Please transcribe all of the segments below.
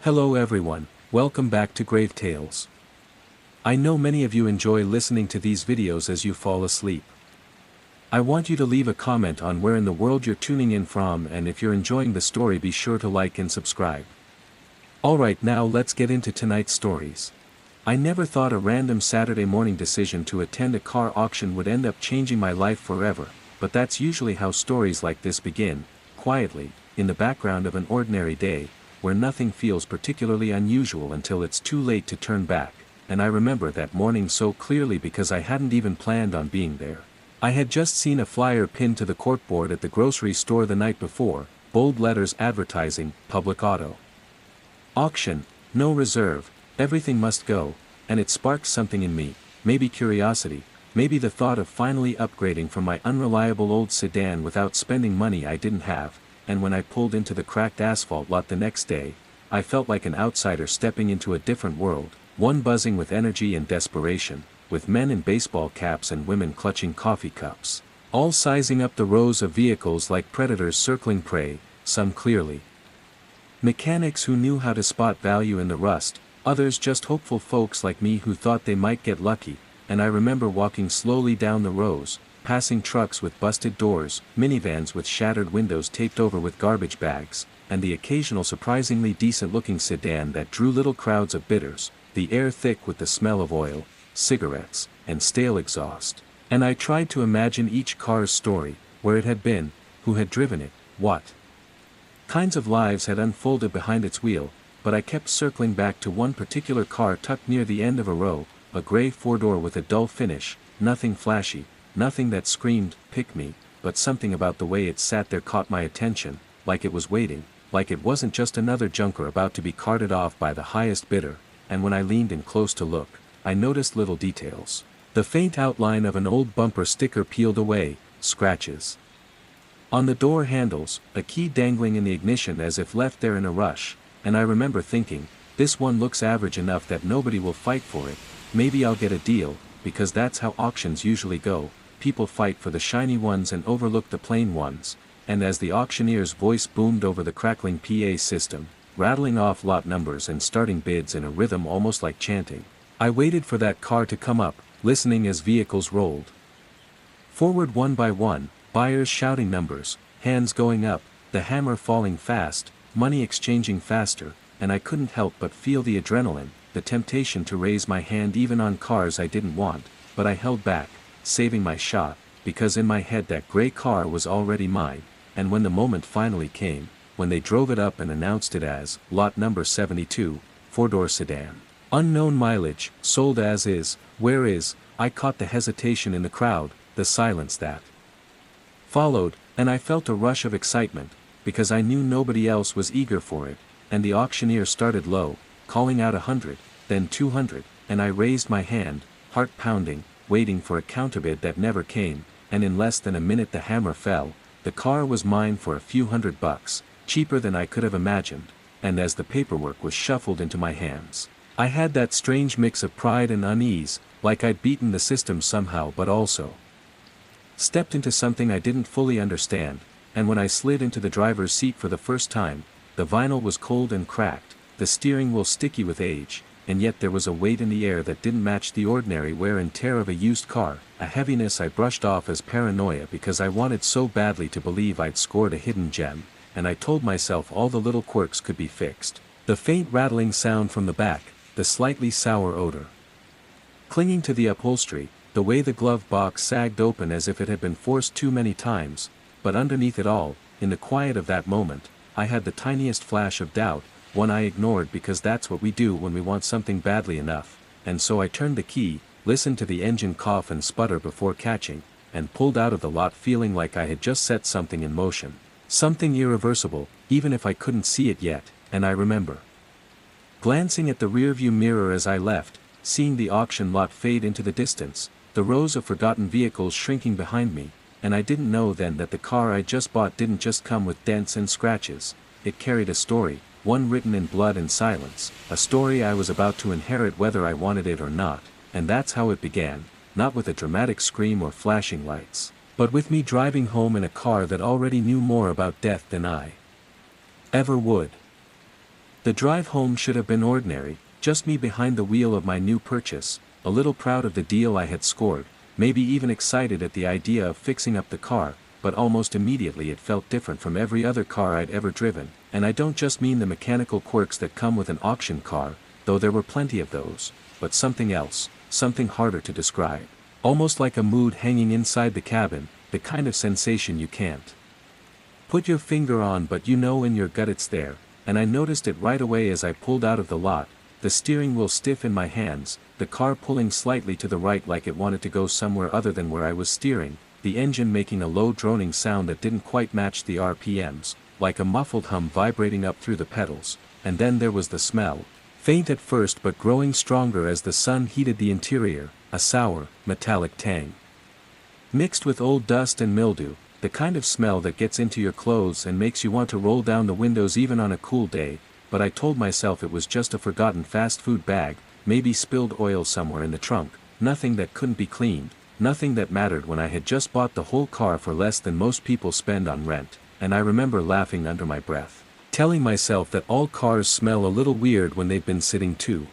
Hello everyone, welcome back to GraveTales. I know many of you enjoy listening to these videos as you fall asleep. I want you to leave a comment on where in the world you're tuning in from, and if you're enjoying the story, be sure to like and subscribe. Alright, now let's get into tonight's stories. I never thought a random Saturday morning decision to attend a car auction would end up changing my life forever, but that's usually how stories like this begin, quietly, in the background of an ordinary day, where nothing feels particularly unusual until it's too late to turn back. And I remember that morning so clearly because I hadn't even planned on being there. I had just seen a flyer pinned to the corkboard at the grocery store the night before, bold letters advertising, public auto auction, no reserve, everything must go, and it sparked something in me, maybe curiosity, maybe the thought of finally upgrading from my unreliable old sedan without spending money I didn't have. And when I pulled into the cracked asphalt lot the next day, I felt like an outsider stepping into a different world, one buzzing with energy and desperation, with men in baseball caps and women clutching coffee cups, all sizing up the rows of vehicles like predators circling prey, some clearly mechanics who knew how to spot value in the rust, others just hopeful folks like me who thought they might get lucky. And I remember walking slowly down the rows, passing trucks with busted doors, minivans with shattered windows taped over with garbage bags, and the occasional surprisingly decent-looking sedan that drew little crowds of bidders, the air thick with the smell of oil, cigarettes, and stale exhaust. And I tried to imagine each car's story, where it had been, who had driven it, what kinds of lives had unfolded behind its wheel, but I kept circling back to one particular car tucked near the end of a row, a gray four-door with a dull finish, nothing flashy, nothing that screamed, "Pick me," but something about the way it sat there caught my attention, like it was waiting, like it wasn't just another junker about to be carted off by the highest bidder. And when I leaned in close to look, I noticed little details. The faint outline of an old bumper sticker peeled away, scratches on the door handles, a key dangling in the ignition as if left there in a rush, and I remember thinking, this one looks average enough that nobody will fight for it, maybe I'll get a deal, because that's how auctions usually go. People fight for the shiny ones and overlook the plain ones. And as the auctioneer's voice boomed over the crackling PA system, rattling off lot numbers and starting bids in a rhythm almost like chanting, I waited for that car to come up, listening as vehicles rolled forward one by one, buyers shouting numbers, hands going up, the hammer falling fast, money exchanging faster, and I couldn't help but feel the adrenaline, the temptation to raise my hand even on cars I didn't want, but I held back, saving my shot, because in my head that gray car was already mine. And when the moment finally came, when they drove it up and announced it as lot number 72, four-door sedan, unknown mileage, sold as is, where is, I caught the hesitation in the crowd, the silence that followed, and I felt a rush of excitement, because I knew nobody else was eager for it. And the auctioneer started low, calling out 100, then 200, and I raised my hand, heart pounding, waiting for a counterbid that never came. And in less than a minute the hammer fell. The car was mine for a few $100, cheaper than I could have imagined. And as the paperwork was shuffled into my hands, I had that strange mix of pride and unease, like I'd beaten the system somehow but also stepped into something I didn't fully understand. And when I slid into the driver's seat for the first time, the vinyl was cold and cracked, the steering wheel sticky with age, and yet there was a weight in the air that didn't match the ordinary wear and tear of a used car, a heaviness I brushed off as paranoia because I wanted so badly to believe I'd scored a hidden gem. And I told myself all the little quirks could be fixed. The faint rattling sound from the back, the slightly sour odor clinging to the upholstery, the way the glove box sagged open as if it had been forced too many times. But underneath it all, in the quiet of that moment, I had the tiniest flash of doubt, one I ignored because that's what we do when we want something badly enough. And so I turned the key, listened to the engine cough and sputter before catching, and pulled out of the lot feeling like I had just set something in motion. Something irreversible, even if I couldn't see it yet. And I remember glancing at the rearview mirror as I left, seeing the auction lot fade into the distance, the rows of forgotten vehicles shrinking behind me. And I didn't know then that the car I just bought didn't just come with dents and scratches. It carried a story, one written in blood and silence, a story I was about to inherit whether I wanted it or not. And that's how it began, not with a dramatic scream or flashing lights, but with me driving home in a car that already knew more about death than I ever would. The drive home should have been ordinary, just me behind the wheel of my new purchase, a little proud of the deal I had scored, maybe even excited at the idea of fixing up the car, but almost immediately it felt different from every other car I'd ever driven, and I don't just mean the mechanical quirks that come with an auction car, though there were plenty of those, but something else, something harder to describe. Almost like a mood hanging inside the cabin, the kind of sensation you can't put your finger on, but you know in your gut it's there, and I noticed it right away as I pulled out of the lot, the steering wheel stiff in my hands, the car pulling slightly to the right like it wanted to go somewhere other than where I was steering, the engine making a low droning sound that didn't quite match the RPMs, like a muffled hum vibrating up through the pedals, and then there was the smell, faint at first but growing stronger as the sun heated the interior, a sour, metallic tang. Mixed with old dust and mildew, the kind of smell that gets into your clothes and makes you want to roll down the windows even on a cool day, but I told myself it was just a forgotten fast food bag, maybe spilled oil somewhere in the trunk, nothing that couldn't be cleaned, nothing that mattered when I had just bought the whole car for less than most people spend on rent, and I remember laughing under my breath, telling myself that all cars smell a little weird when they've been sitting too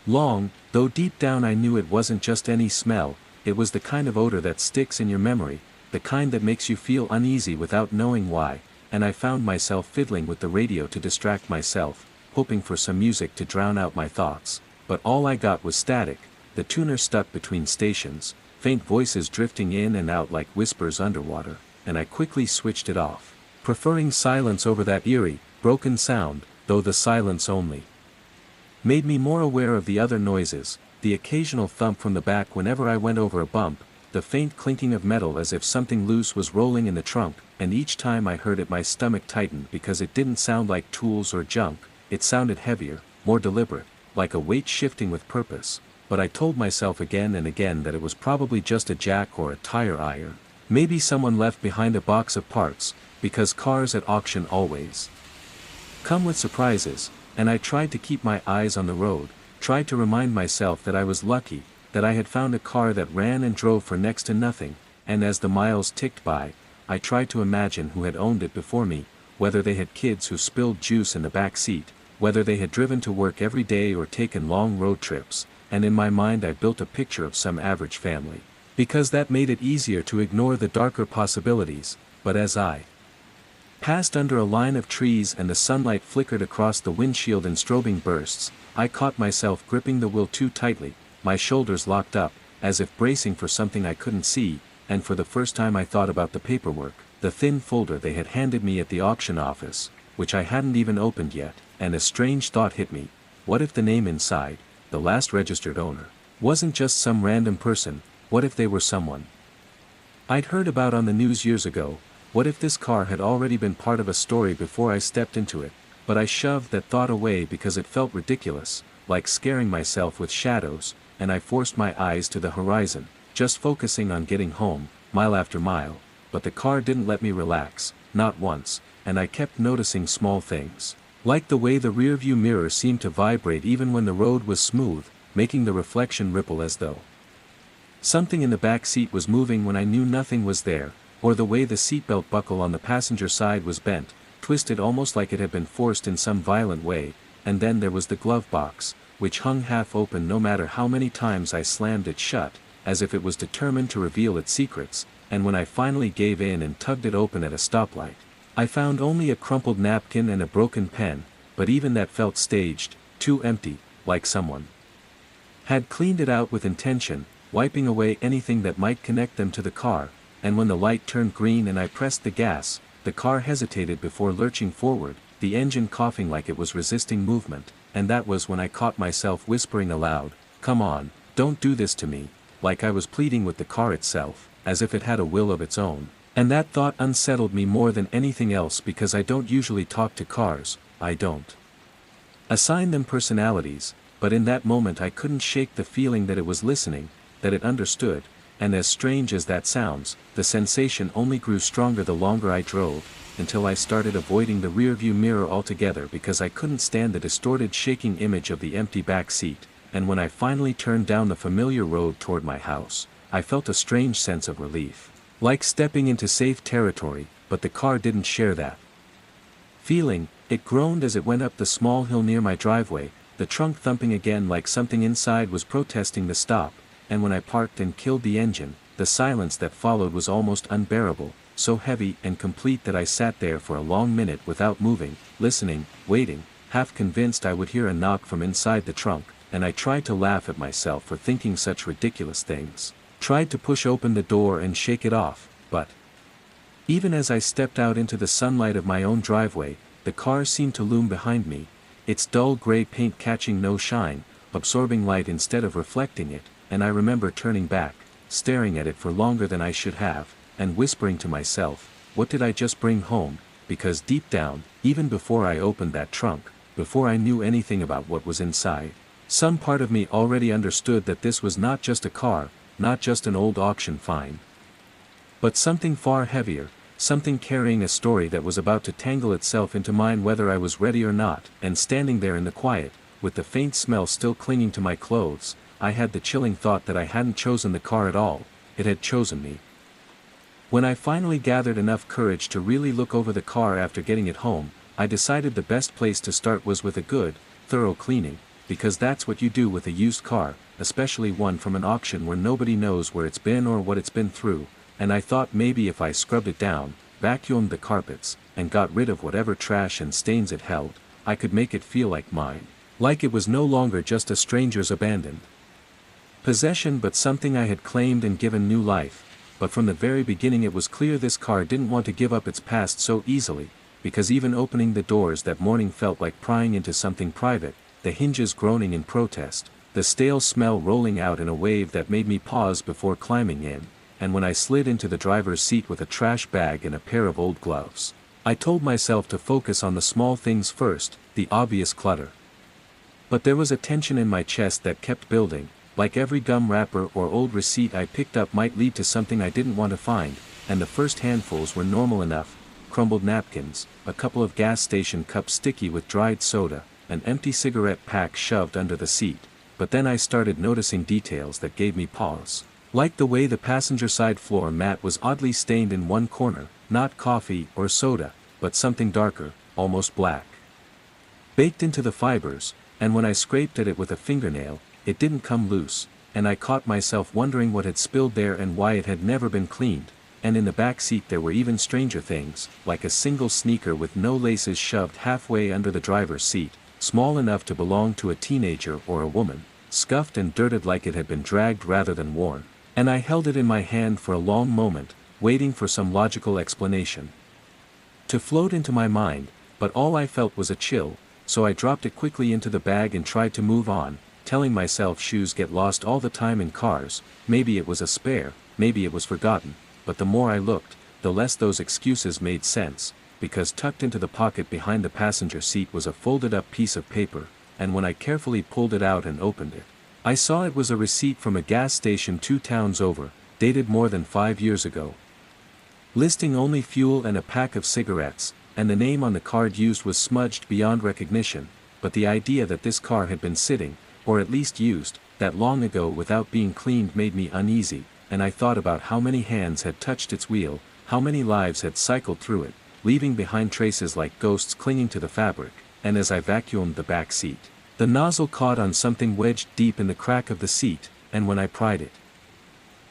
long, though deep down I knew it wasn't just any smell, it was the kind of odor that sticks in your memory, the kind that makes you feel uneasy without knowing why, and I found myself fiddling with the radio to distract myself, hoping for some music to drown out my thoughts, but all I got was static, the tuner stuck between stations, faint voices drifting in and out like whispers underwater, and I quickly switched it off, preferring silence over that eerie, broken sound, though the silence only made me more aware of the other noises, the occasional thump from the back whenever I went over a bump, the faint clinking of metal as if something loose was rolling in the trunk, and each time I heard it my stomach tightened because it didn't sound like tools or junk, it sounded heavier, more deliberate, like a weight shifting with purpose, but I told myself again and again that it was probably just a jack or a tire iron, maybe someone left behind a box of parts, because cars at auction always come with surprises, and I tried to keep my eyes on the road, tried to remind myself that I was lucky, that I had found a car that ran and drove for next to nothing, and as the miles ticked by, I tried to imagine who had owned it before me, whether they had kids who spilled juice in the back seat, whether they had driven to work every day or taken long road trips, and in my mind I built a picture of some average family, because that made it easier to ignore the darker possibilities, but as I passed under a line of trees and the sunlight flickered across the windshield in strobing bursts, I caught myself gripping the wheel too tightly, my shoulders locked up, as if bracing for something I couldn't see, and for the first time I thought about the paperwork, the thin folder they had handed me at the auction office, which I hadn't even opened yet, and a strange thought hit me, what if the name inside, the last registered owner, wasn't just some random person, what if they were someone I'd heard about on the news years ago, what if this car had already been part of a story before I stepped into it, but I shoved that thought away because it felt ridiculous, like scaring myself with shadows, and I forced my eyes to the horizon, just focusing on getting home, mile after mile, but the car didn't let me relax, not once, and I kept noticing small things, like the way the rearview mirror seemed to vibrate even when the road was smooth, making the reflection ripple as though something in the back seat was moving when I knew nothing was there, or the way the seatbelt buckle on the passenger side was bent, twisted almost like it had been forced in some violent way, and then there was the glove box, which hung half open no matter how many times I slammed it shut, as if it was determined to reveal its secrets, and when I finally gave in and tugged it open at a stoplight, I found only a crumpled napkin and a broken pen, but even that felt staged, too empty, like someone had cleaned it out with intention, wiping away anything that might connect them to the car, and when the light turned green and I pressed the gas, the car hesitated before lurching forward, the engine coughing like it was resisting movement, and that was when I caught myself whispering aloud, "Come on, don't do this to me," like I was pleading with the car itself, as if it had a will of its own, and that thought unsettled me more than anything else because I don't usually talk to cars, I don't assign them personalities, but in that moment I couldn't shake the feeling that it was listening, that it understood, and as strange as that sounds, the sensation only grew stronger the longer I drove, until I started avoiding the rearview mirror altogether because I couldn't stand the distorted shaking image of the empty back seat, and when I finally turned down the familiar road toward my house, I felt a strange sense of relief, like stepping into safe territory, but the car didn't share that feeling, It groaned as it went up the small hill near my driveway, the trunk thumping again like something inside was protesting the stop, and when I parked and killed the engine, the silence that followed was almost unbearable, so heavy and complete that I sat there for a long minute without moving, listening, waiting, half convinced I would hear a knock from inside the trunk, and I tried to laugh at myself for thinking such ridiculous things, tried to push open the door and shake it off, but even as I stepped out into the sunlight of my own driveway, the car seemed to loom behind me, its dull gray paint catching no shine, absorbing light instead of reflecting it, and I remember turning back, staring at it for longer than I should have, and whispering to myself, what did I just bring home, because deep down, even before I opened that trunk, before I knew anything about what was inside, some part of me already understood that this was not just a car, not just an old auction find, but something far heavier, something carrying a story that was about to tangle itself into mine whether I was ready or not, and standing there in the quiet, with the faint smell still clinging to my clothes, I had the chilling thought that I hadn't chosen the car at all, it had chosen me. When I finally gathered enough courage to really look over the car after getting it home, I decided the best place to start was with a good, thorough cleaning, because that's what you do with a used car, especially one from an auction where nobody knows where it's been or what it's been through, and I thought maybe if I scrubbed it down, vacuumed the carpets, and got rid of whatever trash and stains it held, I could make it feel like mine, like it was no longer just a stranger's abandoned possession but something I had claimed and given new life. But from the very beginning it was clear this car didn't want to give up its past so easily, because even opening the doors that morning felt like prying into something private, the hinges groaning in protest, the stale smell rolling out in a wave that made me pause before climbing in, and when I slid into the driver's seat with a trash bag and a pair of old gloves, I told myself to focus on the small things first, the obvious clutter. But there was a tension in my chest that kept building, like every gum wrapper or old receipt I picked up might lead to something I didn't want to find, and the first handfuls were normal enough, crumbled napkins, a couple of gas station cups sticky with dried soda, an empty cigarette pack shoved under the seat, but then I started noticing details that gave me pause. Like the way the passenger side floor mat was oddly stained in one corner, not coffee or soda, but something darker, almost black, baked into the fibers, and when I scraped at it with a fingernail, it didn't come loose, and I caught myself wondering what had spilled there and why it had never been cleaned, and in the back seat there were even stranger things, like a single sneaker with no laces shoved halfway under the driver's seat, small enough to belong to a teenager or a woman, scuffed and dirted like it had been dragged rather than worn, and I held it in my hand for a long moment, waiting for some logical explanation to float into my mind, but all I felt was a chill, so I dropped it quickly into the bag and tried to move on, telling myself shoes get lost all the time in cars, maybe it was a spare, maybe it was forgotten, but the more I looked, the less those excuses made sense, because tucked into the pocket behind the passenger seat was a folded up piece of paper, and when I carefully pulled it out and opened it, I saw it was a receipt from a gas station 2 towns over, dated more than 5 years ago, listing only fuel and a pack of cigarettes, and the name on the card used was smudged beyond recognition, but the idea that this car had been sitting, or at least used, that long ago without being cleaned made me uneasy, and I thought about how many hands had touched its wheel, how many lives had cycled through it, leaving behind traces like ghosts clinging to the fabric, and as I vacuumed the back seat, the nozzle caught on something wedged deep in the crack of the seat, and when I pried it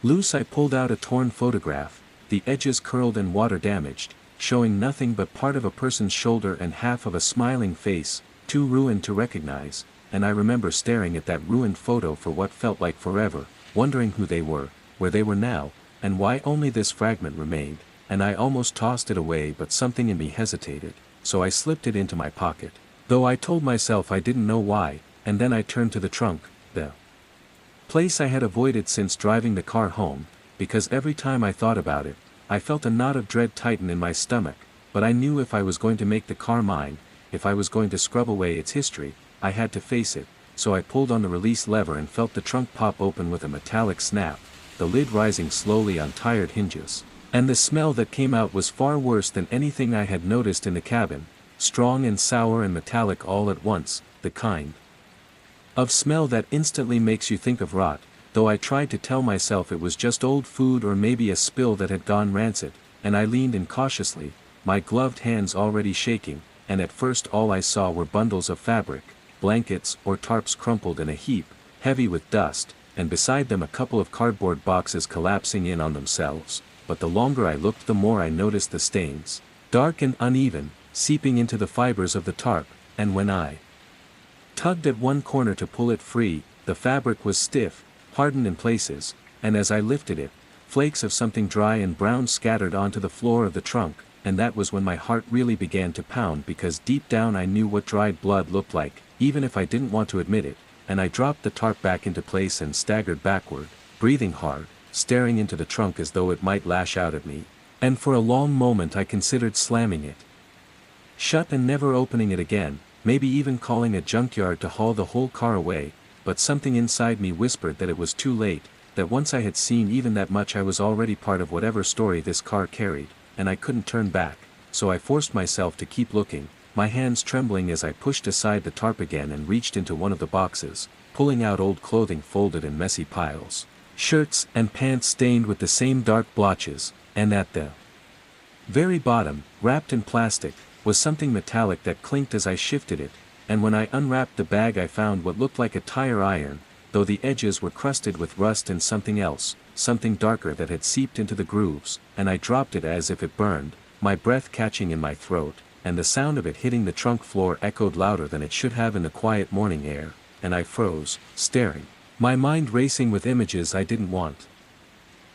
loose I pulled out a torn photograph, the edges curled and water damaged, showing nothing but part of a person's shoulder and half of a smiling face, too ruined to recognize, and I remember staring at that ruined photo for what felt like forever, wondering who they were, where they were now, and why only this fragment remained, and I almost tossed it away but something in me hesitated, so I slipped it into my pocket, though I told myself I didn't know why, and then I turned to the trunk, the place I had avoided since driving the car home, because every time I thought about it, I felt a knot of dread tighten in my stomach, but I knew if I was going to make the car mine, if I was going to scrub away its history, I had to face it, so I pulled on the release lever and felt the trunk pop open with a metallic snap, the lid rising slowly on tired hinges, and the smell that came out was far worse than anything I had noticed in the cabin, strong and sour and metallic all at once, the kind of smell that instantly makes you think of rot, though I tried to tell myself it was just old food or maybe a spill that had gone rancid, and I leaned in cautiously, my gloved hands already shaking, and at first all I saw were bundles of fabric, blankets or tarps crumpled in a heap, heavy with dust, and beside them a couple of cardboard boxes collapsing in on themselves, but the longer I looked the more I noticed the stains, dark and uneven, seeping into the fibers of the tarp, and when I tugged at one corner to pull it free, the fabric was stiff, hardened in places, and as I lifted it, flakes of something dry and brown scattered onto the floor of the trunk, and that was when my heart really began to pound because deep down I knew what dried blood looked like, even if I didn't want to admit it, and I dropped the tarp back into place and staggered backward, breathing hard, staring into the trunk as though it might lash out at me, and for a long moment I considered slamming it shut and never opening it again, maybe even calling a junkyard to haul the whole car away, but something inside me whispered that it was too late, that once I had seen even that much I was already part of whatever story this car carried, and I couldn't turn back, so I forced myself to keep looking, my hands trembling as I pushed aside the tarp again and reached into one of the boxes, pulling out old clothing folded in messy piles, shirts and pants stained with the same dark blotches, and at the very bottom, wrapped in plastic, was something metallic that clinked as I shifted it, and when I unwrapped the bag I found what looked like a tire iron, though the edges were crusted with rust and something else, something darker that had seeped into the grooves, and I dropped it as if it burned, my breath catching in my throat, and the sound of it hitting the trunk floor echoed louder than it should have in the quiet morning air, and I froze, staring, my mind racing with images I didn't want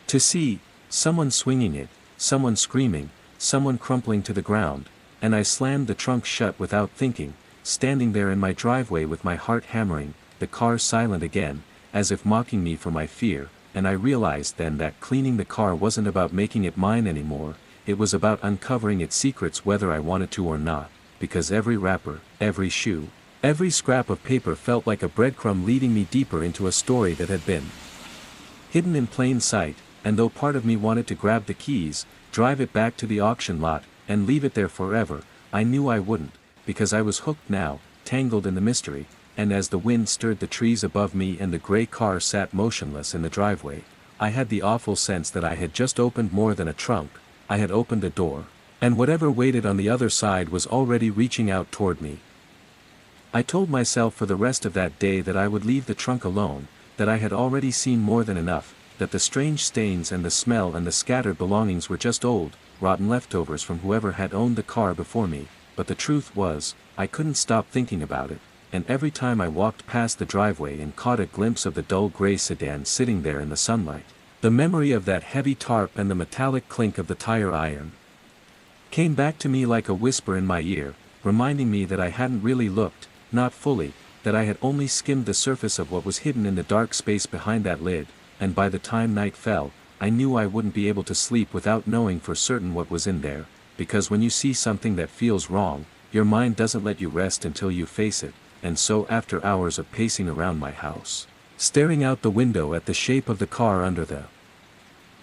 to see, someone swinging it, someone screaming, someone crumpling to the ground, and I slammed the trunk shut without thinking, standing there in my driveway with my heart hammering, the car silent again, as if mocking me for my fear, and I realized then that cleaning the car wasn't about making it mine anymore, it was about uncovering its secrets whether I wanted to or not, because every wrapper, every shoe, every scrap of paper felt like a breadcrumb leading me deeper into a story that had been hidden in plain sight, and though part of me wanted to grab the keys, drive it back to the auction lot, and leave it there forever, I knew I wouldn't, because I was hooked now, tangled in the mystery, and as the wind stirred the trees above me and the gray car sat motionless in the driveway, I had the awful sense that I had just opened more than a trunk, I had opened a door, and whatever waited on the other side was already reaching out toward me. I told myself for the rest of that day that I would leave the trunk alone, that I had already seen more than enough, that the strange stains and the smell and the scattered belongings were just old, rotten leftovers from whoever had owned the car before me, but the truth was, I couldn't stop thinking about it, and every time I walked past the driveway and caught a glimpse of the dull gray sedan sitting there in the sunlight, the memory of that heavy tarp and the metallic clink of the tire iron came back to me like a whisper in my ear, reminding me that I hadn't really looked, not fully, that I had only skimmed the surface of what was hidden in the dark space behind that lid, and by the time night fell, I knew I wouldn't be able to sleep without knowing for certain what was in there, because when you see something that feels wrong, your mind doesn't let you rest until you face it, and so after hours of pacing around my house, staring out the window at the shape of the car under the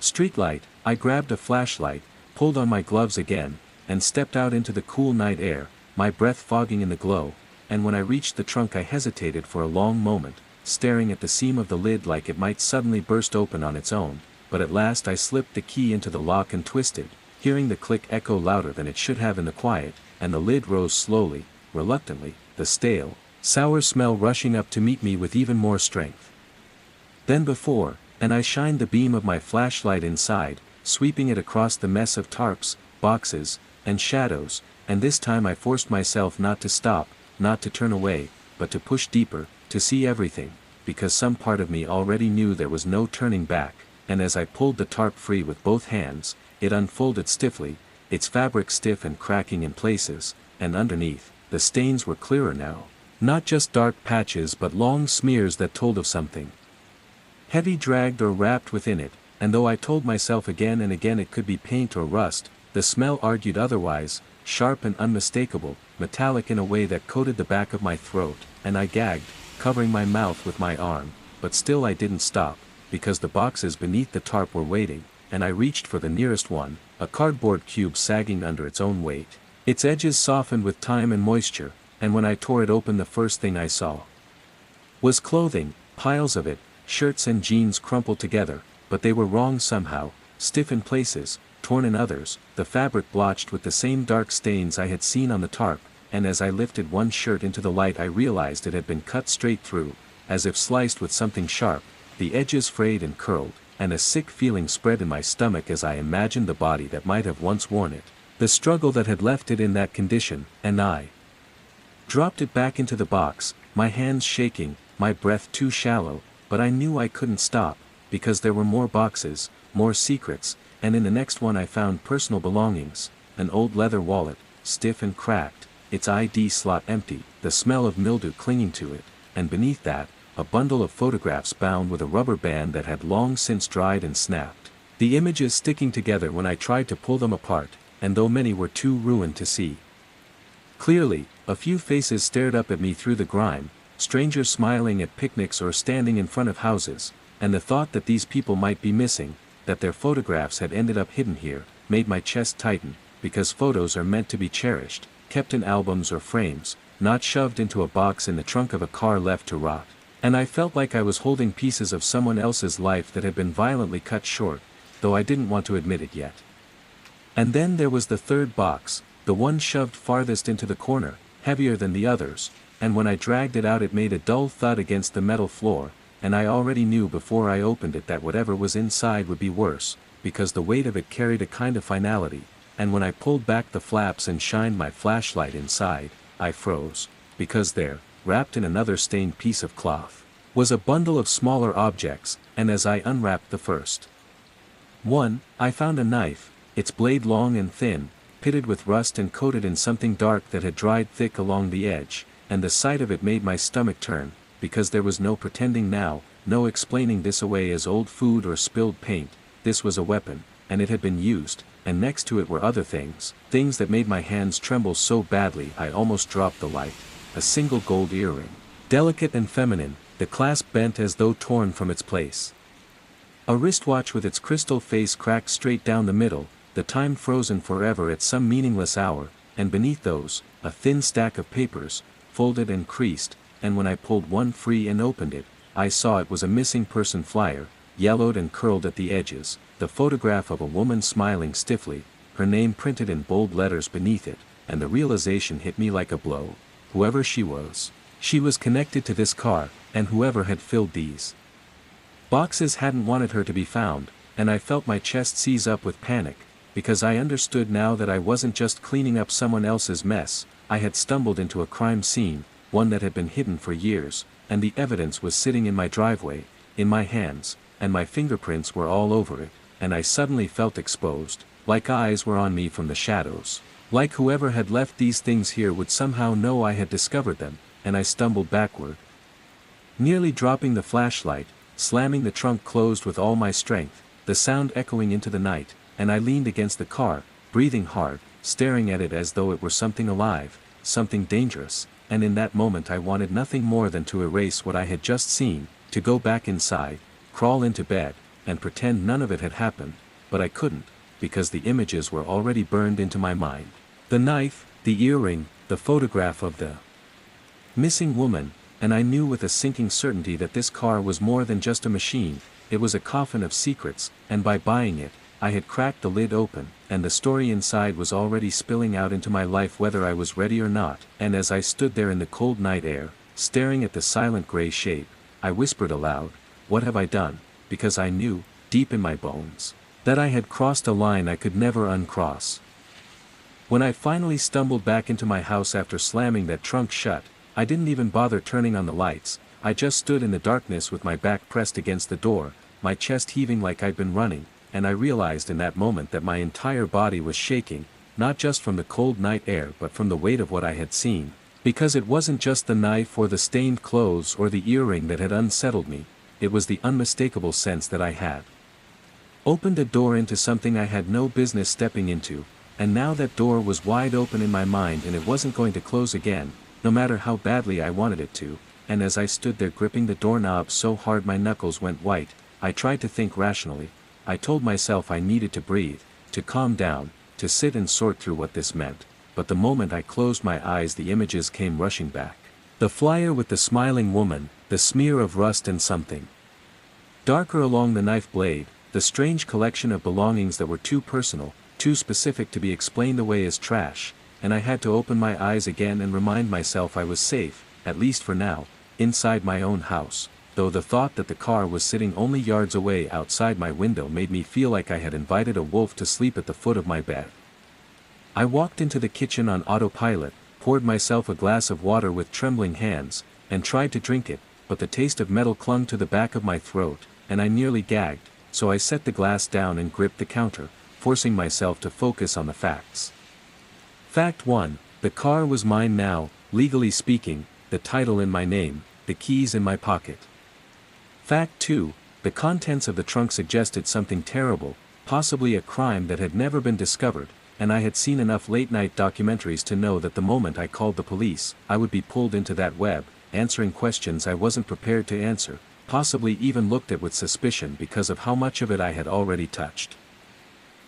streetlight, I grabbed a flashlight, pulled on my gloves again, and stepped out into the cool night air, my breath fogging in the glow, and when I reached the trunk I hesitated for a long moment, staring at the seam of the lid like it might suddenly burst open on its own, but at last I slipped the key into the lock and twisted, hearing the click echo louder than it should have in the quiet, and the lid rose slowly, reluctantly, the stale, sour smell rushing up to meet me with even more strength than before, and I shined the beam of my flashlight inside, sweeping it across the mess of tarps, boxes, and shadows, and this time I forced myself not to stop, not to turn away, but to push deeper, to see everything, because some part of me already knew there was no turning back, and as I pulled the tarp free with both hands, it unfolded stiffly, its fabric stiff and cracking in places, and underneath, the stains were clearer now, not just dark patches but long smears that told of something heavy dragged or wrapped within it, and though I told myself again and again it could be paint or rust, the smell argued otherwise, sharp and unmistakable, metallic in a way that coated the back of my throat, and I gagged, covering my mouth with my arm, but still I didn't stop, because the boxes beneath the tarp were waiting, and I reached for the nearest one, a cardboard cube sagging under its own weight, its edges softened with time and moisture, and when I tore it open the first thing I saw was clothing, piles of it, shirts and jeans crumpled together, but they were wrong somehow, stiff in places, torn in others, the fabric blotched with the same dark stains I had seen on the tarp, and as I lifted one shirt into the light I realized it had been cut straight through, as if sliced with something sharp, the edges frayed and curled, and a sick feeling spread in my stomach as I imagined the body that might have once worn it, the struggle that had left it in that condition, and I dropped it back into the box, my hands shaking, my breath too shallow, but I knew I couldn't stop, because there were more boxes, more secrets, and in the next one I found personal belongings, an old leather wallet, stiff and cracked, its ID slot empty, the smell of mildew clinging to it, and beneath that, a bundle of photographs bound with a rubber band that had long since dried and snapped, the images sticking together when I tried to pull them apart, and though many were too ruined to see clearly, a few faces stared up at me through the grime, strangers smiling at picnics or standing in front of houses, and the thought that these people might be missing, that their photographs had ended up hidden here, made my chest tighten, because photos are meant to be cherished, kept in albums or frames, not shoved into a box in the trunk of a car left to rot. And I felt like I was holding pieces of someone else's life that had been violently cut short, though I didn't want to admit it yet. And then there was the third box, the one shoved farthest into the corner, heavier than the others, and when I dragged it out it made a dull thud against the metal floor, and I already knew before I opened it that whatever was inside would be worse, because the weight of it carried a kind of finality, and when I pulled back the flaps and shined my flashlight inside, I froze, because there, wrapped in another stained piece of cloth, was a bundle of smaller objects, and as I unwrapped the first one, I found a knife, its blade long and thin, pitted with rust and coated in something dark that had dried thick along the edge, and the sight of it made my stomach turn, because there was no pretending now, no explaining this away as old food or spilled paint. This was a weapon, and it had been used, and next to it were other things that made my hands tremble so badly I almost dropped the light. A single gold earring, delicate and feminine, the clasp bent as though torn from its place. A wristwatch with its crystal face cracked straight down the middle, the time frozen forever at some meaningless hour, and beneath those, a thin stack of papers, folded and creased, and when I pulled one free and opened it, I saw it was a missing person flyer, yellowed and curled at the edges, the photograph of a woman smiling stiffly, her name printed in bold letters beneath it, and the realization hit me like a blow. Whoever she was connected to this car, and whoever had filled these boxes hadn't wanted her to be found, and I felt my chest seize up with panic, because I understood now that I wasn't just cleaning up someone else's mess, I had stumbled into a crime scene, one that had been hidden for years, and the evidence was sitting in my driveway, in my hands, and my fingerprints were all over it, and I suddenly felt exposed, like eyes were on me from the shadows, like whoever had left these things here would somehow know I had discovered them, and I stumbled backward, nearly dropping the flashlight, slamming the trunk closed with all my strength, the sound echoing into the night, and I leaned against the car, breathing hard, staring at it as though it were something alive, something dangerous, and in that moment I wanted nothing more than to erase what I had just seen, to go back inside, crawl into bed, and pretend none of it had happened, but I couldn't, because the images were already burned into my mind. The knife, the earring, the photograph of the missing woman, and I knew with a sinking certainty that this car was more than just a machine, it was a coffin of secrets, and by buying it, I had cracked the lid open, and the story inside was already spilling out into my life whether I was ready or not, and as I stood there in the cold night air, staring at the silent gray shape, I whispered aloud, "What have I done?" because I knew, deep in my bones, that I had crossed a line I could never uncross. When I finally stumbled back into my house after slamming that trunk shut, I didn't even bother turning on the lights, I just stood in the darkness with my back pressed against the door, my chest heaving like I'd been running, and I realized in that moment that my entire body was shaking, not just from the cold night air but from the weight of what I had seen, because it wasn't just the knife or the stained clothes or the earring that had unsettled me, it was the unmistakable sense that I had opened a door into something I had no business stepping into, and now that door was wide open in my mind and it wasn't going to close again, no matter how badly I wanted it to, and as I stood there gripping the doorknob so hard my knuckles went white, I tried to think rationally. I told myself I needed to breathe, to calm down, to sit and sort through what this meant, but the moment I closed my eyes the images came rushing back. The flyer with the smiling woman, the smear of rust and something darker along the knife blade, the strange collection of belongings that were too personal, too specific to be explained away as trash, and I had to open my eyes again and remind myself I was safe, at least for now, inside my own house, though the thought that the car was sitting only yards away outside my window made me feel like I had invited a wolf to sleep at the foot of my bed. I walked into the kitchen on autopilot, poured myself a glass of water with trembling hands, and tried to drink it, but the taste of metal clung to the back of my throat, and I nearly gagged, so I set the glass down and gripped the counter, forcing myself to focus on the facts. Fact 1, the car was mine now, legally speaking, the title in my name, the keys in my pocket. Fact 2, the contents of the trunk suggested something terrible, possibly a crime that had never been discovered, and I had seen enough late-night documentaries to know that the moment I called the police, I would be pulled into that web, answering questions I wasn't prepared to answer, possibly even looked at with suspicion because of how much of it I had already touched.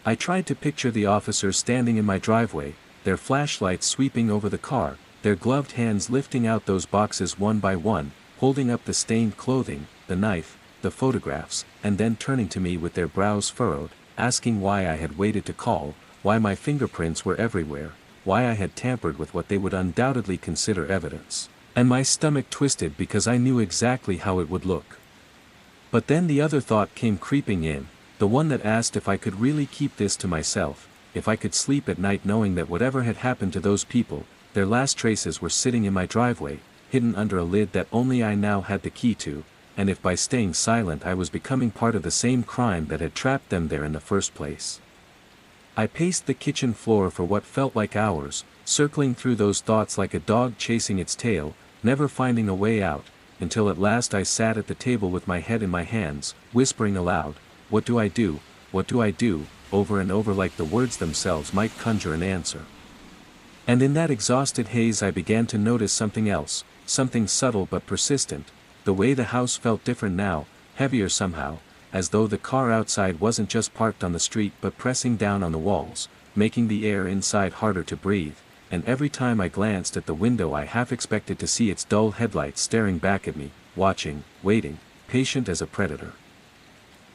I tried to picture the officers standing in my driveway, their flashlights sweeping over the car, their gloved hands lifting out those boxes one by one, holding up the stained clothing, the knife, the photographs, and then turning to me with their brows furrowed, asking why I had waited to call, why my fingerprints were everywhere, why I had tampered with what they would undoubtedly consider evidence. And my stomach twisted because I knew exactly how it would look. But then the other thought came creeping in, the one that asked if I could really keep this to myself, if I could sleep at night knowing that whatever had happened to those people, their last traces were sitting in my driveway, hidden under a lid that only I now had the key to, and if by staying silent I was becoming part of the same crime that had trapped them there in the first place. I paced the kitchen floor for what felt like hours, circling through those thoughts like a dog chasing its tail, never finding a way out, until at last I sat at the table with my head in my hands, whispering aloud, "What do I do? What do I do?" over and over like the words themselves might conjure an answer. And in that exhausted haze I began to notice something else, something subtle but persistent, the way the house felt different now, heavier somehow, as though the car outside wasn't just parked on the street but pressing down on the walls, making the air inside harder to breathe, and every time I glanced at the window I half expected to see its dull headlights staring back at me, watching, waiting, patient as a predator.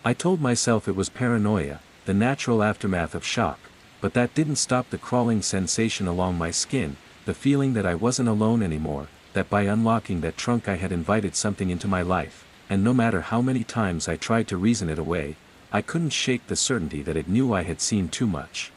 I told myself it was paranoia, the natural aftermath of shock, but that didn't stop the crawling sensation along my skin, the feeling that I wasn't alone anymore, that by unlocking that trunk I had invited something into my life, and no matter how many times I tried to reason it away, I couldn't shake the certainty that it knew I had seen too much.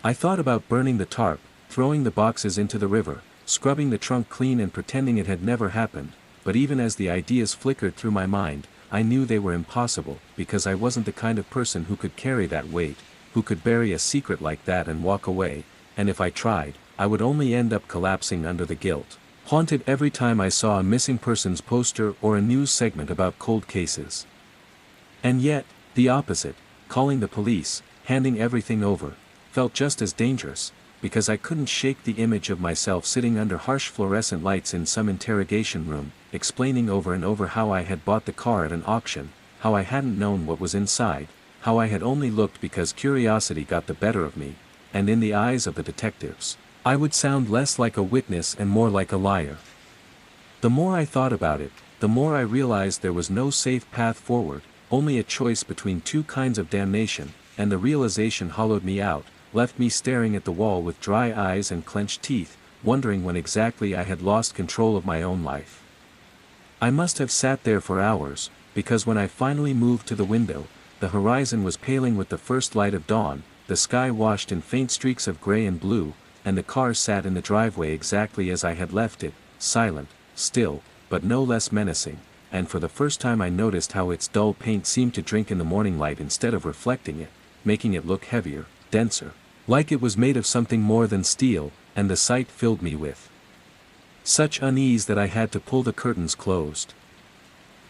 I thought about burning the tarp, throwing the boxes into the river, scrubbing the trunk clean and pretending it had never happened, but even as the ideas flickered through my mind, I knew they were impossible, because I wasn't the kind of person who could carry that weight, who could bury a secret like that and walk away, and if I tried, I would only end up collapsing under the guilt, haunted every time I saw a missing persons poster or a news segment about cold cases. And yet, the opposite, calling the police, handing everything over, felt just as dangerous, because I couldn't shake the image of myself sitting under harsh fluorescent lights in some interrogation room, explaining over and over how I had bought the car at an auction, how I hadn't known what was inside, how I had only looked because curiosity got the better of me, and in the eyes of the detectives, I would sound less like a witness and more like a liar. The more I thought about it, the more I realized there was no safe path forward, only a choice between two kinds of damnation, and the realization hollowed me out, left me staring at the wall with dry eyes and clenched teeth, wondering when exactly I had lost control of my own life. I must have sat there for hours, because when I finally moved to the window, the horizon was paling with the first light of dawn, the sky washed in faint streaks of gray and blue, and the car sat in the driveway exactly as I had left it, silent, still, but no less menacing, and for the first time I noticed how its dull paint seemed to drink in the morning light instead of reflecting it, making it look heavier, denser, like it was made of something more than steel, and the sight filled me with such unease that I had to pull the curtains closed.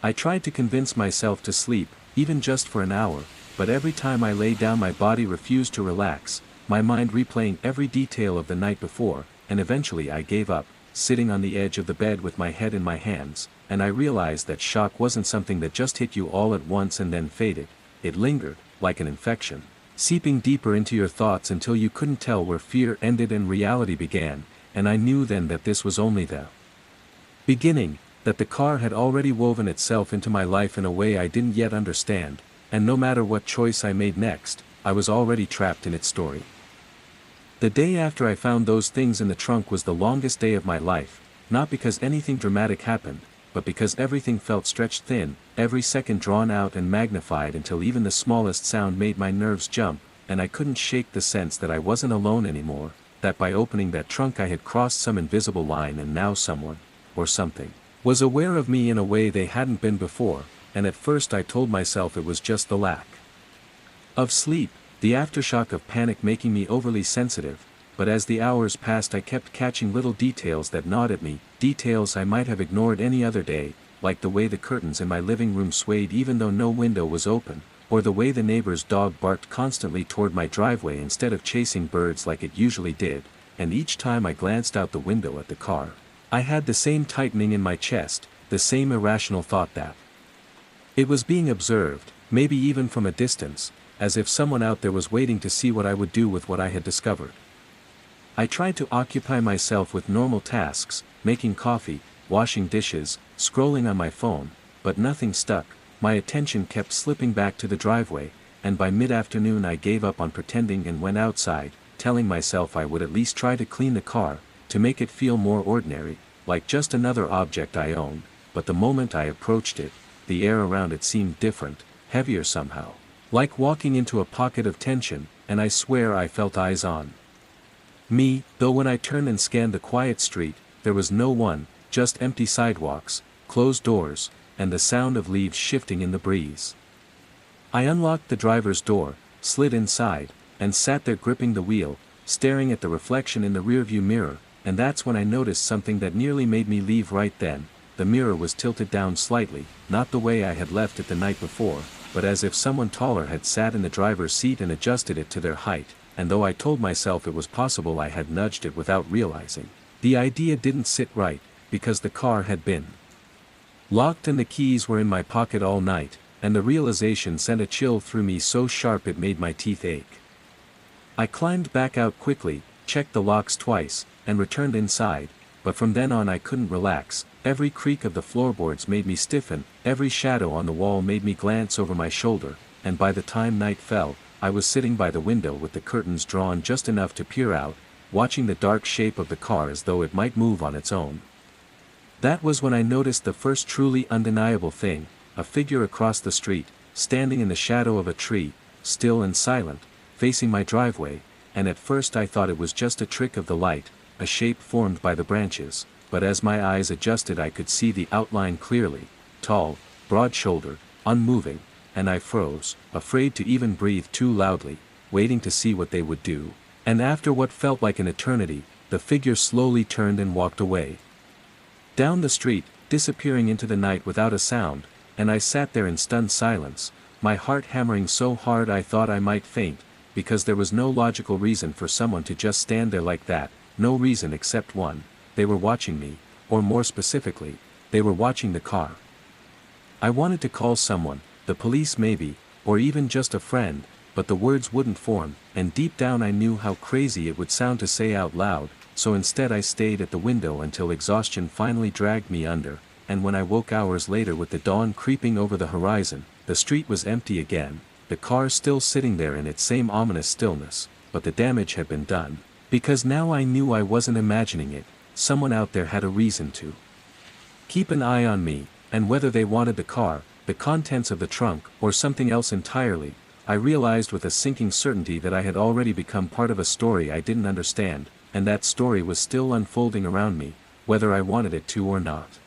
I tried to convince myself to sleep, even just for an hour, but every time I lay down my body refused to relax, my mind replaying every detail of the night before, and eventually I gave up, sitting on the edge of the bed with my head in my hands, and I realized that shock wasn't something that just hit you all at once and then faded, it lingered, like an infection, seeping deeper into your thoughts until you couldn't tell where fear ended and reality began, and I knew then that this was only the beginning, that the car had already woven itself into my life in a way I didn't yet understand, and no matter what choice I made next, I was already trapped in its story. The day after I found those things in the trunk was the longest day of my life, not because anything dramatic happened, but because everything felt stretched thin, every second drawn out and magnified until even the smallest sound made my nerves jump, and I couldn't shake the sense that I wasn't alone anymore, that by opening that trunk I had crossed some invisible line and now someone, or something, was aware of me in a way they hadn't been before, and at first I told myself it was just the lack of sleep, the aftershock of panic making me overly sensitive, but as the hours passed I kept catching little details that gnawed at me, details I might have ignored any other day, like the way the curtains in my living room swayed even though no window was open, or the way the neighbor's dog barked constantly toward my driveway instead of chasing birds like it usually did, and each time I glanced out the window at the car, I had the same tightening in my chest, the same irrational thought that it was being observed, maybe even from a distance, as if someone out there was waiting to see what I would do with what I had discovered. I tried to occupy myself with normal tasks, making coffee, washing dishes, scrolling on my phone, but nothing stuck, my attention kept slipping back to the driveway, and by mid-afternoon I gave up on pretending and went outside, telling myself I would at least try to clean the car, to make it feel more ordinary, like just another object I owned, but the moment I approached it, the air around it seemed different, heavier somehow, like walking into a pocket of tension, and I swear I felt eyes on me, though when I turned and scanned the quiet street, there was no one, just empty sidewalks, closed doors, and the sound of leaves shifting in the breeze. I unlocked the driver's door, slid inside, and sat there gripping the wheel, staring at the reflection in the rearview mirror, and that's when I noticed something that nearly made me leave right then. The mirror was tilted down slightly, not the way I had left it the night before, but as if someone taller had sat in the driver's seat and adjusted it to their height, and though I told myself it was possible I had nudged it without realizing, the idea didn't sit right, because the car had been locked and the keys were in my pocket all night, and the realization sent a chill through me so sharp it made my teeth ache. I climbed back out quickly, checked the locks twice, and returned inside, but from then on I couldn't relax. Every creak of the floorboards made me stiffen, every shadow on the wall made me glance over my shoulder, and by the time night fell, I was sitting by the window with the curtains drawn just enough to peer out, watching the dark shape of the car as though it might move on its own. That was when I noticed the first truly undeniable thing, a figure across the street, standing in the shadow of a tree, still and silent, facing my driveway, and at first I thought it was just a trick of the light, a shape formed by the branches, but as my eyes adjusted I could see the outline clearly, tall, broad-shouldered, unmoving, and I froze, afraid to even breathe too loudly, waiting to see what they would do, and after what felt like an eternity, the figure slowly turned and walked away down the street, disappearing into the night without a sound, and I sat there in stunned silence, my heart hammering so hard I thought I might faint, because there was no logical reason for someone to just stand there like that, no reason except one: they were watching me, or more specifically, they were watching the car. I wanted to call someone, the police maybe, or even just a friend, but the words wouldn't form, and deep down I knew how crazy it would sound to say out loud, so instead I stayed at the window until exhaustion finally dragged me under, and when I woke hours later with the dawn creeping over the horizon, the street was empty again, the car still sitting there in its same ominous stillness, but the damage had been done, because now I knew I wasn't imagining it, someone out there had a reason to keep an eye on me, and whether they wanted the car, the contents of the trunk, or something else entirely, I realized with a sinking certainty that I had already become part of a story I didn't understand, and that story was still unfolding around me, whether I wanted it to or not.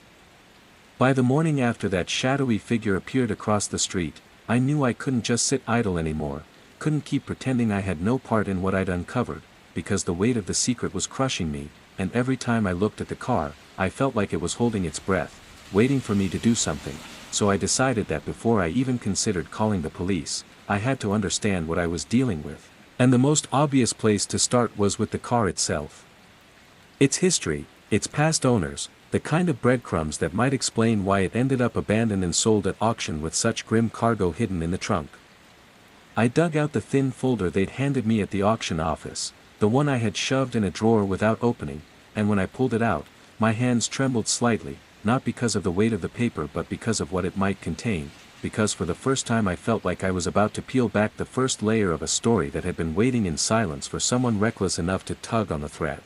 By the morning after that shadowy figure appeared across the street, I knew I couldn't just sit idle anymore, couldn't keep pretending I had no part in what I'd uncovered, because the weight of the secret was crushing me, and every time I looked at the car, I felt like it was holding its breath, waiting for me to do something, so I decided that before I even considered calling the police, I had to understand what I was dealing with. And the most obvious place to start was with the car itself. Its history, its past owners, the kind of breadcrumbs that might explain why it ended up abandoned and sold at auction with such grim cargo hidden in the trunk. I dug out the thin folder they'd handed me at the auction office, the one I had shoved in a drawer without opening, and when I pulled it out, my hands trembled slightly, not because of the weight of the paper but because of what it might contain, because for the first time I felt like I was about to peel back the first layer of a story that had been waiting in silence for someone reckless enough to tug on the thread.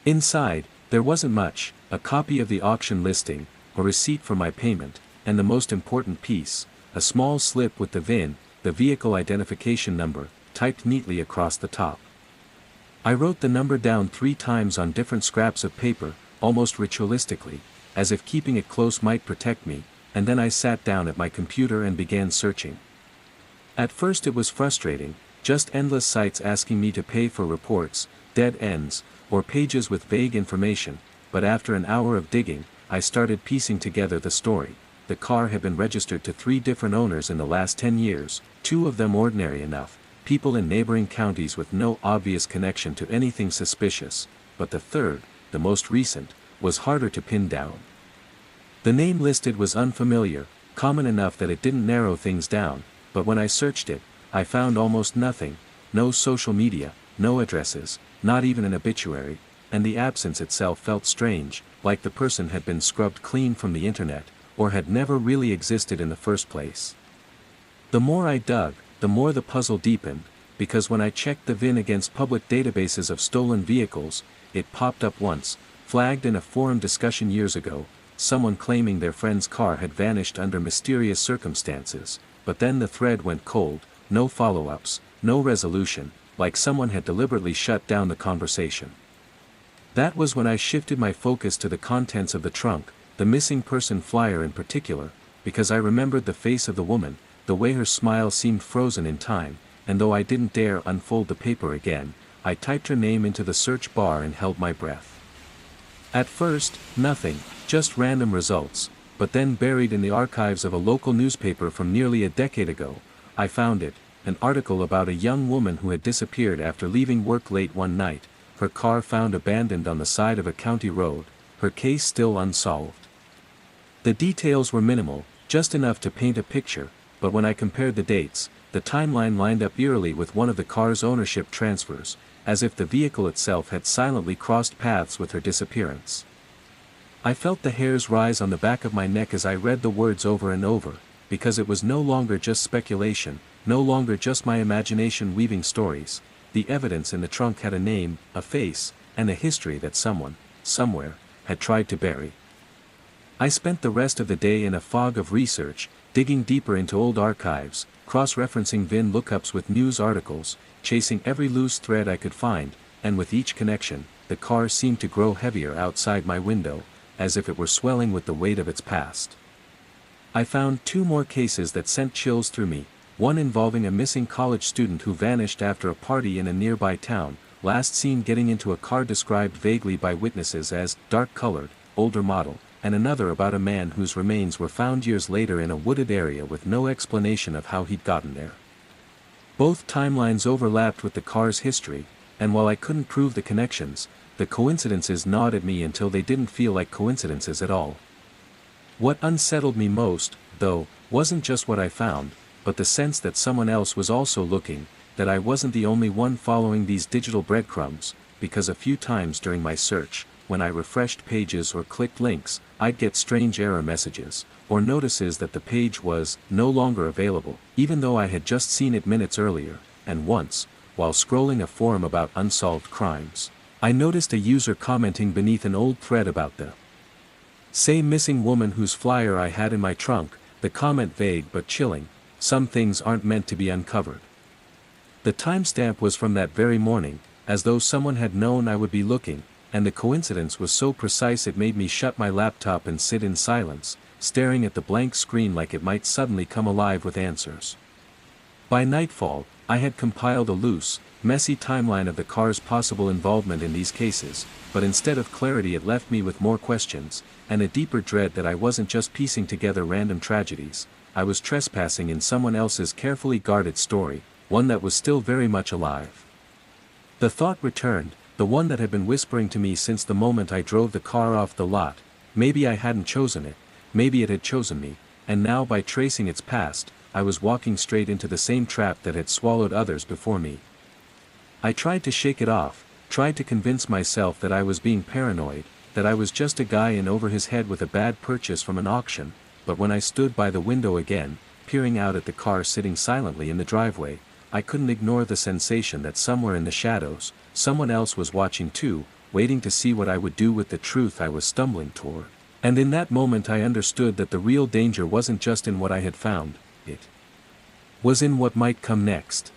Inside, there wasn't much: a copy of the auction listing, a receipt for my payment, and the most important piece, a small slip with the VIN, the vehicle identification number, typed neatly across the top. I wrote the number down 3 times on different scraps of paper, almost ritualistically, as if keeping it close might protect me, and then I sat down at my computer and began searching. At first it was frustrating, just endless sites asking me to pay for reports, dead ends, or pages with vague information, but after an hour of digging, I started piecing together the story. The car had been registered to 3 different owners in the last 10 years, 2 of them ordinary enough, people in neighboring counties with no obvious connection to anything suspicious, but the third, the most recent, was harder to pin down. The name listed was unfamiliar, common enough that it didn't narrow things down, but when I searched it, I found almost nothing: no social media, no addresses, not even an obituary, and the absence itself felt strange, like the person had been scrubbed clean from the internet, or had never really existed in the first place. The more I dug, the more the puzzle deepened, because when I checked the VIN against public databases of stolen vehicles, it popped up once, flagged in a forum discussion years ago, someone claiming their friend's car had vanished under mysterious circumstances, but then the thread went cold, no follow-ups, no resolution, like someone had deliberately shut down the conversation. That was when I shifted my focus to the contents of the trunk, the missing person flyer in particular, because I remembered the face of the woman, the way her smile seemed frozen in time, and though I didn't dare unfold the paper again, I typed her name into the search bar and held my breath. At first, nothing, just random results, but then buried in the archives of a local newspaper from nearly a decade ago, I found it, an article about a young woman who had disappeared after leaving work late one night, her car found abandoned on the side of a county road, her case still unsolved. The details were minimal, just enough to paint a picture, but when I compared the dates, the timeline lined up eerily with one of the car's ownership transfers, as if the vehicle itself had silently crossed paths with her disappearance. I felt the hairs rise on the back of my neck as I read the words over and over, because it was no longer just speculation, no longer just my imagination weaving stories. The evidence in the trunk had a name, a face, and a history that someone, somewhere, had tried to bury. I spent the rest of the day in a fog of research, digging deeper into old archives, cross-referencing VIN lookups with news articles, chasing every loose thread I could find, and with each connection, the car seemed to grow heavier outside my window, as if it were swelling with the weight of its past. I found 2 more cases that sent chills through me, one involving a missing college student who vanished after a party in a nearby town, last seen getting into a car described vaguely by witnesses as dark-colored, older model, and another about a man whose remains were found years later in a wooded area with no explanation of how he'd gotten there. Both timelines overlapped with the car's history, and while I couldn't prove the connections, the coincidences gnawed at me until they didn't feel like coincidences at all. What unsettled me most, though, wasn't just what I found, but the sense that someone else was also looking, that I wasn't the only one following these digital breadcrumbs, because a few times during my search, when I refreshed pages or clicked links, I'd get strange error messages, or notices that the page was no longer available, even though I had just seen it minutes earlier, and once, while scrolling a forum about unsolved crimes, I noticed a user commenting beneath an old thread about the same missing woman whose flyer I had in my trunk, the comment vague but chilling: "Some things aren't meant to be uncovered." The timestamp was from that very morning, as though someone had known I would be looking, and the coincidence was so precise it made me shut my laptop and sit in silence, staring at the blank screen like it might suddenly come alive with answers. By nightfall, I had compiled a loose, messy timeline of the car's possible involvement in these cases, but instead of clarity it left me with more questions, and a deeper dread that I wasn't just piecing together random tragedies, I was trespassing in someone else's carefully guarded story, one that was still very much alive. The thought returned, the one that had been whispering to me since the moment I drove the car off the lot: maybe I hadn't chosen it, maybe it had chosen me, and now by tracing its past, I was walking straight into the same trap that had swallowed others before me. I tried to shake it off, tried to convince myself that I was being paranoid, that I was just a guy in over his head with a bad purchase from an auction, but when I stood by the window again, peering out at the car sitting silently in the driveway, I couldn't ignore the sensation that somewhere in the shadows, someone else was watching too, waiting to see what I would do with the truth I was stumbling toward. And in that moment I understood that the real danger wasn't just in what I had found, it was in what might come next.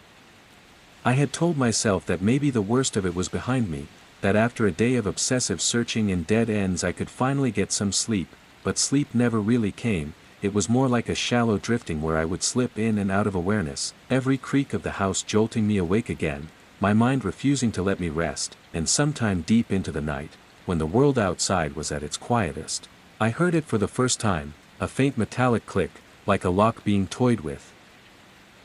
I had told myself that maybe the worst of it was behind me, that after a day of obsessive searching and dead ends I could finally get some sleep, but sleep never really came. It was more like a shallow drifting where I would slip in and out of awareness, every creak of the house jolting me awake again, my mind refusing to let me rest, and sometime deep into the night, when the world outside was at its quietest, I heard it for the first time, a faint metallic click, like a lock being toyed with.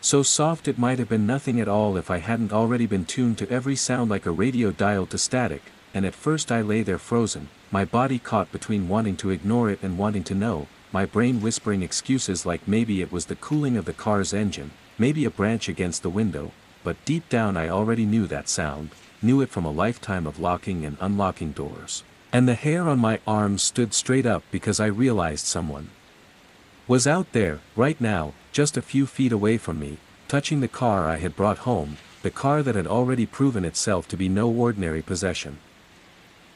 So soft it might have been nothing at all if I hadn't already been tuned to every sound like a radio dialed to static, and at first I lay there frozen, my body caught between wanting to ignore it and wanting to know, my brain whispering excuses like maybe it was the cooling of the car's engine, maybe a branch against the window, but deep down I already knew that sound, knew it from a lifetime of locking and unlocking doors. And the hair on my arms stood straight up because I realized someone was out there, right now, just a few feet away from me, touching the car I had brought home, the car that had already proven itself to be no ordinary possession.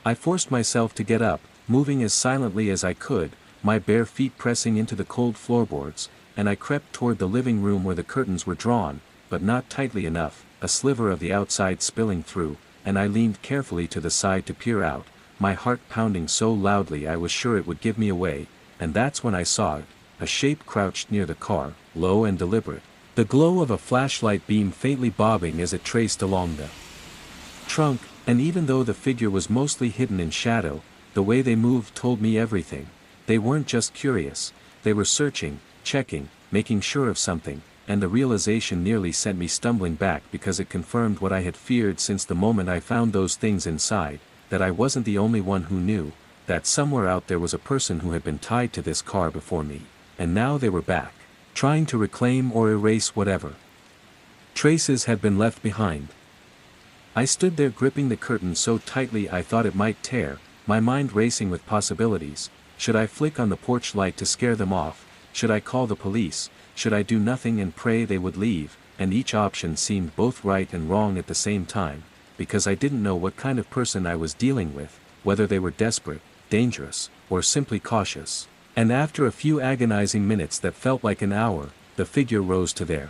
I forced myself to get up, moving as silently as I could, my bare feet pressing into the cold floorboards, and I crept toward the living room where the curtains were drawn, but not tightly enough, a sliver of the outside spilling through, and I leaned carefully to the side to peer out, my heart pounding so loudly I was sure it would give me away, and that's when I saw it, a shape crouched near the car, low and deliberate, the glow of a flashlight beam faintly bobbing as it traced along the trunk, and even though the figure was mostly hidden in shadow, the way they moved told me everything. They weren't just curious, they were searching, checking, making sure of something, and the realization nearly sent me stumbling back because it confirmed what I had feared since the moment I found those things inside, that I wasn't the only one who knew, that somewhere out there was a person who had been tied to this car before me, and now they were back, trying to reclaim or erase whatever traces had been left behind. I stood there gripping the curtain so tightly I thought it might tear, my mind racing with possibilities. Should I flick on the porch light to scare them off? Should I call the police? Should I do nothing and pray they would leave? And each option seemed both right and wrong at the same time, because I didn't know what kind of person I was dealing with, whether they were desperate, dangerous, or simply cautious. And after a few agonizing minutes that felt like an hour, the figure rose to their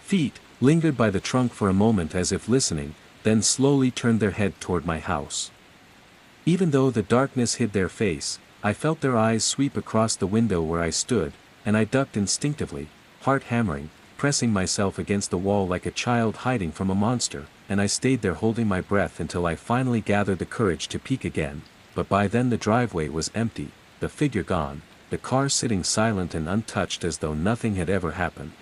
feet, lingered by the trunk for a moment as if listening, then slowly turned their head toward my house. Even though the darkness hid their face, I felt their eyes sweep across the window where I stood, and I ducked instinctively, heart hammering, pressing myself against the wall like a child hiding from a monster, and I stayed there holding my breath until I finally gathered the courage to peek again, but by then the driveway was empty, the figure gone, the car sitting silent and untouched as though nothing had ever happened.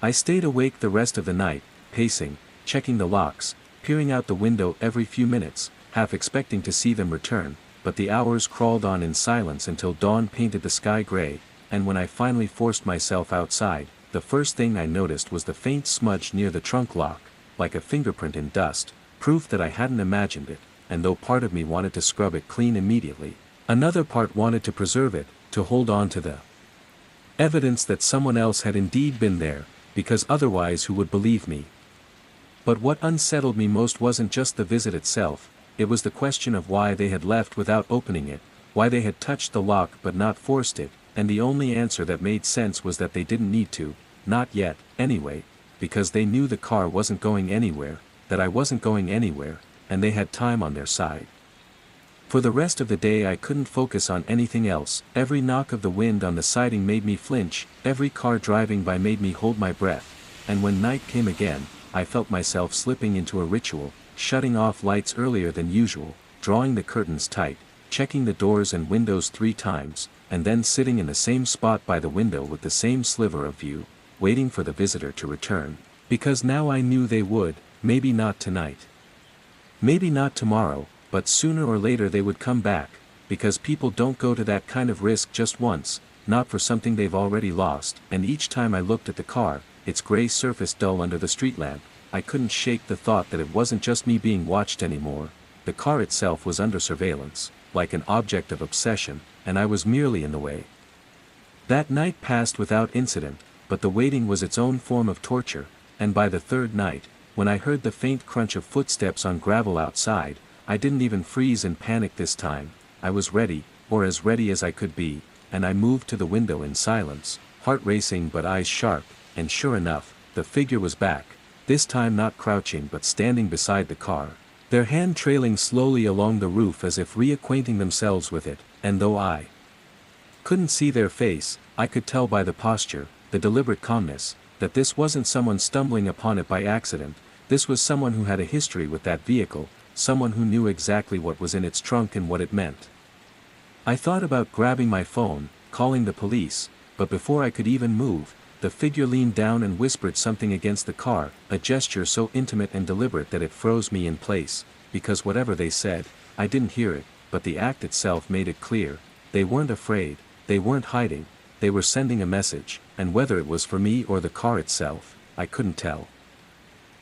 I stayed awake the rest of the night, pacing, checking the locks, peering out the window every few minutes, half expecting to see them return, but the hours crawled on in silence until dawn painted the sky gray, and when I finally forced myself outside, the first thing I noticed was the faint smudge near the trunk lock, like a fingerprint in dust, proof that I hadn't imagined it, and though part of me wanted to scrub it clean immediately, another part wanted to preserve it, to hold on to the evidence that someone else had indeed been there, because otherwise who would believe me? But what unsettled me most wasn't just the visit itself, it was the question of why they had left without opening it, why they had touched the lock but not forced it, and the only answer that made sense was that they didn't need to, not yet, anyway, because they knew the car wasn't going anywhere, that I wasn't going anywhere, and they had time on their side. For the rest of the day I couldn't focus on anything else, every knock of the wind on the siding made me flinch, every car driving by made me hold my breath, and when night came again, I felt myself slipping into a ritual, shutting off lights earlier than usual, drawing the curtains tight, checking the doors and windows 3 times, and then sitting in the same spot by the window with the same sliver of view, waiting for the visitor to return, because now I knew they would, maybe not tonight. Maybe not tomorrow, but sooner or later they would come back, because people don't go to that kind of risk just once, not for something they've already lost, and each time I looked at the car, its gray surface dull under the street lamp, I couldn't shake the thought that it wasn't just me being watched anymore, the car itself was under surveillance, like an object of obsession, and I was merely in the way. That night passed without incident, but the waiting was its own form of torture, and by the third night, when I heard the faint crunch of footsteps on gravel outside, I didn't even freeze in panic this time. I was ready, or as ready as I could be, and I moved to the window in silence, heart racing but eyes sharp, and sure enough, the figure was back, this time not crouching but standing beside the car, their hand trailing slowly along the roof as if reacquainting themselves with it, and though I couldn't see their face, I could tell by the posture, the deliberate calmness, that this wasn't someone stumbling upon it by accident, this was someone who had a history with that vehicle, someone who knew exactly what was in its trunk and what it meant. I thought about grabbing my phone, calling the police, but before I could even move, the figure leaned down and whispered something against the car, a gesture so intimate and deliberate that it froze me in place, because whatever they said, I didn't hear it, but the act itself made it clear, they weren't afraid, they weren't hiding, they were sending a message, and whether it was for me or the car itself, I couldn't tell.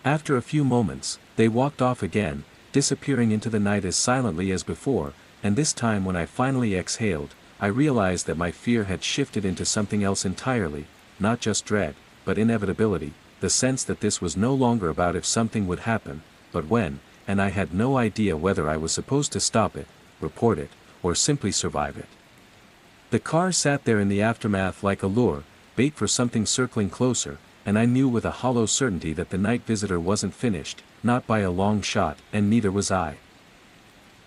After a few moments, they walked off again, disappearing into the night as silently as before, and this time when I finally exhaled, I realized that my fear had shifted into something else entirely, not just dread, but inevitability, the sense that this was no longer about if something would happen, but when, and I had no idea whether I was supposed to stop it, report it, or simply survive it. The car sat there in the aftermath like a lure, bait for something circling closer, and I knew with a hollow certainty that the night visitor wasn't finished, not by a long shot, and neither was I.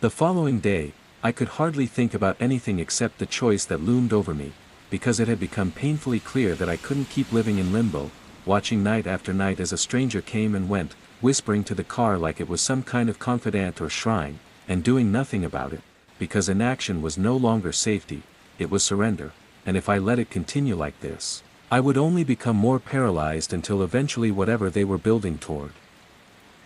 The following day, I could hardly think about anything except the choice that loomed over me, because it had become painfully clear that I couldn't keep living in limbo, watching night after night as a stranger came and went, whispering to the car like it was some kind of confidant or shrine, and doing nothing about it, because inaction was no longer safety, it was surrender, and if I let it continue like this, I would only become more paralyzed until eventually whatever they were building toward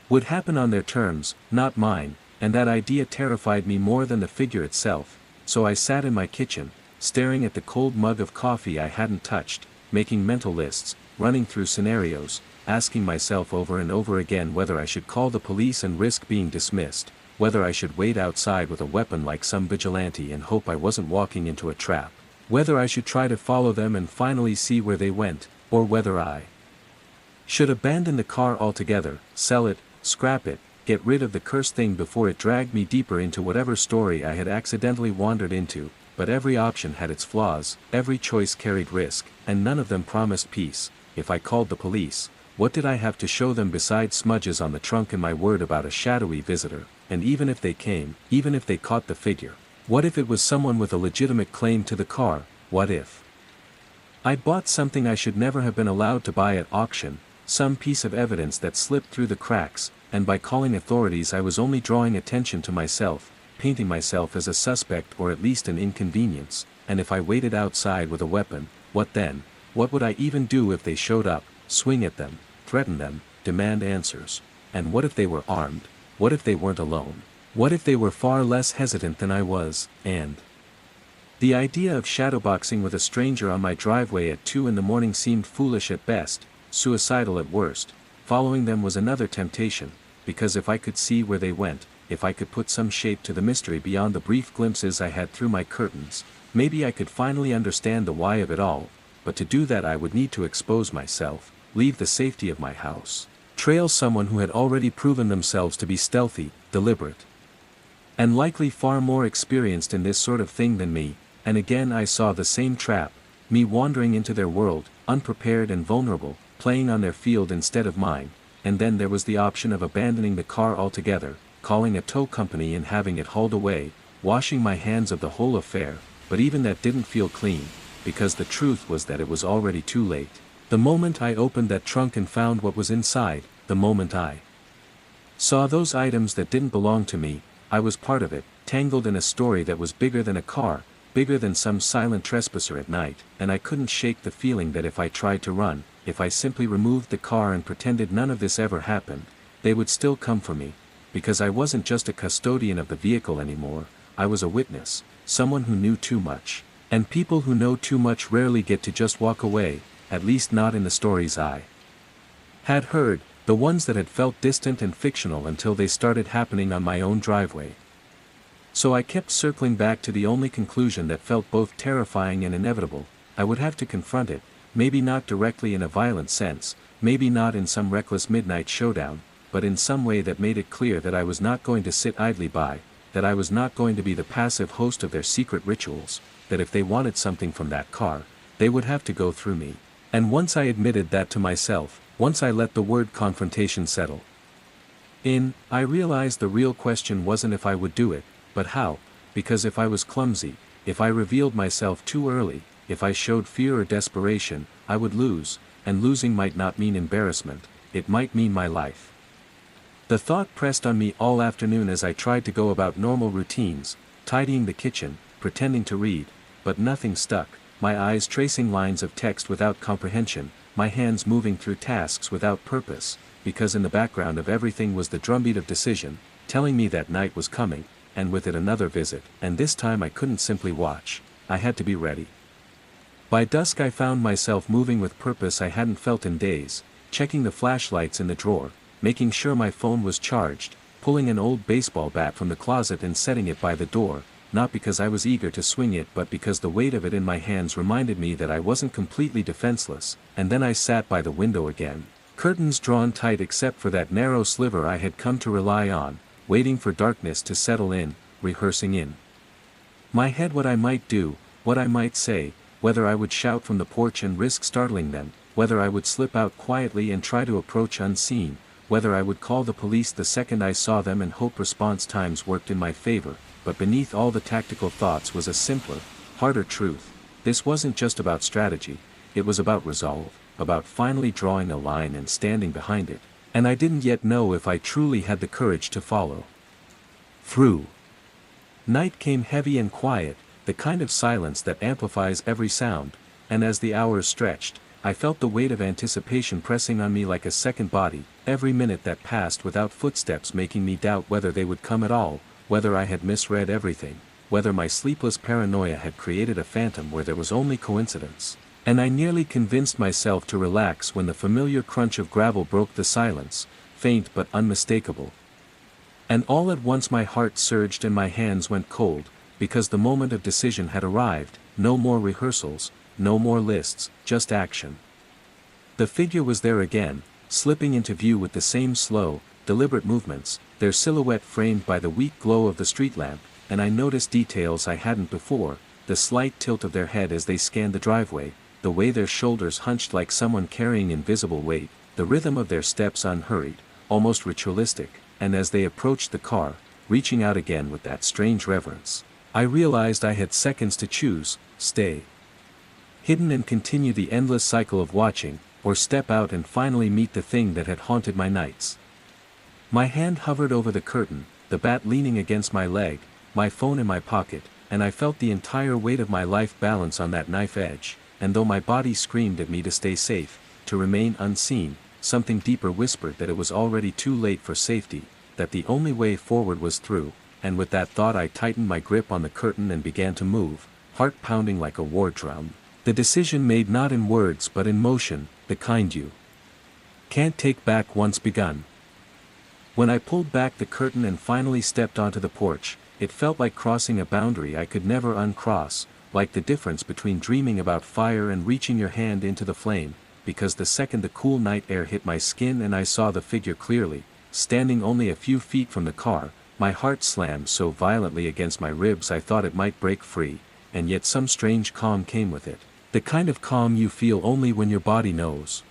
would happen on their terms, not mine, and that idea terrified me more than the figure itself, so I sat in my kitchen, staring at the cold mug of coffee I hadn't touched, making mental lists, running through scenarios, asking myself over and over again whether I should call the police and risk being dismissed, whether I should wait outside with a weapon like some vigilante and hope I wasn't walking into a trap, whether I should try to follow them and finally see where they went, or whether I should abandon the car altogether, sell it, scrap it, get rid of the cursed thing before it dragged me deeper into whatever story I had accidentally wandered into, but every option had its flaws, every choice carried risk, and none of them promised peace. If I called the police, what did I have to show them besides smudges on the trunk and my word about a shadowy visitor? And even if they came, even if they caught the figure, what if it was someone with a legitimate claim to the car? What if I bought something I should never have been allowed to buy at auction, some piece of evidence that slipped through the cracks, and by calling authorities I was only drawing attention to myself, painting myself as a suspect or at least an inconvenience, and if I waited outside with a weapon, what then? What would I even do if they showed up, swing at them, threaten them, demand answers? And what if they were armed? What if they weren't alone? What if they were far less hesitant than I was, and the idea of shadowboxing with a stranger on my driveway at 2 in the morning seemed foolish at best, suicidal at worst. Following them was another temptation, because if I could see where they went, if I could put some shape to the mystery beyond the brief glimpses I had through my curtains, maybe I could finally understand the why of it all, but to do that I would need to expose myself, leave the safety of my house, trail someone who had already proven themselves to be stealthy, deliberate, and likely far more experienced in this sort of thing than me, and again I saw the same trap, me wandering into their world, unprepared and vulnerable, playing on their field instead of mine, and then there was the option of abandoning the car altogether, calling a tow company and having it hauled away, washing my hands of the whole affair, but even that didn't feel clean, because the truth was that it was already too late. The moment I opened that trunk and found what was inside, the moment I saw those items that didn't belong to me, I was part of it, tangled in a story that was bigger than a car, bigger than some silent trespasser at night, and I couldn't shake the feeling that if I tried to run, if I simply removed the car and pretended none of this ever happened, they would still come for me, because I wasn't just a custodian of the vehicle anymore, I was a witness, someone who knew too much, and people who know too much rarely get to just walk away, at least not in the stories I had heard, The ones that had felt distant and fictional until they started happening on my own driveway. So I kept circling back to the only conclusion that felt both terrifying and inevitable. I would have to confront it, maybe not directly in a violent sense, maybe not in some reckless midnight showdown, but in some way that made it clear that I was not going to sit idly by, that I was not going to be the passive host of their secret rituals, that if they wanted something from that car, they would have to go through me. And once I admitted that to myself, once I let the word confrontation settle in, I realized the real question wasn't if I would do it, but how, because if I was clumsy, if I revealed myself too early, if I showed fear or desperation, I would lose, and losing might not mean embarrassment, it might mean my life. The thought pressed on me all afternoon as I tried to go about normal routines, tidying the kitchen, pretending to read, but nothing stuck, my eyes tracing lines of text without comprehension, my hands moving through tasks without purpose, because in the background of everything was the drumbeat of decision, telling me that night was coming, and with it another visit, and this time I couldn't simply watch, I had to be ready. By dusk I found myself moving with purpose I hadn't felt in days, checking the flashlights in the drawer, making sure my phone was charged, pulling an old baseball bat from the closet and setting it by the door, not because I was eager to swing it but because the weight of it in my hands reminded me that I wasn't completely defenseless, and then I sat by the window again, curtains drawn tight except for that narrow sliver I had come to rely on, waiting for darkness to settle in, rehearsing in my head what I might do, what I might say, whether I would shout from the porch and risk startling them, whether I would slip out quietly and try to approach unseen, whether I would call the police the second I saw them and hope response times worked in my favor, but beneath all the tactical thoughts was a simpler, harder truth. This wasn't just about strategy, it was about resolve, about finally drawing a line and standing behind it, and I didn't yet know if I truly had the courage to follow through. Night came heavy and quiet, the kind of silence that amplifies every sound, and as the hours stretched, I felt the weight of anticipation pressing on me like a second body, every minute that passed without footsteps making me doubt whether they would come at all, whether I had misread everything, whether my sleepless paranoia had created a phantom where there was only coincidence. And I nearly convinced myself to relax when the familiar crunch of gravel broke the silence, faint but unmistakable. And all at once my heart surged and my hands went cold, because the moment of decision had arrived, no more rehearsals, no more lists, just action. The figure was there again, slipping into view with the same slow, deliberate movements, their silhouette framed by the weak glow of the street lamp, and I noticed details I hadn't before, the slight tilt of their head as they scanned the driveway, the way their shoulders hunched like someone carrying invisible weight, the rhythm of their steps unhurried, almost ritualistic, and as they approached the car, reaching out again with that strange reverence, I realized I had seconds to choose, stay hidden and continue the endless cycle of watching, or step out and finally meet the thing that had haunted my nights. My hand hovered over the curtain, the bat leaning against my leg, my phone in my pocket, and I felt the entire weight of my life balance on that knife edge, and though my body screamed at me to stay safe, to remain unseen, something deeper whispered that it was already too late for safety, that the only way forward was through, and with that thought I tightened my grip on the curtain and began to move, heart pounding like a war drum. The decision made not in words but in motion, the kind you can't take back once begun. When I pulled back the curtain and finally stepped onto the porch, it felt like crossing a boundary I could never uncross, like the difference between dreaming about fire and reaching your hand into the flame, because the second the cool night air hit my skin and I saw the figure clearly, standing only a few feet from the car, my heart slammed so violently against my ribs I thought it might break free, and yet some strange calm came with it. The kind of calm you feel only when your body knows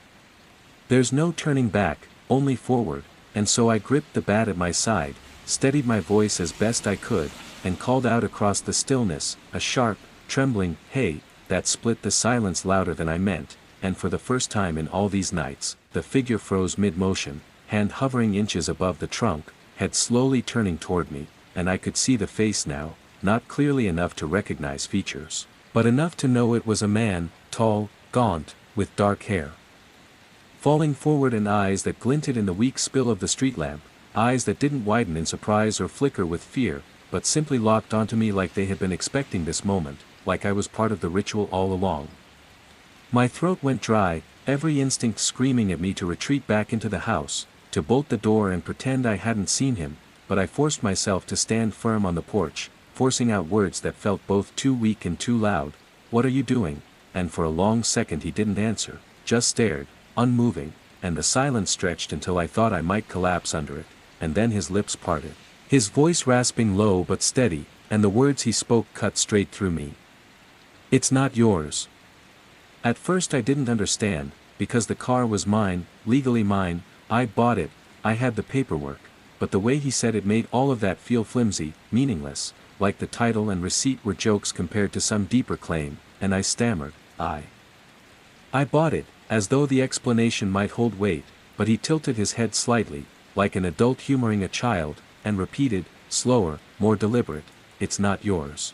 there's no turning back, only forward, and so I gripped the bat at my side, steadied my voice as best I could, and called out across the stillness, a sharp, trembling, "Hey," that split the silence louder than I meant, and for the first time in all these nights, the figure froze mid-motion, hand hovering inches above the trunk, head slowly turning toward me, and I could see the face now, not clearly enough to recognize features, but enough to know it was a man, tall, gaunt, with dark hair falling forward and eyes that glinted in the weak spill of the street lamp, eyes that didn't widen in surprise or flicker with fear, but simply locked onto me like they had been expecting this moment, like I was part of the ritual all along. My throat went dry, every instinct screaming at me to retreat back into the house, to bolt the door and pretend I hadn't seen him, but I forced myself to stand firm on the porch, forcing out words that felt both too weak and too loud. "What are you doing?" And for a long second he didn't answer, just stared, unmoving, and the silence stretched until I thought I might collapse under it, and then his lips parted. His voice rasping low but steady, and the words he spoke cut straight through me. "It's not yours." At first I didn't understand, because the car was mine, legally mine, I bought it, I had the paperwork, but the way he said it made all of that feel flimsy, meaningless, like the title and receipt were jokes compared to some deeper claim, and I stammered, I bought it, as though the explanation might hold weight, but he tilted his head slightly, like an adult humoring a child, and repeated, slower, more deliberate, "It's not yours."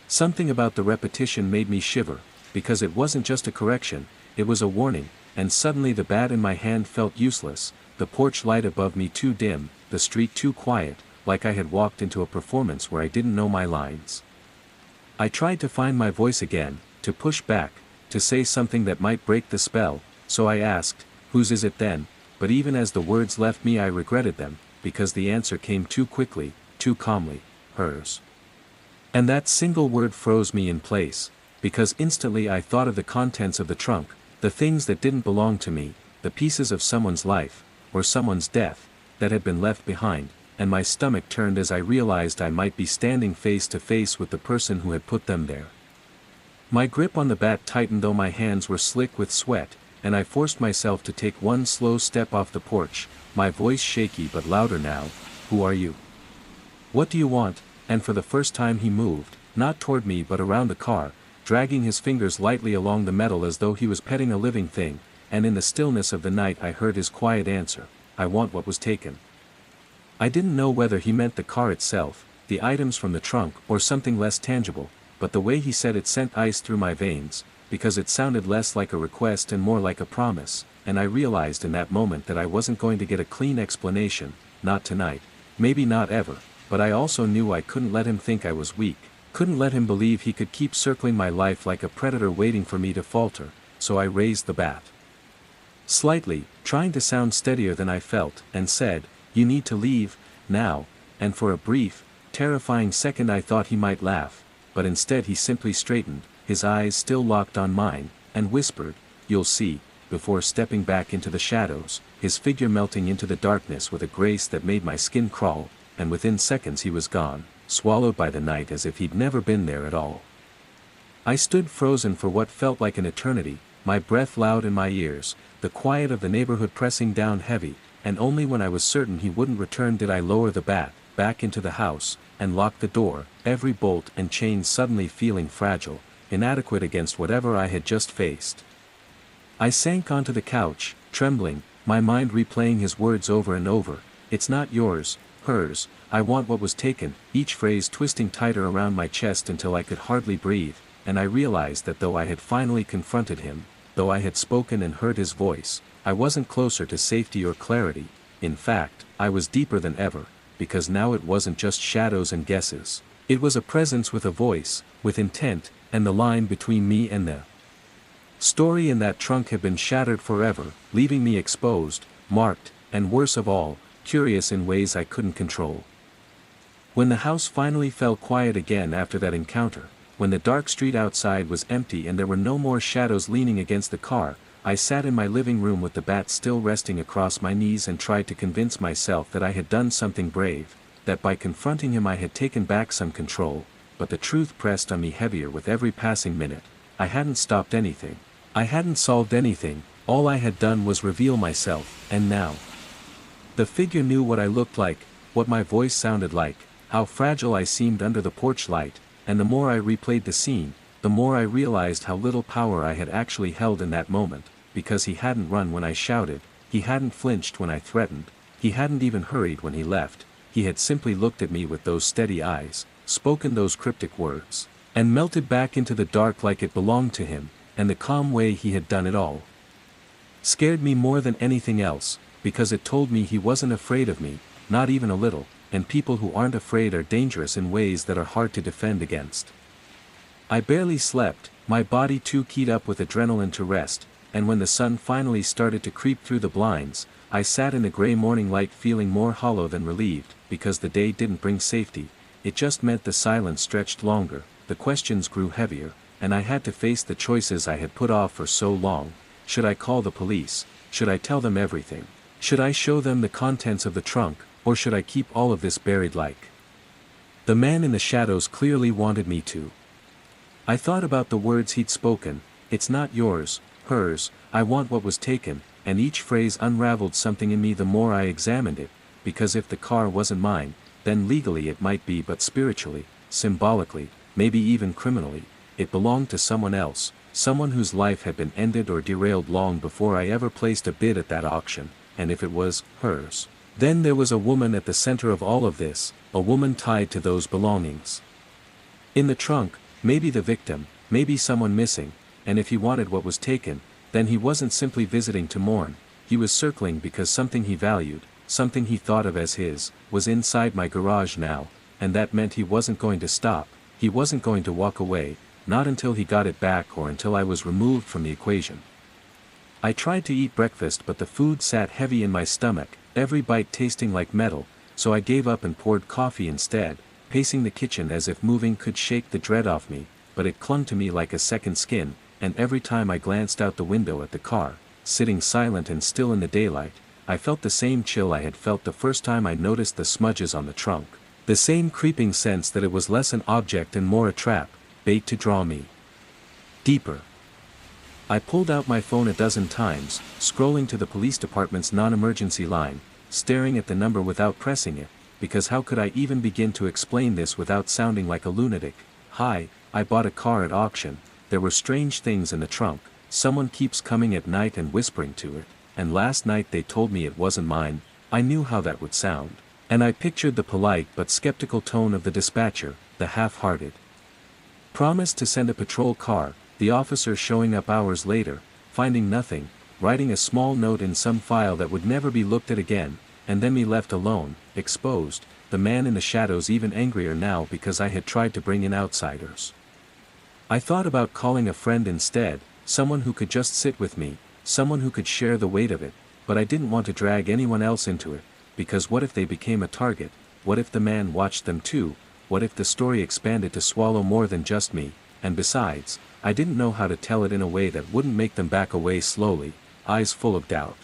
Something about the repetition made me shiver, because it wasn't just a correction, it was a warning, and suddenly the bat in my hand felt useless, the porch light above me too dim, the street too quiet, like I had walked into a performance where I didn't know my lines. I tried to find my voice again, to push back, to say something that might break the spell, so I asked, "Whose is it then?" But even as the words left me I regretted them, because the answer came too quickly, too calmly, "Hers." And that single word froze me in place, because instantly I thought of the contents of the trunk, the things that didn't belong to me, the pieces of someone's life, or someone's death, that had been left behind, and my stomach turned as I realized I might be standing face to face with the person who had put them there. My grip on the bat tightened though my hands were slick with sweat, and I forced myself to take one slow step off the porch, my voice shaky but louder now. "Who are you? What do you want?" And for the first time he moved, not toward me but around the car, dragging his fingers lightly along the metal as though he was petting a living thing, and in the stillness of the night I heard his quiet answer, "I want what was taken." I didn't know whether he meant the car itself, the items from the trunk, or something less tangible, but the way he said it sent ice through my veins, because it sounded less like a request and more like a promise, and I realized in that moment that I wasn't going to get a clean explanation, not tonight, maybe not ever, but I also knew I couldn't let him think I was weak, couldn't let him believe he could keep circling my life like a predator waiting for me to falter, so I raised the bat. Slightly, trying to sound steadier than I felt, and said, "You need to leave, now," and for a brief, terrifying second I thought he might laugh, but instead he simply straightened, his eyes still locked on mine, and whispered, "You'll see," before stepping back into the shadows, his figure melting into the darkness with a grace that made my skin crawl, and within seconds he was gone, swallowed by the night as if he'd never been there at all. I stood frozen for what felt like an eternity, my breath loud in my ears, the quiet of the neighborhood pressing down heavy, and only when I was certain he wouldn't return did I lower the bat, back into the house, and lock the door, every bolt and chain suddenly feeling fragile, inadequate against whatever I had just faced. I sank onto the couch, trembling, my mind replaying his words over and over, "It's not yours, hers, I want what was taken," each phrase twisting tighter around my chest until I could hardly breathe, and I realized that though I had finally confronted him, though I had spoken and heard his voice, I wasn't closer to safety or clarity. In fact, I was deeper than ever, because now it wasn't just shadows and guesses. It was a presence with a voice, with intent, and the line between me and the story in that trunk had been shattered forever, leaving me exposed, marked, and worse of all, curious in ways I couldn't control. When the house finally fell quiet again after that encounter, when the dark street outside was empty and there were no more shadows leaning against the car, I sat in my living room with the bat still resting across my knees and tried to convince myself that I had done something brave, that by confronting him I had taken back some control, but the truth pressed on me heavier with every passing minute. I hadn't stopped anything. I hadn't solved anything, all I had done was reveal myself, and now the figure knew what I looked like, what my voice sounded like, how fragile I seemed under the porch light, and the more I replayed the scene, the more I realized how little power I had actually held in that moment, because he hadn't run when I shouted, he hadn't flinched when I threatened, he hadn't even hurried when he left, he had simply looked at me with those steady eyes, spoken those cryptic words, and melted back into the dark like it belonged to him, and the calm way he had done it all scared me more than anything else, because it told me he wasn't afraid of me, not even a little, and people who aren't afraid are dangerous in ways that are hard to defend against. I barely slept, my body too keyed up with adrenaline to rest, and when the sun finally started to creep through the blinds, I sat in the gray morning light feeling more hollow than relieved, because the day didn't bring safety, it just meant the silence stretched longer, the questions grew heavier, and I had to face the choices I had put off for so long. Should I call the police? Should I tell them everything? Should I show them the contents of the trunk, or should I keep all of this buried like? The man in the shadows clearly wanted me to. I thought about the words he'd spoken, "It's not yours, hers, I want what was taken," and each phrase unraveled something in me the more I examined it, because if the car wasn't mine, then legally it might be, but spiritually, symbolically, maybe even criminally, it belonged to someone else, someone whose life had been ended or derailed long before I ever placed a bid at that auction, and if it was hers, then there was a woman at the center of all of this, a woman tied to those belongings. In the trunk, maybe the victim, maybe someone missing, and if he wanted what was taken, then he wasn't simply visiting to mourn, he was circling because something he valued, something he thought of as his, was inside my garage now, and that meant he wasn't going to stop, he wasn't going to walk away, not until he got it back or until I was removed from the equation. I tried to eat breakfast, but the food sat heavy in my stomach, every bite tasting like metal, so I gave up and poured coffee instead, pacing the kitchen as if moving could shake the dread off me, but it clung to me like a second skin, and every time I glanced out the window at the car, sitting silent and still in the daylight, I felt the same chill I had felt the first time I noticed the smudges on the trunk, the same creeping sense that it was less an object and more a trap, bait to draw me deeper. I pulled out my phone a dozen times, scrolling to the police department's non-emergency line, staring at the number without pressing it, because how could I even begin to explain this without sounding like a lunatic? "Hi, I bought a car at auction, there were strange things in the trunk, someone keeps coming at night and whispering to it, and last night they told me it wasn't mine." I knew how that would sound, and I pictured the polite but skeptical tone of the dispatcher, the half-hearted promise to send a patrol car, the officer showing up hours later, finding nothing, writing a small note in some file that would never be looked at again, and then me left alone, exposed, the man in the shadows even angrier now because I had tried to bring in outsiders. I thought about calling a friend instead, someone who could just sit with me, someone who could share the weight of it, but I didn't want to drag anyone else into it, because what if they became a target, what if the man watched them too, what if the story expanded to swallow more than just me, and besides, I didn't know how to tell it in a way that wouldn't make them back away slowly, eyes full of doubt.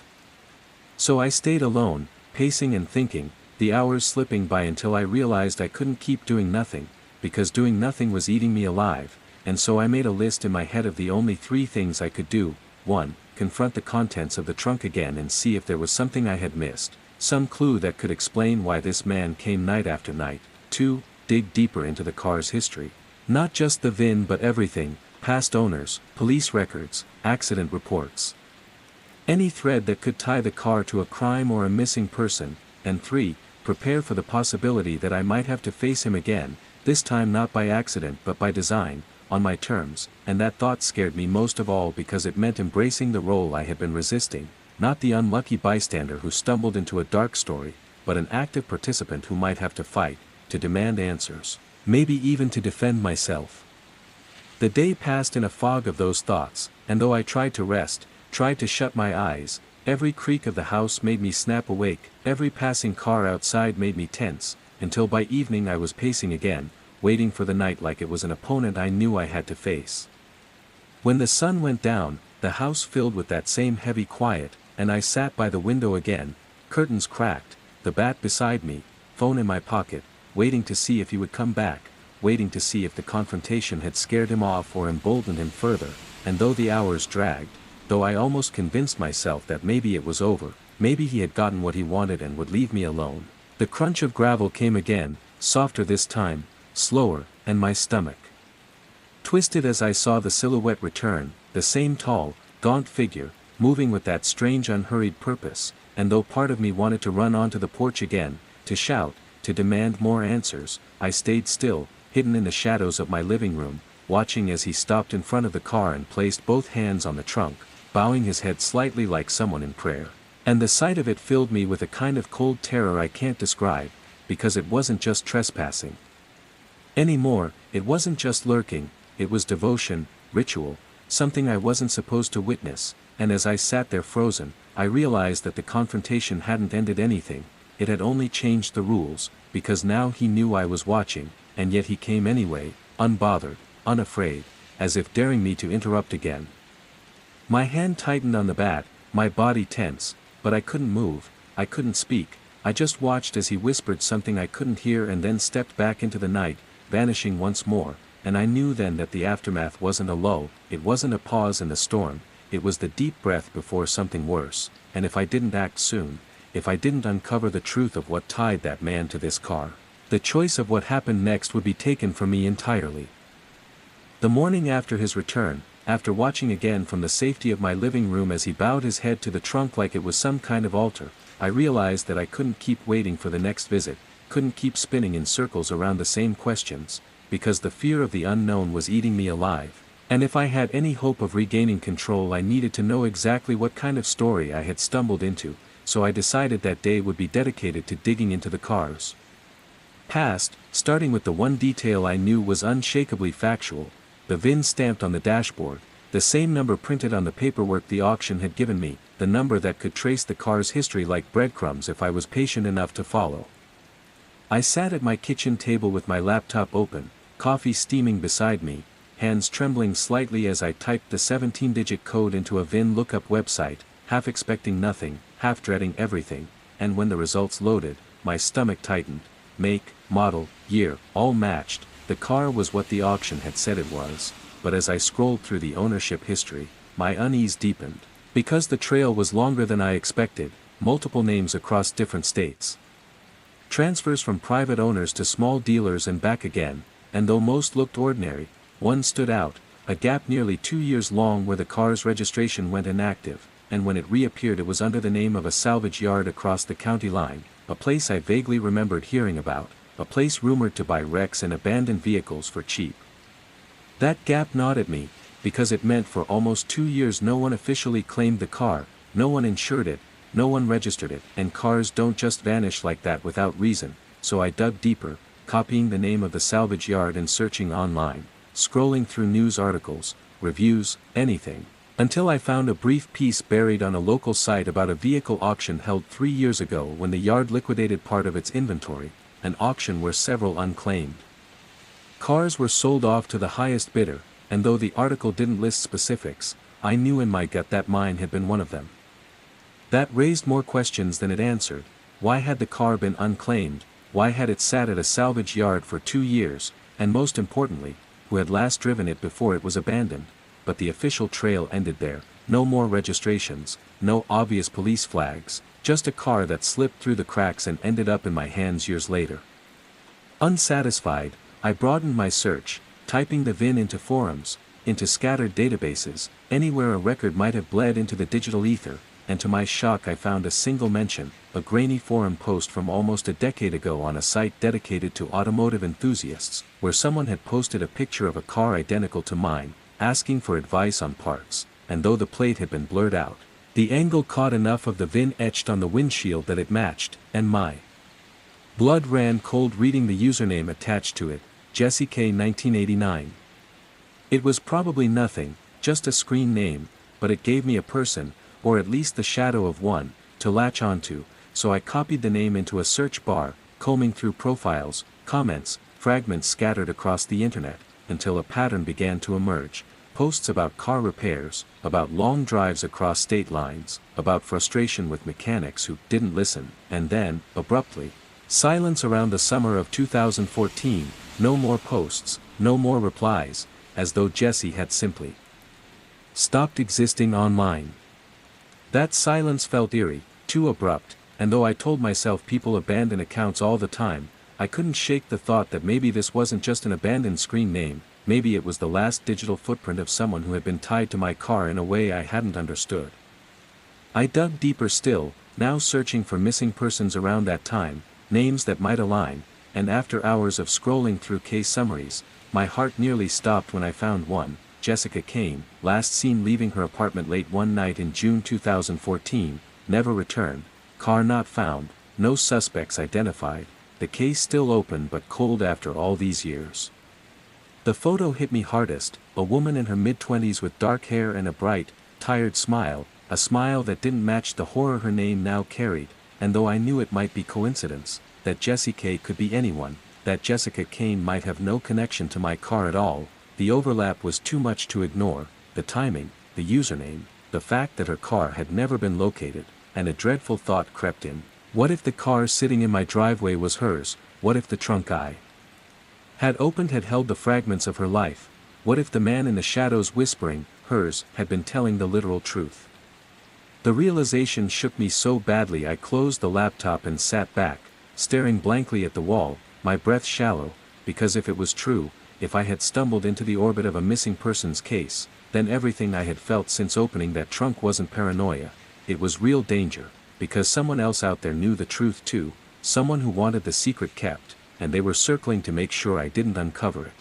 So I stayed alone, pacing and thinking, the hours slipping by until I realized I couldn't keep doing nothing, because doing nothing was eating me alive, and so I made a list in my head of the only 3 things I could do. 1. Confront the contents of the trunk again and see if there was something I had missed, some clue that could explain why this man came night after night. 2. Dig deeper into the car's history. Not just the VIN but everything, past owners, police records, accident reports. Any thread that could tie the car to a crime or a missing person. And 3. Prepare for the possibility that I might have to face him again, this time not by accident but by design, on my terms, and that thought scared me most of all because it meant embracing the role I had been resisting, not the unlucky bystander who stumbled into a dark story, but an active participant who might have to fight, to demand answers, maybe even to defend myself. The day passed in a fog of those thoughts, and though I tried to rest, tried to shut my eyes, every creak of the house made me snap awake, every passing car outside made me tense, until by evening I was pacing again, waiting for the night like it was an opponent I knew I had to face. When the sun went down, the house filled with that same heavy quiet, and I sat by the window again, curtains cracked, the bat beside me, phone in my pocket, waiting to see if he would come back, waiting to see if the confrontation had scared him off or emboldened him further, and though the hours dragged, though I almost convinced myself that maybe it was over, maybe he had gotten what he wanted and would leave me alone, the crunch of gravel came again, softer this time, slower, and my stomach twisted as I saw the silhouette return, the same tall, gaunt figure, moving with that strange unhurried purpose, and though part of me wanted to run onto the porch again, to shout, to demand more answers, I stayed still, hidden in the shadows of my living room, watching as he stopped in front of the car and placed both hands on the trunk, bowing his head slightly like someone in prayer. And the sight of it filled me with a kind of cold terror I can't describe, because it wasn't just trespassing anymore, it wasn't just lurking, it was devotion, ritual, something I wasn't supposed to witness, and as I sat there frozen, I realized that the confrontation hadn't ended anything, it had only changed the rules, because now he knew I was watching, and yet he came anyway, unbothered, unafraid, as if daring me to interrupt again. My hand tightened on the bat, my body tense, but I couldn't move, I couldn't speak, I just watched as he whispered something I couldn't hear and then stepped back into the night, vanishing once more, and I knew then that the aftermath wasn't a lull, it wasn't a pause in the storm, it was the deep breath before something worse, and if I didn't act soon, if I didn't uncover the truth of what tied that man to this car, the choice of what happened next would be taken from me entirely. The morning after his return, after watching again from the safety of my living room as he bowed his head to the trunk like it was some kind of altar, I realized that I couldn't keep waiting for the next visit, couldn't keep spinning in circles around the same questions, because the fear of the unknown was eating me alive, and if I had any hope of regaining control I needed to know exactly what kind of story I had stumbled into, so I decided that day would be dedicated to digging into the car's past, starting with the one detail I knew was unshakably factual, the VIN stamped on the dashboard, the same number printed on the paperwork the auction had given me, the number that could trace the car's history like breadcrumbs if I was patient enough to follow. I sat at my kitchen table with my laptop open, coffee steaming beside me, hands trembling slightly as I typed the 17-digit code into a VIN lookup website, half expecting nothing, half dreading everything, and when the results loaded, my stomach tightened. Make, model, year, all matched, the car was what the auction had said it was, but as I scrolled through the ownership history, my unease deepened. Because the trail was longer than I expected, multiple names across different states. Transfers from private owners to small dealers and back again, and though most looked ordinary, one stood out, a gap nearly 2 years long where the car's registration went inactive, and when it reappeared it was under the name of a salvage yard across the county line, a place I vaguely remembered hearing about, a place rumored to buy wrecks and abandoned vehicles for cheap. That gap gnawed at me, because it meant for almost 2 years no one officially claimed the car, no one insured it, no one registered it, and cars don't just vanish like that without reason, so I dug deeper, copying the name of the salvage yard and searching online, scrolling through news articles, reviews, anything, until I found a brief piece buried on a local site about a vehicle auction held 3 years ago when the yard liquidated part of its inventory, an auction where several unclaimed cars were sold off to the highest bidder, and though the article didn't list specifics, I knew in my gut that mine had been one of them. That raised more questions than it answered. Why had the car been unclaimed, why had it sat at a salvage yard for 2 years, and most importantly, who had last driven it before it was abandoned? But the official trail ended there, no more registrations, no obvious police flags, just a car that slipped through the cracks and ended up in my hands years later. Unsatisfied, I broadened my search, typing the VIN into forums, into scattered databases, anywhere a record might have bled into the digital ether, and to my shock I found a single mention, a grainy forum post from almost a decade ago on a site dedicated to automotive enthusiasts, where someone had posted a picture of a car identical to mine, asking for advice on parts, and though the plate had been blurred out, the angle caught enough of the VIN etched on the windshield that it matched, and my blood ran cold reading the username attached to it, Jesse K 1989. It was probably nothing, just a screen name, but it gave me a person, or at least the shadow of one, to latch onto, so I copied the name into a search bar, combing through profiles, comments, fragments scattered across the internet, until a pattern began to emerge. Posts about car repairs, about long drives across state lines, about frustration with mechanics who didn't listen, and then, abruptly, silence around the summer of 2014, no more posts, no more replies, as though Jesse had simply stopped existing online. That silence felt eerie, too abrupt, and though I told myself people abandon accounts all the time, I couldn't shake the thought that maybe this wasn't just an abandoned screen name, maybe it was the last digital footprint of someone who had been tied to my car in a way I hadn't understood. I dug deeper still, now searching for missing persons around that time, names that might align, and after hours of scrolling through case summaries, my heart nearly stopped when I found one, Jessica Kane, last seen leaving her apartment late one night in June 2014, never returned, car not found, no suspects identified, the case still open but cold after all these years. The photo hit me hardest, a woman in her mid-20s with dark hair and a bright, tired smile, a smile that didn't match the horror her name now carried, and though I knew it might be coincidence, that Jessie K could be anyone, that Jessica Kane might have no connection to my car at all, the overlap was too much to ignore, the timing, the username, the fact that her car had never been located, and a dreadful thought crept in. What if the car sitting in my driveway was hers? What if the trunk I had opened had held the fragments of her life? What if the man in the shadows whispering, hers, had been telling the literal truth? The realization shook me so badly I closed the laptop and sat back, staring blankly at the wall, my breath shallow, because if it was true, if I had stumbled into the orbit of a missing persons case, then everything I had felt since opening that trunk wasn't paranoia, it was real danger, because someone else out there knew the truth too, someone who wanted the secret kept, and they were circling to make sure I didn't uncover it.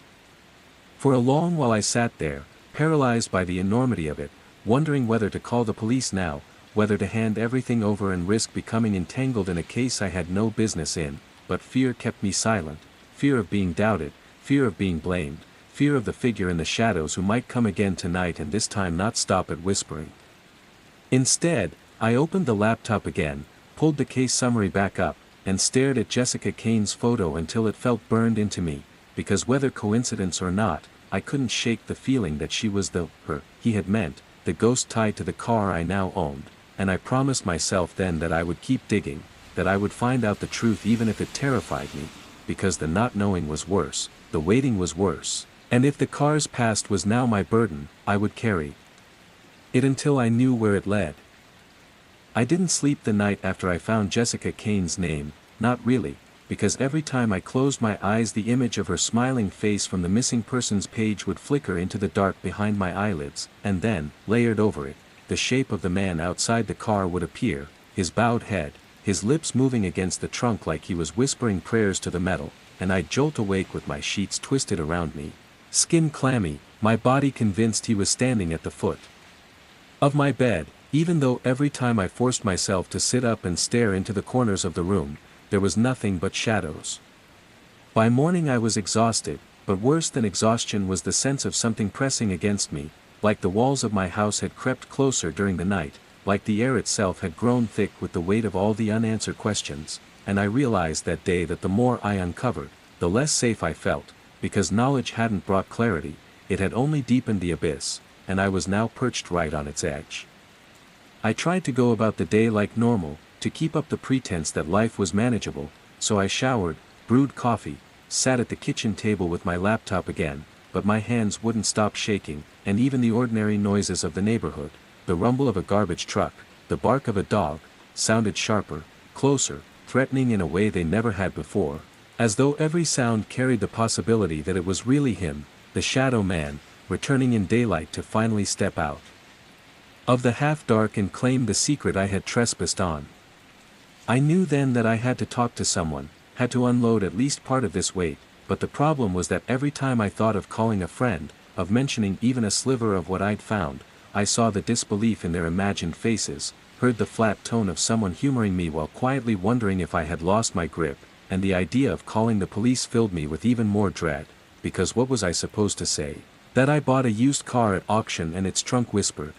For a long while I sat there, paralyzed by the enormity of it, wondering whether to call the police now, whether to hand everything over and risk becoming entangled in a case I had no business in, but fear kept me silent, fear of being doubted, fear of being blamed, fear of the figure in the shadows who might come again tonight and this time not stop at whispering. Instead, I opened the laptop again, pulled the case summary back up, and stared at Jessica Kane's photo until it felt burned into me, because whether coincidence or not, I couldn't shake the feeling that she was the her he had meant, the ghost tied to the car I now owned, and I promised myself then that I would keep digging, that I would find out the truth even if it terrified me, because the not knowing was worse, the waiting was worse, and if the car's past was now my burden, I would carry it until I knew where it led. I didn't sleep the night after I found Jessica Kane's name, not really, because every time I closed my eyes the image of her smiling face from the missing persons page would flicker into the dark behind my eyelids, and then, layered over it, the shape of the man outside the car would appear, his bowed head, his lips moving against the trunk like he was whispering prayers to the metal, and I'd jolt awake with my sheets twisted around me, skin clammy, my body convinced he was standing at the foot of my bed, even though every time I forced myself to sit up and stare into the corners of the room, there was nothing but shadows. By morning I was exhausted, but worse than exhaustion was the sense of something pressing against me, like the walls of my house had crept closer during the night, like the air itself had grown thick with the weight of all the unanswered questions, and I realized that day that the more I uncovered, the less safe I felt, because knowledge hadn't brought clarity, it had only deepened the abyss, and I was now perched right on its edge. I tried to go about the day like normal, to keep up the pretense that life was manageable, so I showered, brewed coffee, sat at the kitchen table with my laptop again, but my hands wouldn't stop shaking, and even the ordinary noises of the neighborhood, the rumble of a garbage truck, the bark of a dog, sounded sharper, closer, threatening in a way they never had before, as though every sound carried the possibility that it was really him, the shadow man, returning in daylight to finally step out of the half-dark and claim the secret I had trespassed on. I knew then that I had to talk to someone, had to unload at least part of this weight, but the problem was that every time I thought of calling a friend, of mentioning even a sliver of what I'd found, I saw the disbelief in their imagined faces, heard the flat tone of someone humoring me while quietly wondering if I had lost my grip, and the idea of calling the police filled me with even more dread, because what was I supposed to say? That I bought a used car at auction and its trunk whispered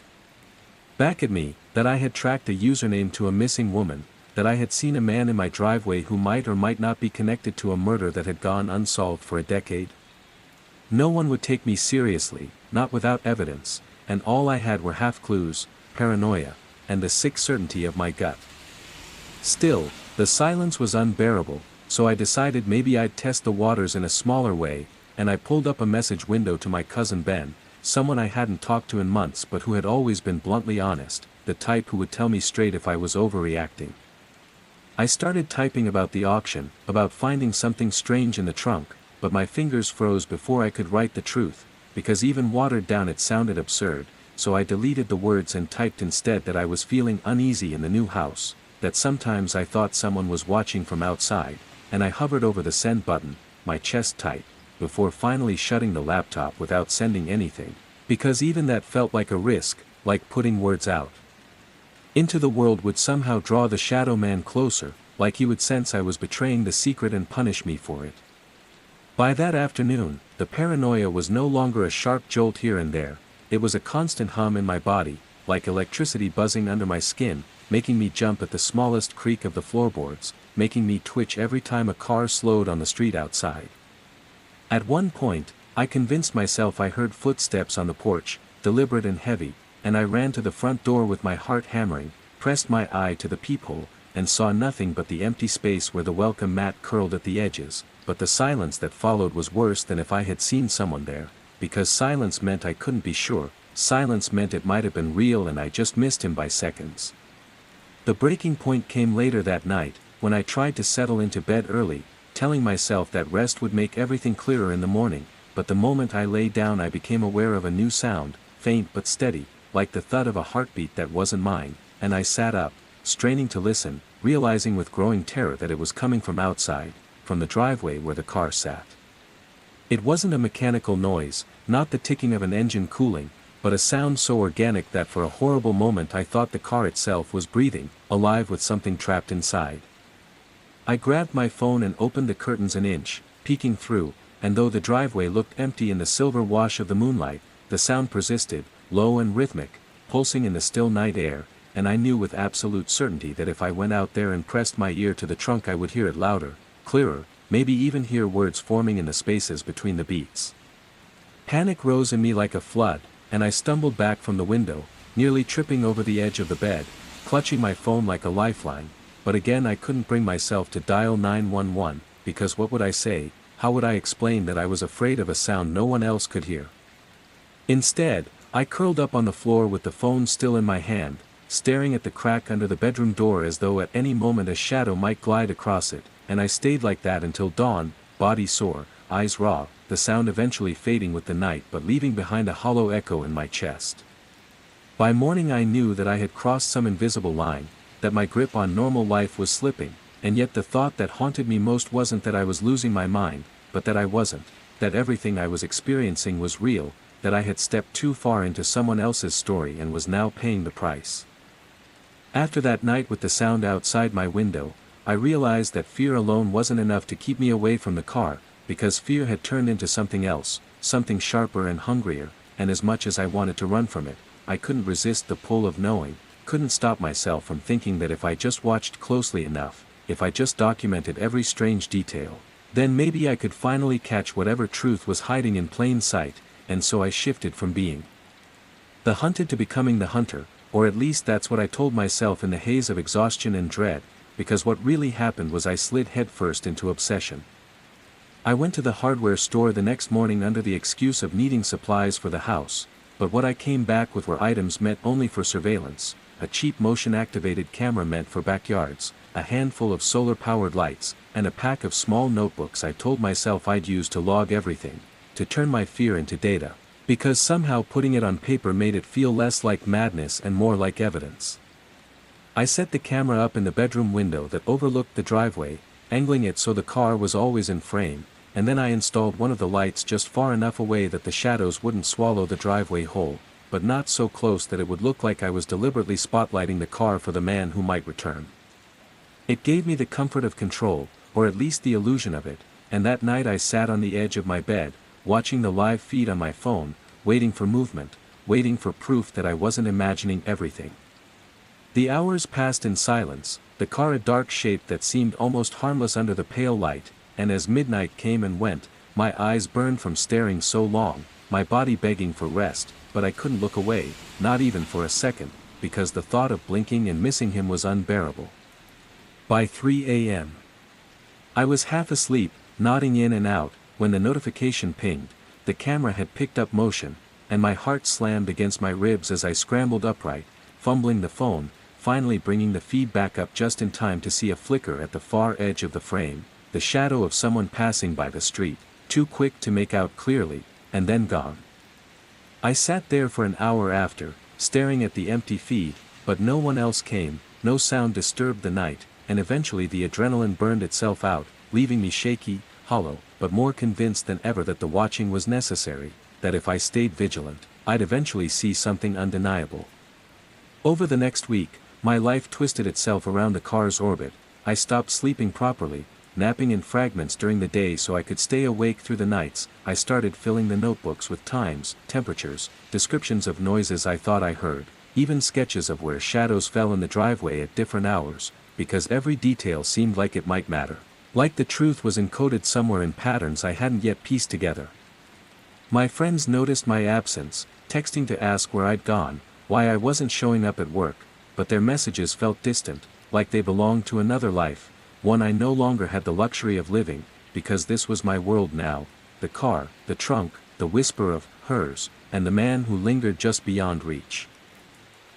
back at me, that I had tracked a username to a missing woman, that I had seen a man in my driveway who might or might not be connected to a murder that had gone unsolved for a decade. No one would take me seriously, not without evidence, and all I had were half-clues, paranoia, and the sick certainty of my gut. Still, the silence was unbearable, so I decided maybe I'd test the waters in a smaller way, and I pulled up a message window to my cousin Ben, someone I hadn't talked to in months but who had always been bluntly honest, the type who would tell me straight if I was overreacting. I started typing about the auction, about finding something strange in the trunk, but my fingers froze before I could write the truth, because even watered down it sounded absurd, so I deleted the words and typed instead that I was feeling uneasy in the new house, that sometimes I thought someone was watching from outside, and I hovered over the send button, my chest tight, before finally shutting the laptop without sending anything, because even that felt like a risk, like putting words out into the world would somehow draw the shadow man closer, like he would sense I was betraying the secret and punish me for it. By that afternoon, the paranoia was no longer a sharp jolt here and there, it was a constant hum in my body, like electricity buzzing under my skin, making me jump at the smallest creak of the floorboards, making me twitch every time a car slowed on the street outside. At one point, I convinced myself I heard footsteps on the porch, deliberate and heavy, and I ran to the front door with my heart hammering, pressed my eye to the peephole, and saw nothing but the empty space where the welcome mat curled at the edges, but the silence that followed was worse than if I had seen someone there, because silence meant I couldn't be sure, silence meant it might have been real and I just missed him by seconds. The breaking point came later that night, when I tried to settle into bed early, telling myself that rest would make everything clearer in the morning, but the moment I lay down I became aware of a new sound, faint but steady, like the thud of a heartbeat that wasn't mine, and I sat up, straining to listen, realizing with growing terror that it was coming from outside, from the driveway where the car sat. It wasn't a mechanical noise, not the ticking of an engine cooling, but a sound so organic that for a horrible moment I thought the car itself was breathing, alive with something trapped inside. I grabbed my phone and opened the curtains an inch, peeking through, and though the driveway looked empty in the silver wash of the moonlight, the sound persisted, low and rhythmic, pulsing in the still night air, and I knew with absolute certainty that if I went out there and pressed my ear to the trunk I would hear it louder, clearer, maybe even hear words forming in the spaces between the beats. Panic rose in me like a flood, and I stumbled back from the window, nearly tripping over the edge of the bed, clutching my phone like a lifeline, but again I couldn't bring myself to dial 911, because what would I say, how would I explain that I was afraid of a sound no one else could hear? Instead, I curled up on the floor with the phone still in my hand, staring at the crack under the bedroom door as though at any moment a shadow might glide across it, and I stayed like that until dawn, body sore, eyes raw, the sound eventually fading with the night but leaving behind a hollow echo in my chest. By morning I knew that I had crossed some invisible line, that my grip on normal life was slipping, and yet the thought that haunted me most wasn't that I was losing my mind, but that I wasn't, that everything I was experiencing was real, that I had stepped too far into someone else's story and was now paying the price. After that night with the sound outside my window, I realized that fear alone wasn't enough to keep me away from the car, because fear had turned into something else, something sharper and hungrier, and as much as I wanted to run from it, I couldn't resist the pull of knowing, couldn't stop myself from thinking that if I just watched closely enough, if I just documented every strange detail, then maybe I could finally catch whatever truth was hiding in plain sight, and so I shifted from being the hunted to becoming the hunter, or at least that's what I told myself in the haze of exhaustion and dread, because what really happened was I slid headfirst into obsession. I went to the hardware store the next morning under the excuse of needing supplies for the house, but what I came back with were items meant only for surveillance, a cheap motion-activated camera meant for backyards, a handful of solar-powered lights, and a pack of small notebooks I told myself I'd use to log everything, to turn my fear into data, because somehow putting it on paper made it feel less like madness and more like evidence. I set the camera up in the bedroom window that overlooked the driveway, angling it so the car was always in frame, and then I installed one of the lights just far enough away that the shadows wouldn't swallow the driveway whole, but not so close that it would look like I was deliberately spotlighting the car for the man who might return. It gave me the comfort of control, or at least the illusion of it, and that night I sat on the edge of my bed, watching the live feed on my phone, waiting for movement, waiting for proof that I wasn't imagining everything. The hours passed in silence, the car a dark shape that seemed almost harmless under the pale light, and as midnight came and went, my eyes burned from staring so long, my body begging for rest, but I couldn't look away, not even for a second, because the thought of blinking and missing him was unbearable. By 3 a.m. I was half asleep, nodding in and out, when the notification pinged. The camera had picked up motion, and my heart slammed against my ribs as I scrambled upright, fumbling the phone, finally bringing the feed back up just in time to see a flicker at the far edge of the frame, the shadow of someone passing by the street, too quick to make out clearly, and then gone. I sat there for an hour after, staring at the empty feed, but no one else came, no sound disturbed the night, and eventually the adrenaline burned itself out, leaving me shaky, hollow, but more convinced than ever that the watching was necessary, that if I stayed vigilant, I'd eventually see something undeniable. Over the next week, my life twisted itself around the car's orbit. I stopped sleeping properly, napping in fragments during the day so I could stay awake through the nights. I started filling the notebooks with times, temperatures, descriptions of noises I thought I heard, even sketches of where shadows fell in the driveway at different hours, because every detail seemed like it might matter. Like the truth was encoded somewhere in patterns I hadn't yet pieced together. My friends noticed my absence, texting to ask where I'd gone, why I wasn't showing up at work, but their messages felt distant, like they belonged to another life, one I no longer had the luxury of living, because this was my world now: the car, the trunk, the whisper of hers, and the man who lingered just beyond reach.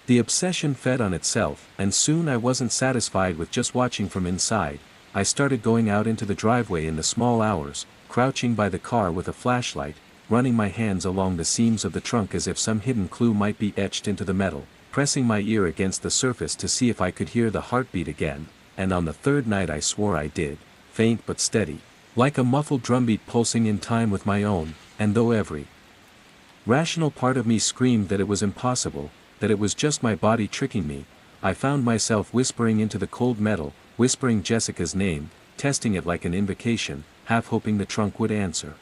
The obsession fed on itself, and soon I wasn't satisfied with just watching from inside. I started going out into the driveway in the small hours, crouching by the car with a flashlight, running my hands along the seams of the trunk as if some hidden clue might be etched into the metal, pressing my ear against the surface to see if I could hear the heartbeat again, and on the third night I swore I did, faint but steady, like a muffled drumbeat pulsing in time with my own. And though every rational part of me screamed that it was impossible, that it was just my body tricking me, I found myself whispering into the cold metal, whispering Jessica's name, testing it like an invocation, half hoping the trunk would answer.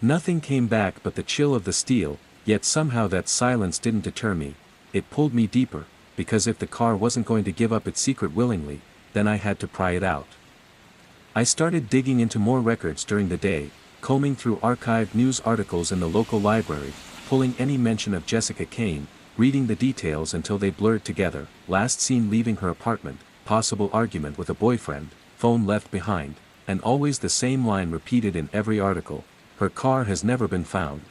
Nothing came back but the chill of the steel, yet somehow that silence didn't deter me. It pulled me deeper, because if the car wasn't going to give up its secret willingly, then I had to pry it out. I started digging into more records during the day, combing through archived news articles in the local library, pulling any mention of Jessica Kane, reading the details until they blurred together: last seen leaving her apartment, possible argument with a boyfriend, phone left behind, and always the same line repeated in every article: her car has never been found.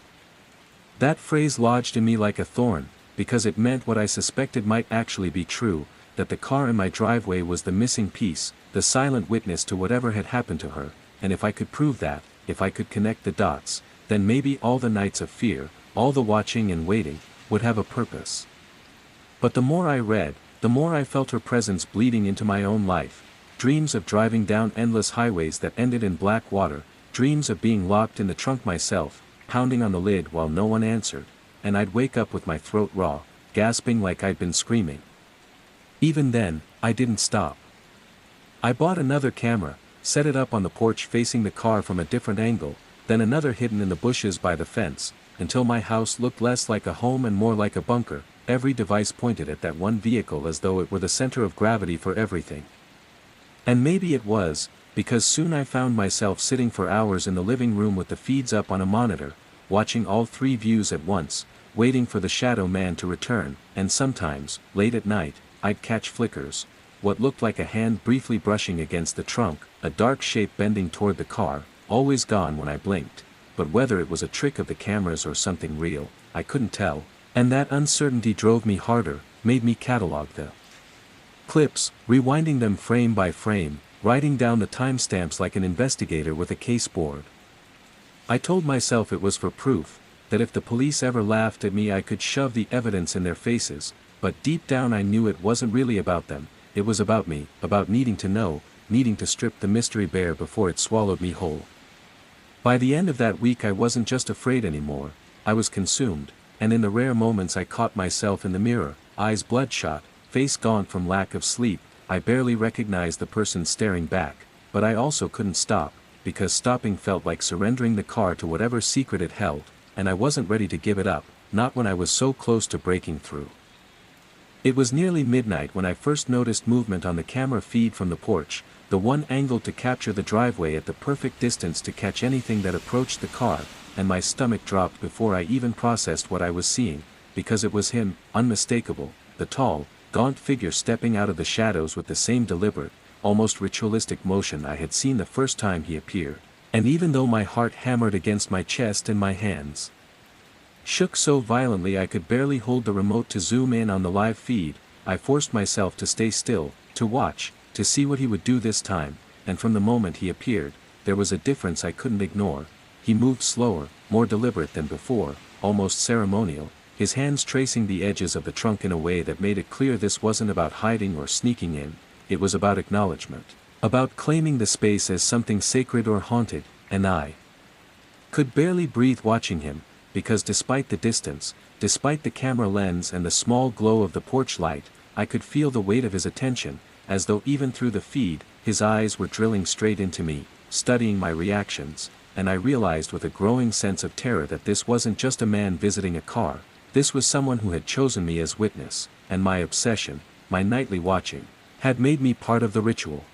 That phrase lodged in me like a thorn, because it meant what I suspected might actually be true, that the car in my driveway was the missing piece, the silent witness to whatever had happened to her, and if I could prove that, if I could connect the dots, then maybe all the nights of fear, all the watching and waiting, would have a purpose. But the more I read, the more I felt her presence bleeding into my own life: dreams of driving down endless highways that ended in black water, dreams of being locked in the trunk myself, pounding on the lid while no one answered, and I'd wake up with my throat raw, gasping like I'd been screaming. Even then, I didn't stop. I bought another camera, set it up on the porch facing the car from a different angle, then another hidden in the bushes by the fence, until my house looked less like a home and more like a bunker. Every device pointed at that one vehicle as though it were the center of gravity for everything. And maybe it was, because soon I found myself sitting for hours in the living room with the feeds up on a monitor, watching all three views at once, waiting for the shadow man to return, and sometimes, late at night, I'd catch flickers, what looked like a hand briefly brushing against the trunk, a dark shape bending toward the car, always gone when I blinked, but whether it was a trick of the cameras or something real, I couldn't tell, and that uncertainty drove me harder, made me catalog the clips, rewinding them frame by frame, writing down the timestamps like an investigator with a case board. I told myself it was for proof, that if the police ever laughed at me I could shove the evidence in their faces, but deep down I knew it wasn't really about them, it was about me, about needing to know, needing to strip the mystery bare before it swallowed me whole. By the end of that week I wasn't just afraid anymore, I was consumed, and in the rare moments I caught myself in the mirror, eyes bloodshot, face gaunt from lack of sleep, I barely recognized the person staring back, but I also couldn't stop, because stopping felt like surrendering the car to whatever secret it held, and I wasn't ready to give it up, not when I was so close to breaking through. It was nearly midnight when I first noticed movement on the camera feed from the porch, the one angled to capture the driveway at the perfect distance to catch anything that approached the car, and my stomach dropped before I even processed what I was seeing, because it was him, unmistakable, the tall, gaunt figure stepping out of the shadows with the same deliberate, almost ritualistic motion I had seen the first time he appeared, and even though my heart hammered against my chest and my hands shook so violently I could barely hold the remote to zoom in on the live feed, I forced myself to stay still, to watch, to see what he would do this time, and from the moment he appeared, there was a difference I couldn't ignore. He moved slower, more deliberate than before, almost ceremonial, his hands tracing the edges of the trunk in a way that made it clear this wasn't about hiding or sneaking in, it was about acknowledgement, about claiming the space as something sacred or haunted, and I could barely breathe watching him, because despite the distance, despite the camera lens and the small glow of the porch light, I could feel the weight of his attention, as though even through the feed, his eyes were drilling straight into me, studying my reactions, and I realized with a growing sense of terror that this wasn't just a man visiting a car, this was someone who had chosen me as witness, and my obsession, my nightly watching, had made me part of the ritual.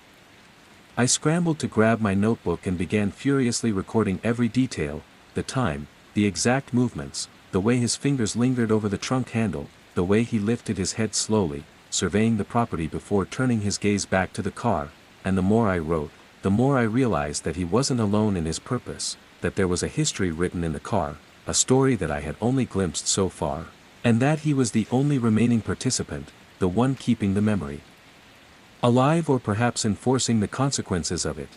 I scrambled to grab my notebook and began furiously recording every detail, the time, the exact movements, the way his fingers lingered over the trunk handle, the way he lifted his head slowly, surveying the property before turning his gaze back to the car, and the more I wrote, the more I realized that he wasn't alone in his purpose, that there was a history written in the car, a story that I had only glimpsed so far, and that he was the only remaining participant, the one keeping the memory alive or perhaps enforcing the consequences of it.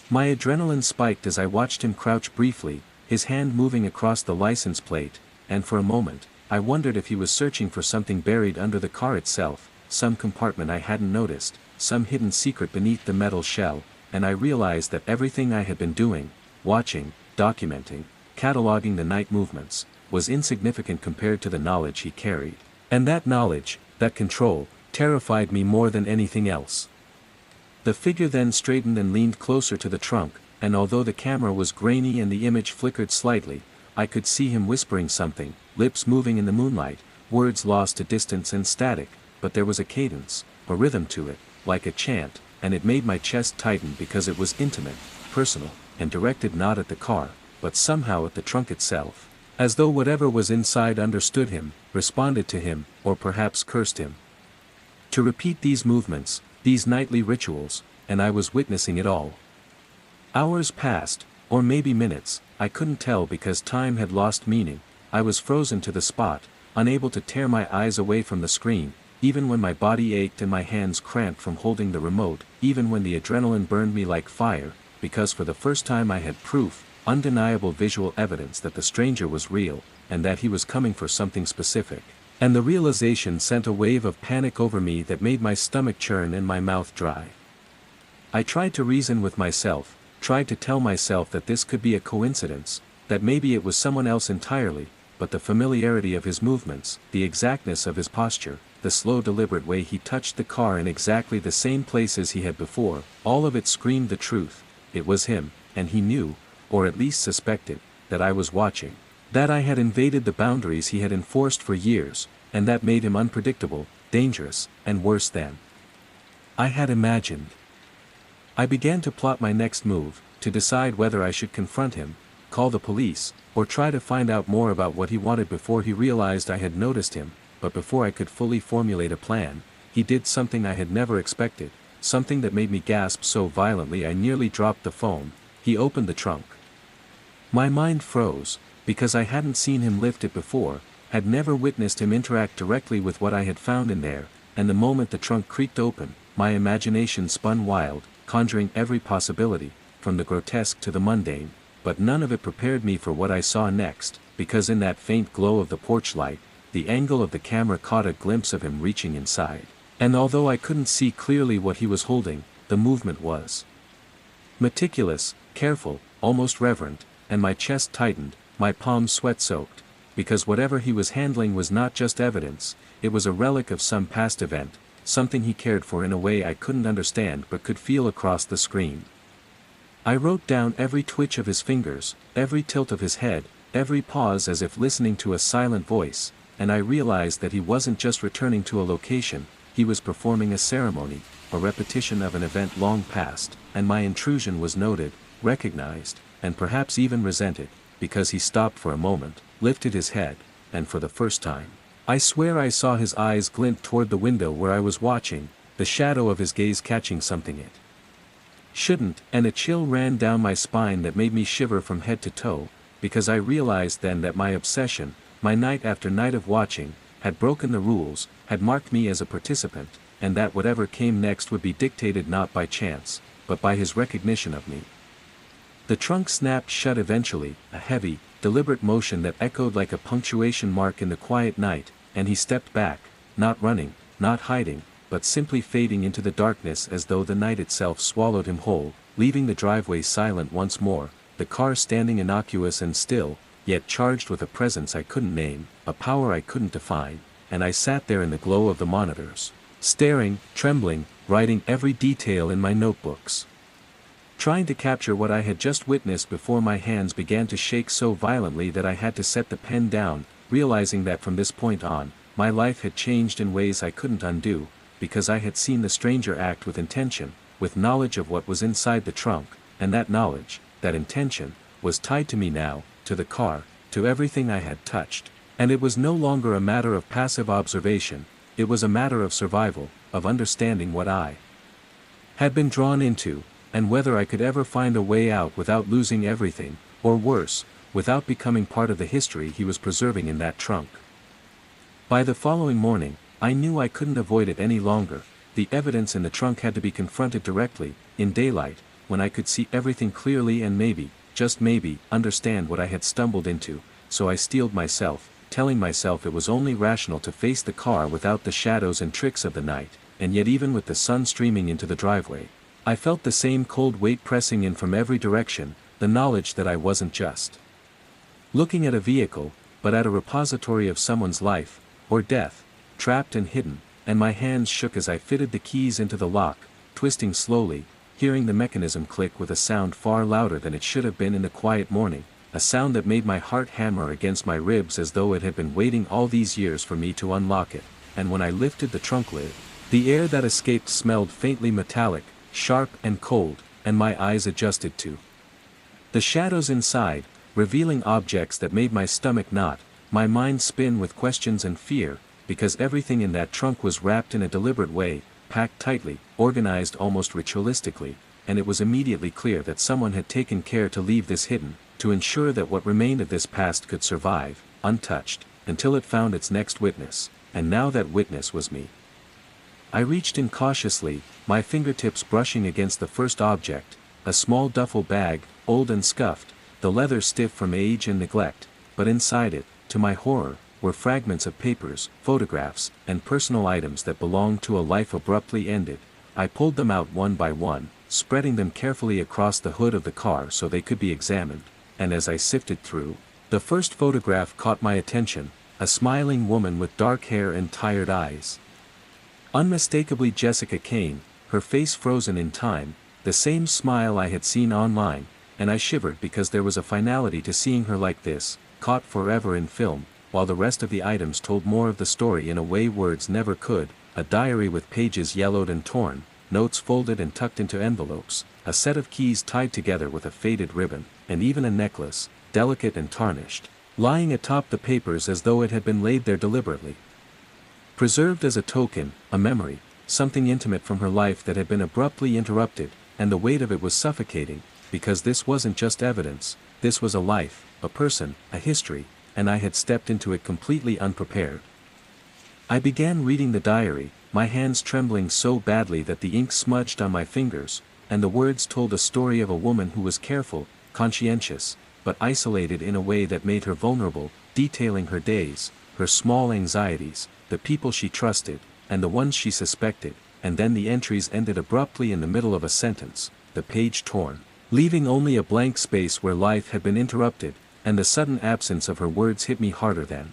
My adrenaline spiked as I watched him crouch briefly, his hand moving across the license plate, and for a moment, I wondered if he was searching for something buried under the car itself, some compartment I hadn't noticed, some hidden secret beneath the metal shell, and I realized that everything I had been doing, watching, documenting, cataloging the night movements, was insignificant compared to the knowledge he carried. And that knowledge, that control, terrified me more than anything else. The figure then straightened and leaned closer to the trunk, and although the camera was grainy and the image flickered slightly, I could see him whispering something, lips moving in the moonlight, words lost to distance and static, but there was a cadence, a rhythm to it, like a chant, and it made my chest tighten because it was intimate, personal, and directed not at the car, but somehow at the trunk itself, as though whatever was inside understood him, responded to him, or perhaps cursed him. To repeat these movements, these nightly rituals, and I was witnessing it all. Hours passed, or maybe minutes, I couldn't tell because time had lost meaning. I was frozen to the spot, unable to tear my eyes away from the screen, even when my body ached and my hands cramped from holding the remote, even when the adrenaline burned me like fire, because for the first time I had proof, undeniable visual evidence that the stranger was real, and that he was coming for something specific. And the realization sent a wave of panic over me that made my stomach churn and my mouth dry. I tried to reason with myself, tried to tell myself that this could be a coincidence, that maybe it was someone else entirely, but the familiarity of his movements, the exactness of his posture, the slow deliberate way he touched the car in exactly the same places he had before, all of it screamed the truth. It was him, and he knew, or at least suspected, that I was watching. That I had invaded the boundaries he had enforced for years, and that made him unpredictable, dangerous, and worse than I had imagined. I began to plot my next move, to decide whether I should confront him, call the police, or try to find out more about what he wanted before he realized I had noticed him, but before I could fully formulate a plan, he did something I had never expected, something that made me gasp so violently I nearly dropped the phone. He opened the trunk. My mind froze, because I hadn't seen him lift it before, had never witnessed him interact directly with what I had found in there, and the moment the trunk creaked open, my imagination spun wild, conjuring every possibility, from the grotesque to the mundane, but none of it prepared me for what I saw next, because in that faint glow of the porch light, the angle of the camera caught a glimpse of him reaching inside, and although I couldn't see clearly what he was holding, the movement was meticulous, careful, almost reverent, and my chest tightened, my palms sweat-soaked, because whatever he was handling was not just evidence, it was a relic of some past event, something he cared for in a way I couldn't understand but could feel across the screen. I wrote down every twitch of his fingers, every tilt of his head, every pause as if listening to a silent voice, and I realized that he wasn't just returning to a location, he was performing a ceremony, a repetition of an event long past, and my intrusion was noted, recognized, and perhaps even resented, because he stopped for a moment, lifted his head, and for the first time, I swear I saw his eyes glint toward the window where I was watching, the shadow of his gaze catching something it shouldn't, and a chill ran down my spine that made me shiver from head to toe, because I realized then that my obsession, my night after night of watching, had broken the rules, had marked me as a participant, and that whatever came next would be dictated not by chance, but by his recognition of me. The trunk snapped shut eventually, a heavy, deliberate motion that echoed like a punctuation mark in the quiet night, and he stepped back, not running, not hiding, but simply fading into the darkness as though the night itself swallowed him whole, leaving the driveway silent once more, the car standing innocuous and still, yet charged with a presence I couldn't name, a power I couldn't define, and I sat there in the glow of the monitors, staring, trembling, writing every detail in my notebooks. Trying to capture what I had just witnessed before my hands began to shake so violently that I had to set the pen down, realizing that from this point on, my life had changed in ways I couldn't undo, because I had seen the stranger act with intention, with knowledge of what was inside the trunk, and that knowledge, that intention, was tied to me now, to the car, to everything I had touched. And it was no longer a matter of passive observation, it was a matter of survival, of understanding what I had been drawn into, and whether I could ever find a way out without losing everything, or worse, without becoming part of the history he was preserving in that trunk. By the following morning, I knew I couldn't avoid it any longer. The evidence in the trunk had to be confronted directly, in daylight, when I could see everything clearly and maybe, just maybe, understand what I had stumbled into, so I steeled myself, telling myself it was only rational to face the car without the shadows and tricks of the night, and yet even with the sun streaming into the driveway, I felt the same cold weight pressing in from every direction, the knowledge that I wasn't just looking at a vehicle, but at a repository of someone's life, or death, trapped and hidden, and my hands shook as I fitted the keys into the lock, twisting slowly, hearing the mechanism click with a sound far louder than it should have been in the quiet morning, a sound that made my heart hammer against my ribs as though it had been waiting all these years for me to unlock it, and when I lifted the trunk lid, the air that escaped smelled faintly metallic, sharp and cold, and my eyes adjusted to the shadows inside, revealing objects that made my stomach knot, my mind spin with questions and fear, because everything in that trunk was wrapped in a deliberate way, packed tightly, organized almost ritualistically, and it was immediately clear that someone had taken care to leave this hidden, to ensure that what remained of this past could survive, untouched, until it found its next witness, and now that witness was me. I reached in cautiously, my fingertips brushing against the first object, a small duffel bag, old and scuffed, the leather stiff from age and neglect, but inside it, to my horror, were fragments of papers, photographs, and personal items that belonged to a life abruptly ended. I pulled them out one by one, spreading them carefully across the hood of the car so they could be examined, and as I sifted through, the first photograph caught my attention, a smiling woman with dark hair and tired eyes. Unmistakably Jessica Kane, her face frozen in time, the same smile I had seen online, and I shivered because there was a finality to seeing her like this, caught forever in film, while the rest of the items told more of the story in a way words never could, a diary with pages yellowed and torn, notes folded and tucked into envelopes, a set of keys tied together with a faded ribbon, and even a necklace, delicate and tarnished, lying atop the papers as though it had been laid there deliberately. Preserved as a token, a memory, something intimate from her life that had been abruptly interrupted, and the weight of it was suffocating, because this wasn't just evidence, this was a life, a person, a history, and I had stepped into it completely unprepared. I began reading the diary, my hands trembling so badly that the ink smudged on my fingers, and the words told a story of a woman who was careful, conscientious, but isolated in a way that made her vulnerable, detailing her days, her small anxieties, the people she trusted, and the ones she suspected, and then the entries ended abruptly in the middle of a sentence, the page torn, leaving only a blank space where life had been interrupted, and the sudden absence of her words hit me harder than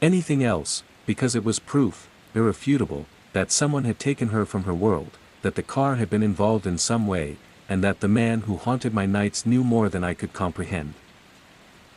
anything else, because it was proof, irrefutable, that someone had taken her from her world, that the car had been involved in some way, and that the man who haunted my nights knew more than I could comprehend.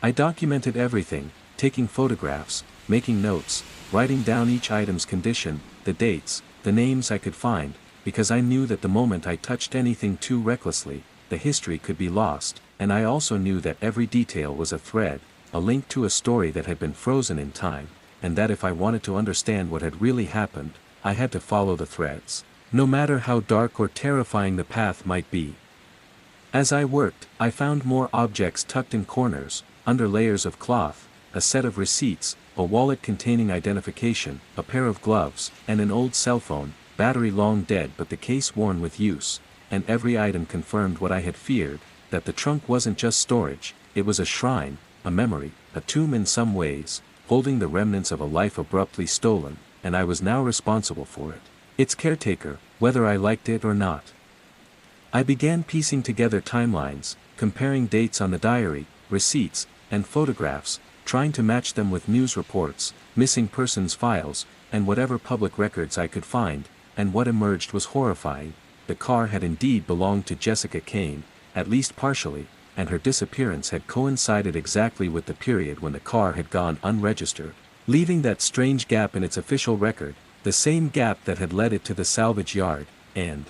I documented everything, taking photographs, making notes, writing down each item's condition, the dates, the names I could find, because I knew that the moment I touched anything too recklessly, the history could be lost, and I also knew that every detail was a thread, a link to a story that had been frozen in time, and that if I wanted to understand what had really happened, I had to follow the threads, no matter how dark or terrifying the path might be. As I worked, I found more objects tucked in corners, under layers of cloth, a set of receipts, a wallet containing identification, a pair of gloves, and an old cell phone, battery long dead but the case worn with use, and every item confirmed what I had feared, that the trunk wasn't just storage, it was a shrine, a memory, a tomb in some ways, holding the remnants of a life abruptly stolen, and I was now responsible for it, its caretaker, whether I liked it or not. I began piecing together timelines, comparing dates on the diary, receipts, and photographs, trying to match them with news reports, missing persons files, and whatever public records I could find, and what emerged was horrifying. The car had indeed belonged to Jessica Kane, at least partially, and her disappearance had coincided exactly with the period when the car had gone unregistered, leaving that strange gap in its official record, the same gap that had led it to the salvage yard, and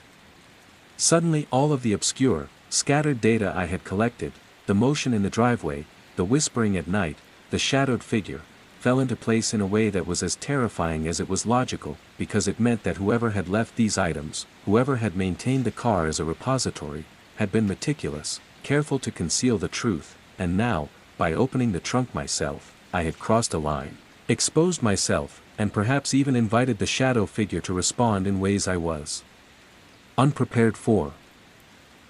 suddenly all of the obscure, scattered data I had collected, the motion in the driveway, the whispering at night, the shadowed figure, fell into place in a way that was as terrifying as it was logical, because it meant that whoever had left these items, whoever had maintained the car as a repository, had been meticulous, careful to conceal the truth, and now, by opening the trunk myself, I had crossed a line, exposed myself, and perhaps even invited the shadow figure to respond in ways I was unprepared for.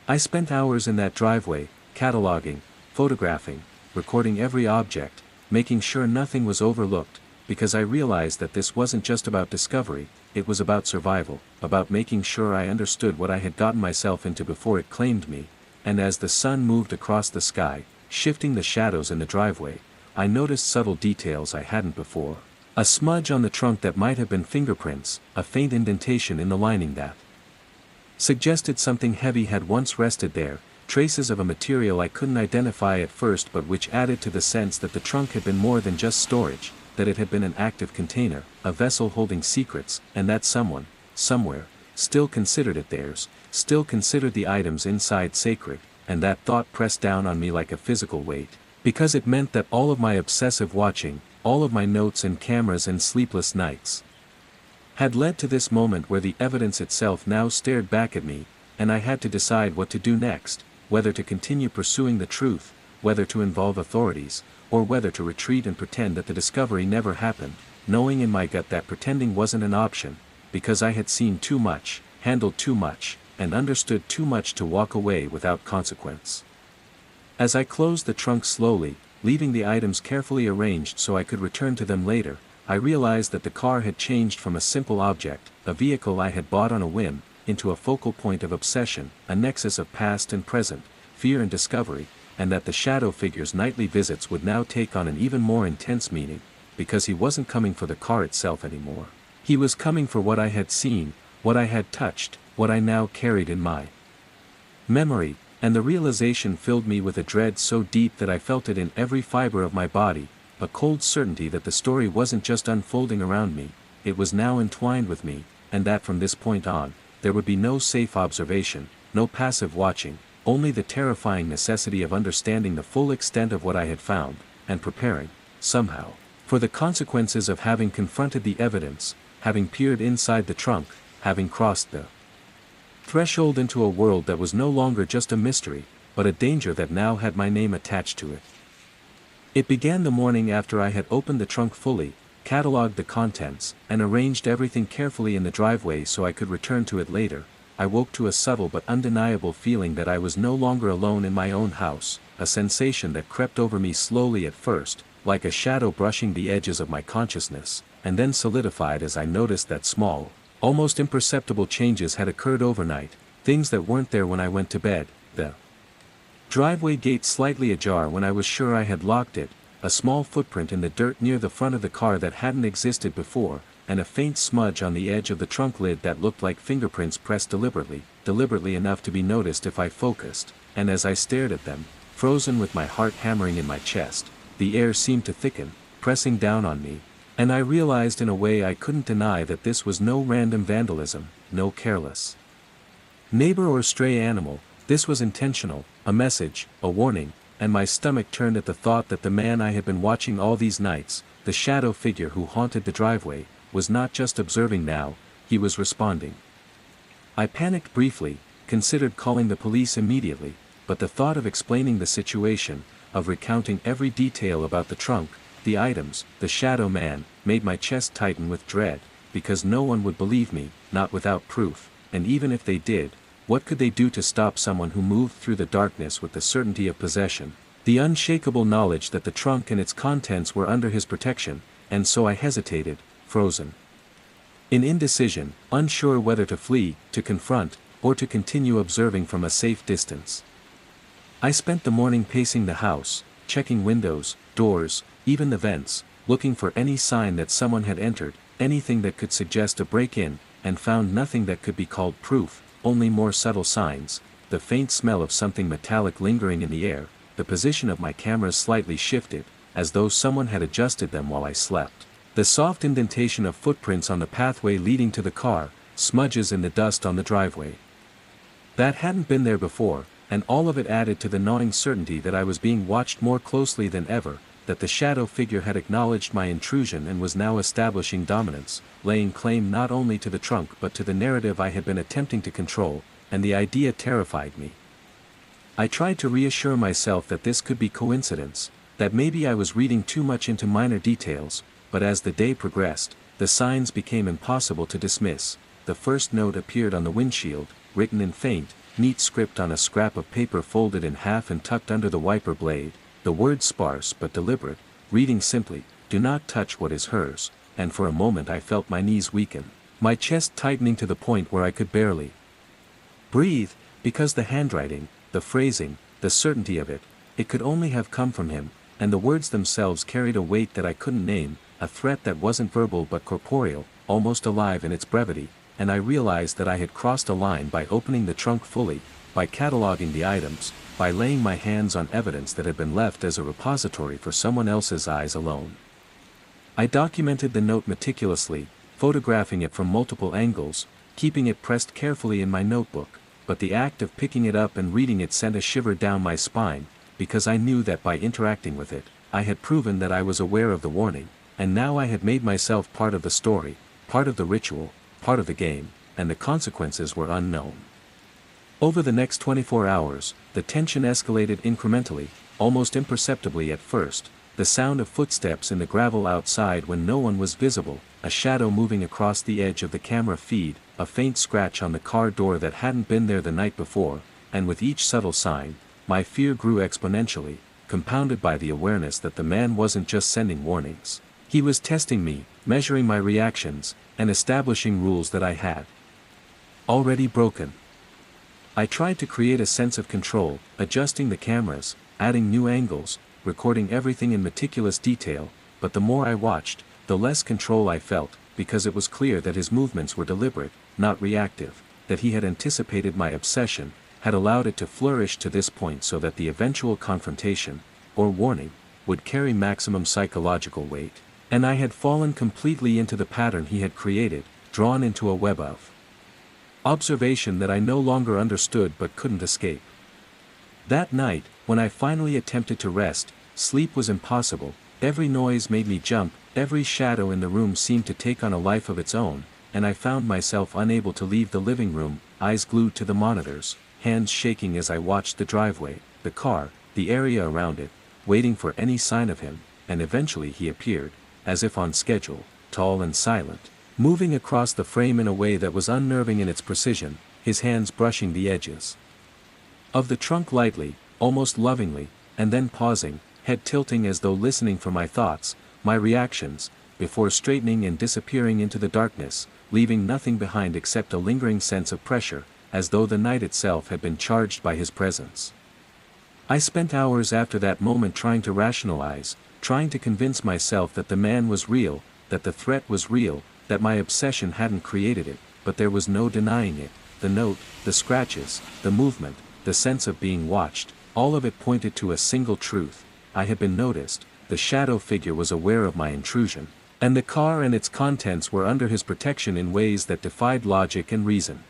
I spent hours in that driveway, cataloging, photographing, recording every object, making sure nothing was overlooked, because I realized that this wasn't just about discovery, it was about survival, about making sure I understood what I had gotten myself into before it claimed me. And as the sun moved across the sky, shifting the shadows in the driveway, I noticed subtle details I hadn't before. A smudge on the trunk that might have been fingerprints, a faint indentation in the lining that suggested something heavy had once rested there, traces of a material I couldn't identify at first but which added to the sense that the trunk had been more than just storage, that it had been an active container, a vessel holding secrets, and that someone, somewhere, still considered it theirs, still considered the items inside sacred, and that thought pressed down on me like a physical weight, because it meant that all of my obsessive watching, all of my notes and cameras and sleepless nights, had led to this moment where the evidence itself now stared back at me, and I had to decide what to do next, whether to continue pursuing the truth, whether to involve authorities, or whether to retreat and pretend that the discovery never happened, knowing in my gut that pretending wasn't an option, because I had seen too much, handled too much, and understood too much to walk away without consequence. As I closed the trunk slowly, leaving the items carefully arranged so I could return to them later, I realized that the car had changed from a simple object, a vehicle I had bought on a whim, into a focal point of obsession, a nexus of past and present, fear and discovery, and that the shadow figure's nightly visits would now take on an even more intense meaning, because he wasn't coming for the car itself anymore. He was coming for what I had seen, what I had touched, what I now carried in my memory, and the realization filled me with a dread so deep that I felt it in every fiber of my body, a cold certainty that the story wasn't just unfolding around me, it was now entwined with me, and that from this point on, there would be no safe observation, no passive watching, only the terrifying necessity of understanding the full extent of what I had found, and preparing, somehow, for the consequences of having confronted the evidence, having peered inside the trunk, having crossed the threshold into a world that was no longer just a mystery, but a danger that now had my name attached to it. It began the morning after I had opened the trunk fully, catalogued the contents, and arranged everything carefully in the driveway so I could return to it later. I woke to a subtle but undeniable feeling that I was no longer alone in my own house, a sensation that crept over me slowly at first, like a shadow brushing the edges of my consciousness, and then solidified as I noticed that small, almost imperceptible changes had occurred overnight, things that weren't there when I went to bed, the driveway gate slightly ajar when I was sure I had locked it, a small footprint in the dirt near the front of the car that hadn't existed before, and a faint smudge on the edge of the trunk lid that looked like fingerprints pressed deliberately enough to be noticed if I focused, and as I stared at them, frozen with my heart hammering in my chest, the air seemed to thicken, pressing down on me, and I realized in a way I couldn't deny that this was no random vandalism, no careless neighbor or stray animal. This was intentional, a message, a warning, and my stomach turned at the thought that the man I had been watching all these nights, the shadow figure who haunted the driveway, was not just observing now, he was responding. I panicked briefly, considered calling the police immediately, but the thought of explaining the situation, of recounting every detail about the trunk, the items, the shadow man, made my chest tighten with dread, because no one would believe me, not without proof, and even if they did, what could they do to stop someone who moved through the darkness with the certainty of possession, the unshakable knowledge that the trunk and its contents were under his protection? And so I hesitated, frozen in indecision, unsure whether to flee, to confront, or to continue observing from a safe distance. I spent the morning pacing the house, checking windows, doors, even the vents, looking for any sign that someone had entered, anything that could suggest a break-in, and found nothing that could be called proof, only more subtle signs, the faint smell of something metallic lingering in the air, the position of my cameras slightly shifted, as though someone had adjusted them while I slept. The soft indentation of footprints on the pathway leading to the car, smudges in the dust on the driveway. That hadn't been there before, and all of it added to the gnawing certainty that I was being watched more closely than ever, that the shadow figure had acknowledged my intrusion and was now establishing dominance, laying claim not only to the trunk but to the narrative I had been attempting to control, and the idea terrified me. I tried to reassure myself that this could be coincidence, that maybe I was reading too much into minor details, but as the day progressed, the signs became impossible to dismiss. The first note appeared on the windshield, written in faint, neat script on a scrap of paper folded in half and tucked under the wiper blade, the words sparse but deliberate, reading simply, "Do not touch what is hers," and for a moment I felt my knees weaken, my chest tightening to the point where I could barely breathe, because the handwriting, the phrasing, the certainty of it, it could only have come from him, and the words themselves carried a weight that I couldn't name, a threat that wasn't verbal but corporeal, almost alive in its brevity, and I realized that I had crossed a line by opening the trunk fully, by cataloging the items, by laying my hands on evidence that had been left as a repository for someone else's eyes alone. I documented the note meticulously, photographing it from multiple angles, keeping it pressed carefully in my notebook, but the act of picking it up and reading it sent a shiver down my spine, because I knew that by interacting with it, I had proven that I was aware of the warning, and now I had made myself part of the story, part of the ritual, part of the game, and the consequences were unknown. Over the next 24 hours, the tension escalated incrementally, almost imperceptibly at first, the sound of footsteps in the gravel outside when no one was visible, a shadow moving across the edge of the camera feed, a faint scratch on the car door that hadn't been there the night before, and with each subtle sign, my fear grew exponentially, compounded by the awareness that the man wasn't just sending warnings. He was testing me, measuring my reactions, and establishing rules that I had already broken. I tried to create a sense of control, adjusting the cameras, adding new angles, recording everything in meticulous detail, but the more I watched, the less control I felt, because it was clear that his movements were deliberate, not reactive, that he had anticipated my obsession, had allowed it to flourish to this point so that the eventual confrontation, or warning, would carry maximum psychological weight, and I had fallen completely into the pattern he had created, drawn into a web of observation that I no longer understood but couldn't escape. That night, when I finally attempted to rest, sleep was impossible, every noise made me jump, every shadow in the room seemed to take on a life of its own, and I found myself unable to leave the living room, eyes glued to the monitors, hands shaking as I watched the driveway, the car, the area around it, waiting for any sign of him, and eventually he appeared, as if on schedule, tall and silent, moving across the frame in a way that was unnerving in its precision, his hands brushing the edges of the trunk lightly, almost lovingly, and then pausing, head tilting as though listening for my thoughts, my reactions, before straightening and disappearing into the darkness, leaving nothing behind except a lingering sense of pressure, as though the night itself had been charged by his presence. I spent hours after that moment trying to rationalize, trying to convince myself that the man was real, that the threat was real, that my obsession hadn't created it, but there was no denying it. The note, the scratches, the movement, the sense of being watched, all of it pointed to a single truth. I had been noticed, the shadow figure was aware of my intrusion, and the car and its contents were under his protection in ways that defied logic and reason.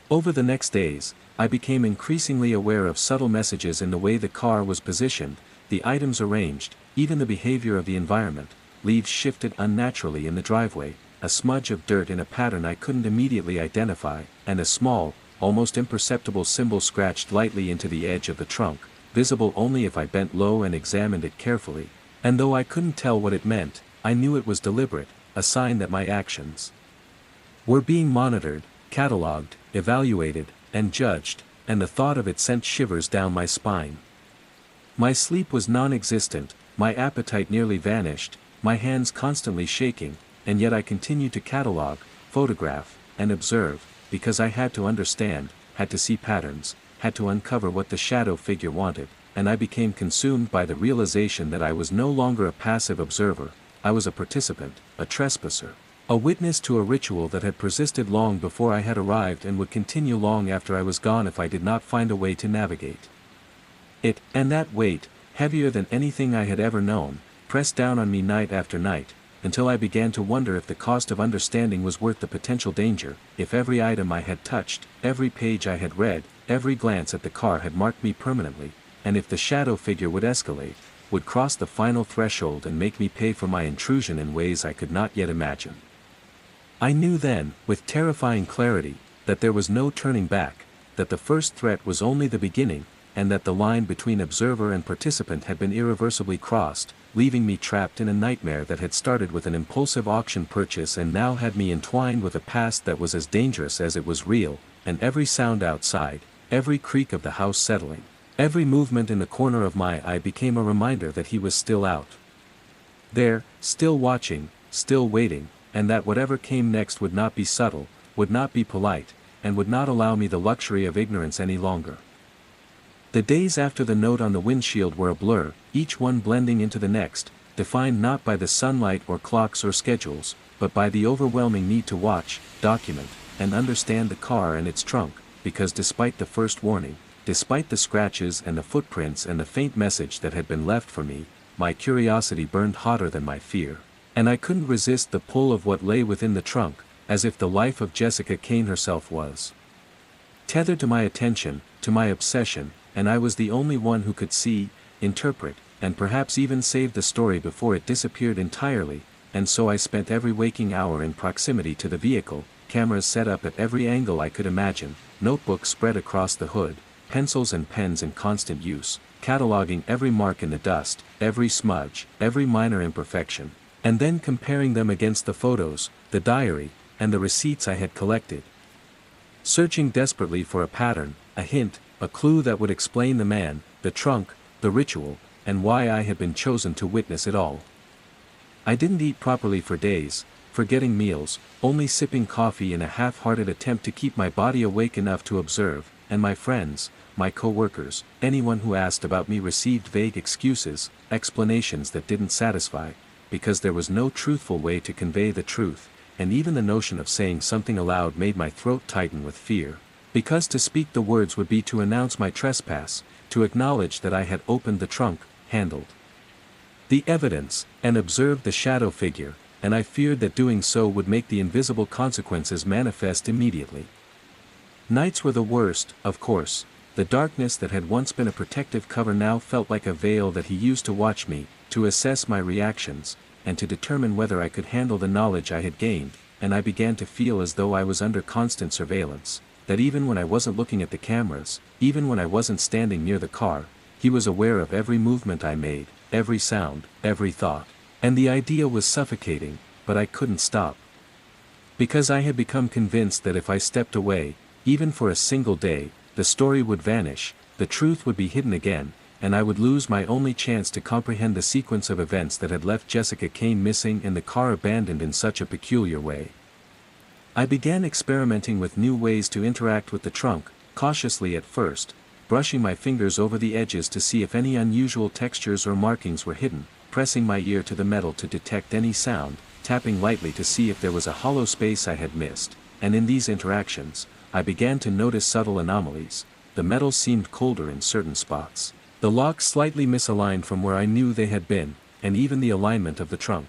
Over the next days, I became increasingly aware of subtle messages in the way the car was positioned, the items arranged, even the behavior of the environment. Leaves shifted unnaturally in the driveway, a smudge of dirt in a pattern I couldn't immediately identify, and a small, almost imperceptible symbol scratched lightly into the edge of the trunk, visible only if I bent low and examined it carefully, and though I couldn't tell what it meant, I knew it was deliberate, a sign that my actions were being monitored, catalogued, evaluated, and judged, and the thought of it sent shivers down my spine. My sleep was non-existent, my appetite nearly vanished, my hands constantly shaking, and yet I continued to catalog, photograph, and observe, because I had to understand, had to see patterns, had to uncover what the shadow figure wanted, and I became consumed by the realization that I was no longer a passive observer, I was a participant, a trespasser, A witness to a ritual that had persisted long before I had arrived and would continue long after I was gone if I did not find a way to navigate it. And that weight, heavier than anything I had ever known, pressed down on me night after night, until I began to wonder if the cost of understanding was worth the potential danger, if every item I had touched, every page I had read, every glance at the car had marked me permanently, and if the shadow figure would escalate, would cross the final threshold and make me pay for my intrusion in ways I could not yet imagine. I knew then, with terrifying clarity, that there was no turning back, that the first threat was only the beginning, and that the line between observer and participant had been irreversibly crossed, leaving me trapped in a nightmare that had started with an impulsive auction purchase and now had me entwined with a past that was as dangerous as it was real, and every sound outside, every creak of the house settling, every movement in the corner of my eye became a reminder that he was still out there, still watching, still waiting, and that whatever came next would not be subtle, would not be polite, and would not allow me the luxury of ignorance any longer. The days after the note on the windshield were a blur, each one blending into the next, defined not by the sunlight or clocks or schedules, but by the overwhelming need to watch, document, and understand the car and its trunk, because despite the first warning, despite the scratches and the footprints and the faint message that had been left for me, my curiosity burned hotter than my fear, and I couldn't resist the pull of what lay within the trunk, as if the life of Jessica Kane herself was tethered to my attention, to my obsession, and I was the only one who could see, interpret, and perhaps even save the story before it disappeared entirely, and so I spent every waking hour in proximity to the vehicle, cameras set up at every angle I could imagine, notebooks spread across the hood, pencils and pens in constant use, cataloging every mark in the dust, every smudge, every minor imperfection, and then comparing them against the photos, the diary, and the receipts I had collected. Searching desperately for a pattern, a hint, a clue that would explain the man, the trunk, the ritual, and why I had been chosen to witness it all. I didn't eat properly for days, forgetting meals, only sipping coffee in a half-hearted attempt to keep my body awake enough to observe, and my friends, my co-workers, anyone who asked about me received vague excuses, explanations that didn't satisfy, because there was no truthful way to convey the truth, and even the notion of saying something aloud made my throat tighten with fear. Because to speak the words would be to announce my trespass, to acknowledge that I had opened the trunk, handled the evidence, and observed the shadow figure, and I feared that doing so would make the invisible consequences manifest immediately. Nights were the worst, of course. The darkness that had once been a protective cover now felt like a veil that he used to watch me, to assess my reactions, and to determine whether I could handle the knowledge I had gained, and I began to feel as though I was under constant surveillance. That even when I wasn't looking at the cameras, even when I wasn't standing near the car, he was aware of every movement I made, every sound, every thought. And the idea was suffocating, but I couldn't stop. Because I had become convinced that if I stepped away, even for a single day, the story would vanish, the truth would be hidden again, and I would lose my only chance to comprehend the sequence of events that had left Jessica Kane missing and the car abandoned in such a peculiar way. I began experimenting with new ways to interact with the trunk, cautiously at first, brushing my fingers over the edges to see if any unusual textures or markings were hidden, pressing my ear to the metal to detect any sound, tapping lightly to see if there was a hollow space I had missed, and in these interactions, I began to notice subtle anomalies. The metal seemed colder in certain spots, the locks slightly misaligned from where I knew they had been, and even the alignment of the trunk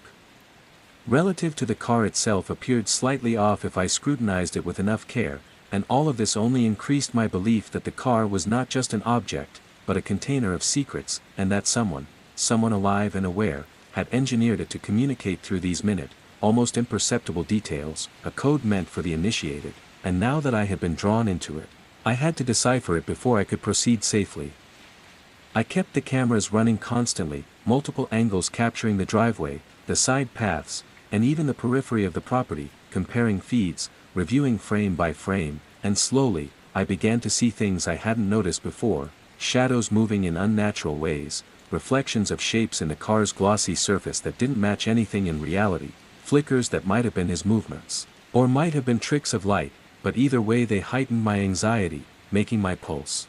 relative to the car itself appeared slightly off if I scrutinized it with enough care, and all of this only increased my belief that the car was not just an object, but a container of secrets, and that someone alive and aware, had engineered it to communicate through these minute, almost imperceptible details, a code meant for the initiated, and now that I had been drawn into it, I had to decipher it before I could proceed safely. I kept the cameras running constantly, multiple angles capturing the driveway, the side paths, and even the periphery of the property, comparing feeds, reviewing frame by frame, and slowly, I began to see things I hadn't noticed before, shadows moving in unnatural ways, reflections of shapes in the car's glossy surface that didn't match anything in reality, flickers that might have been his movements, or might have been tricks of light, but either way they heightened my anxiety, making my pulse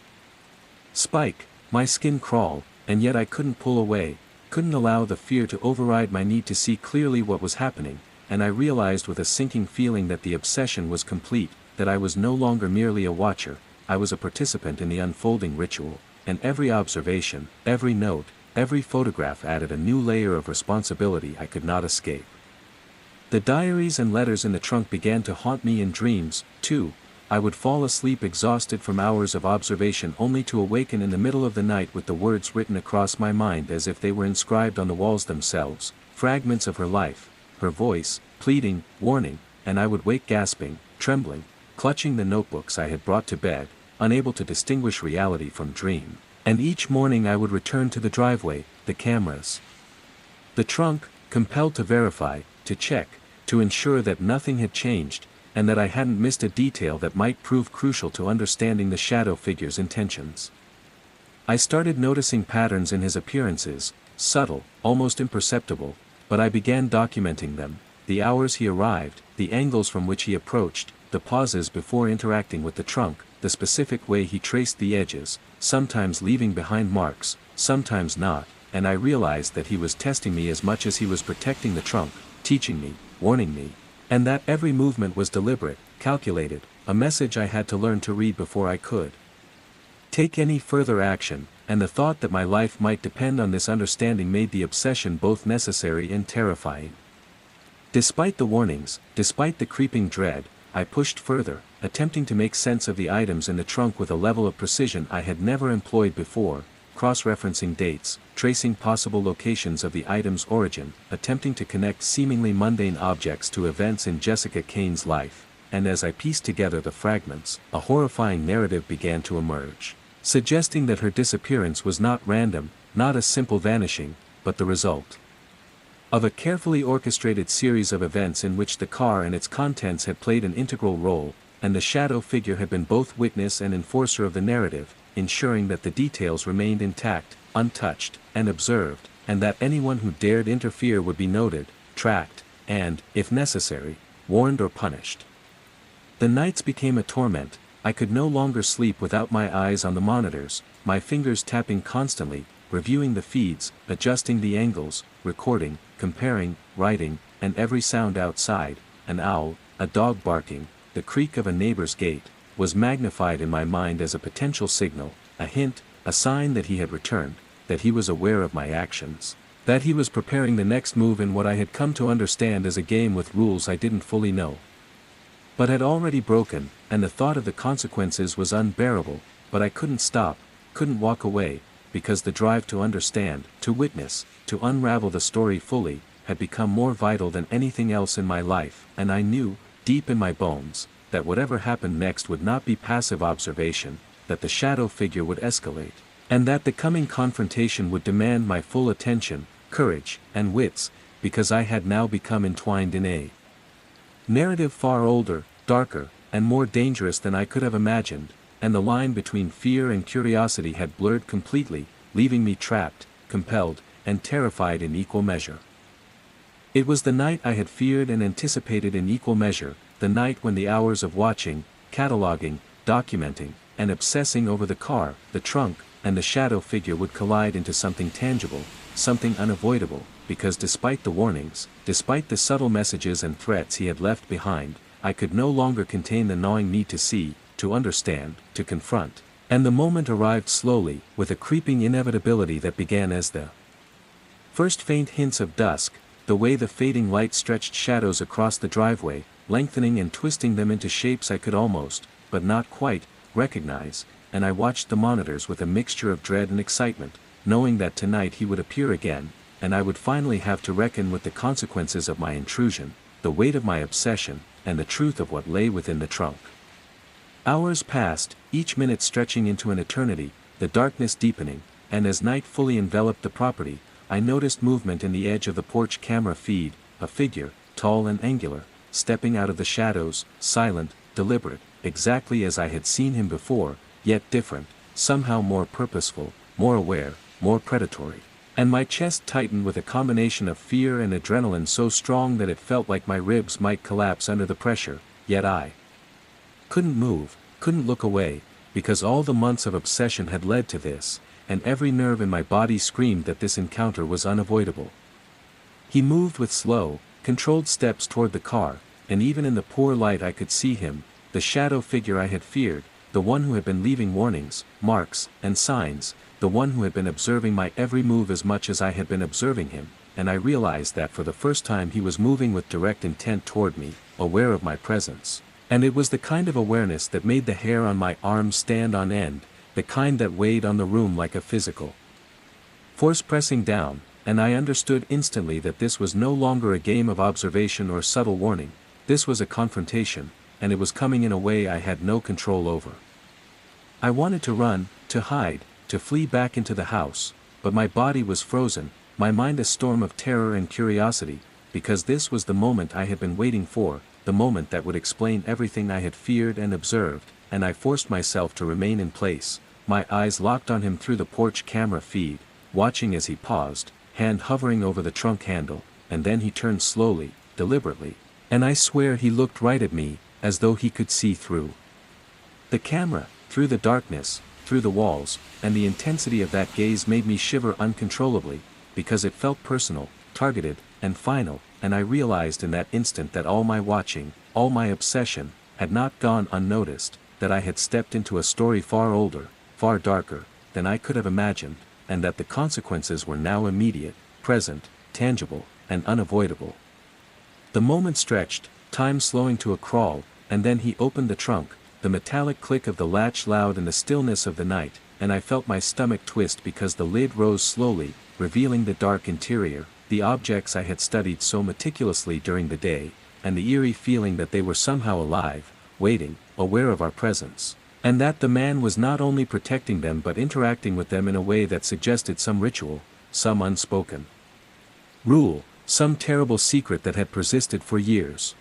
spike, my skin crawl, and yet I couldn't pull away, couldn't allow the fear to override my need to see clearly what was happening, and I realized with a sinking feeling that the obsession was complete, that I was no longer merely a watcher, I was a participant in the unfolding ritual, and every observation, every note, every photograph added a new layer of responsibility I could not escape. The diaries and letters in the trunk began to haunt me in dreams, too. I would fall asleep exhausted from hours of observation only to awaken in the middle of the night with the words written across my mind as if they were inscribed on the walls themselves, fragments of her life, her voice, pleading, warning, and I would wake gasping, trembling, clutching the notebooks I had brought to bed, unable to distinguish reality from dream. And each morning I would return to the driveway, the cameras, the trunk, compelled to verify, to check, to ensure that nothing had changed, and that I hadn't missed a detail that might prove crucial to understanding the shadow figure's intentions. I started noticing patterns in his appearances, subtle, almost imperceptible, but I began documenting them: the hours he arrived, the angles from which he approached, the pauses before interacting with the trunk, the specific way he traced the edges, sometimes leaving behind marks, sometimes not, and I realized that he was testing me as much as he was protecting the trunk, teaching me, warning me, and that every movement was deliberate, calculated, a message I had to learn to read before I could take any further action, and the thought that my life might depend on this understanding made the obsession both necessary and terrifying. Despite the warnings, despite the creeping dread, I pushed further, attempting to make sense of the items in the trunk with a level of precision I had never employed before, cross-referencing dates, tracing possible locations of the item's origin, attempting to connect seemingly mundane objects to events in Jessica Kane's life, and as I pieced together the fragments, a horrifying narrative began to emerge, suggesting that her disappearance was not random, not a simple vanishing, but the result of a carefully orchestrated series of events in which the car and its contents had played an integral role, and the shadow figure had been both witness and enforcer of the narrative, ensuring that the details remained intact, untouched, and observed, and that anyone who dared interfere would be noted, tracked, and, if necessary, warned or punished. The nights became a torment. I could no longer sleep without my eyes on the monitors, my fingers tapping constantly, reviewing the feeds, adjusting the angles, recording, comparing, writing, and every sound outside, an owl, a dog barking, the creak of a neighbor's gate, was magnified in my mind as a potential signal, a hint, a sign that he had returned, that he was aware of my actions, that he was preparing the next move in what I had come to understand as a game with rules I didn't fully know, but had already broken, and the thought of the consequences was unbearable, but I couldn't stop, couldn't walk away, because the drive to understand, to witness, to unravel the story fully, had become more vital than anything else in my life, and I knew, deep in my bones, that whatever happened next would not be passive observation, that the shadow figure would escalate, and that the coming confrontation would demand my full attention, courage, and wits, because I had now become entwined in a narrative far older, darker, and more dangerous than I could have imagined, and the line between fear and curiosity had blurred completely, leaving me trapped, compelled, and terrified in equal measure. It was the night I had feared and anticipated in equal measure, the night when the hours of watching, cataloging, documenting, and obsessing over the car, the trunk, and the shadow figure would collide into something tangible, something unavoidable, because despite the warnings, despite the subtle messages and threats he had left behind, I could no longer contain the gnawing need to see, to understand, to confront, and the moment arrived slowly, with a creeping inevitability that began as the first faint hints of dusk, the way the fading light stretched shadows across the driveway, lengthening and twisting them into shapes I could almost, but not quite, recognize, and I watched the monitors with a mixture of dread and excitement, knowing that tonight he would appear again, and I would finally have to reckon with the consequences of my intrusion, the weight of my obsession, and the truth of what lay within the trunk. Hours passed, each minute stretching into an eternity, the darkness deepening, and as night fully enveloped the property, I noticed movement in the edge of the porch camera feed, a figure, tall and angular, stepping out of the shadows, silent, deliberate, exactly as I had seen him before, yet different, somehow more purposeful, more aware, more predatory. And my chest tightened with a combination of fear and adrenaline so strong that it felt like my ribs might collapse under the pressure, yet I couldn't move, couldn't look away, because all the months of obsession had led to this, and every nerve in my body screamed that this encounter was unavoidable. He moved with slow, controlled steps toward the car, and even in the poor light I could see him, the shadow figure I had feared, the one who had been leaving warnings, marks, and signs, the one who had been observing my every move as much as I had been observing him, and I realized that for the first time he was moving with direct intent toward me, aware of my presence. And it was the kind of awareness that made the hair on my arms stand on end, the kind that weighed on the room like a physical force pressing down, and I understood instantly that this was no longer a game of observation or subtle warning, this was a confrontation, and it was coming in a way I had no control over. I wanted to run, to hide, to flee back into the house, but my body was frozen, my mind a storm of terror and curiosity, because this was the moment I had been waiting for, the moment that would explain everything I had feared and observed, and I forced myself to remain in place, my eyes locked on him through the porch camera feed, watching as he paused, hand hovering over the trunk handle, and then he turned slowly, deliberately, and I swear he looked right at me, as though he could see through the camera, through the darkness, through the walls, and the intensity of that gaze made me shiver uncontrollably, because it felt personal, targeted, and final, and I realized in that instant that all my watching, all my obsession, had not gone unnoticed, that I had stepped into a story far older, far darker, than I could have imagined, and that the consequences were now immediate, present, tangible, and unavoidable. The moment stretched, time slowing to a crawl, and then he opened the trunk, the metallic click of the latch loud in the stillness of the night, and I felt my stomach twist because the lid rose slowly, revealing the dark interior, the objects I had studied so meticulously during the day, and the eerie feeling that they were somehow alive, waiting, aware of our presence, and that the man was not only protecting them but interacting with them in a way that suggested some ritual, some unspoken rule, some terrible secret that had persisted for years.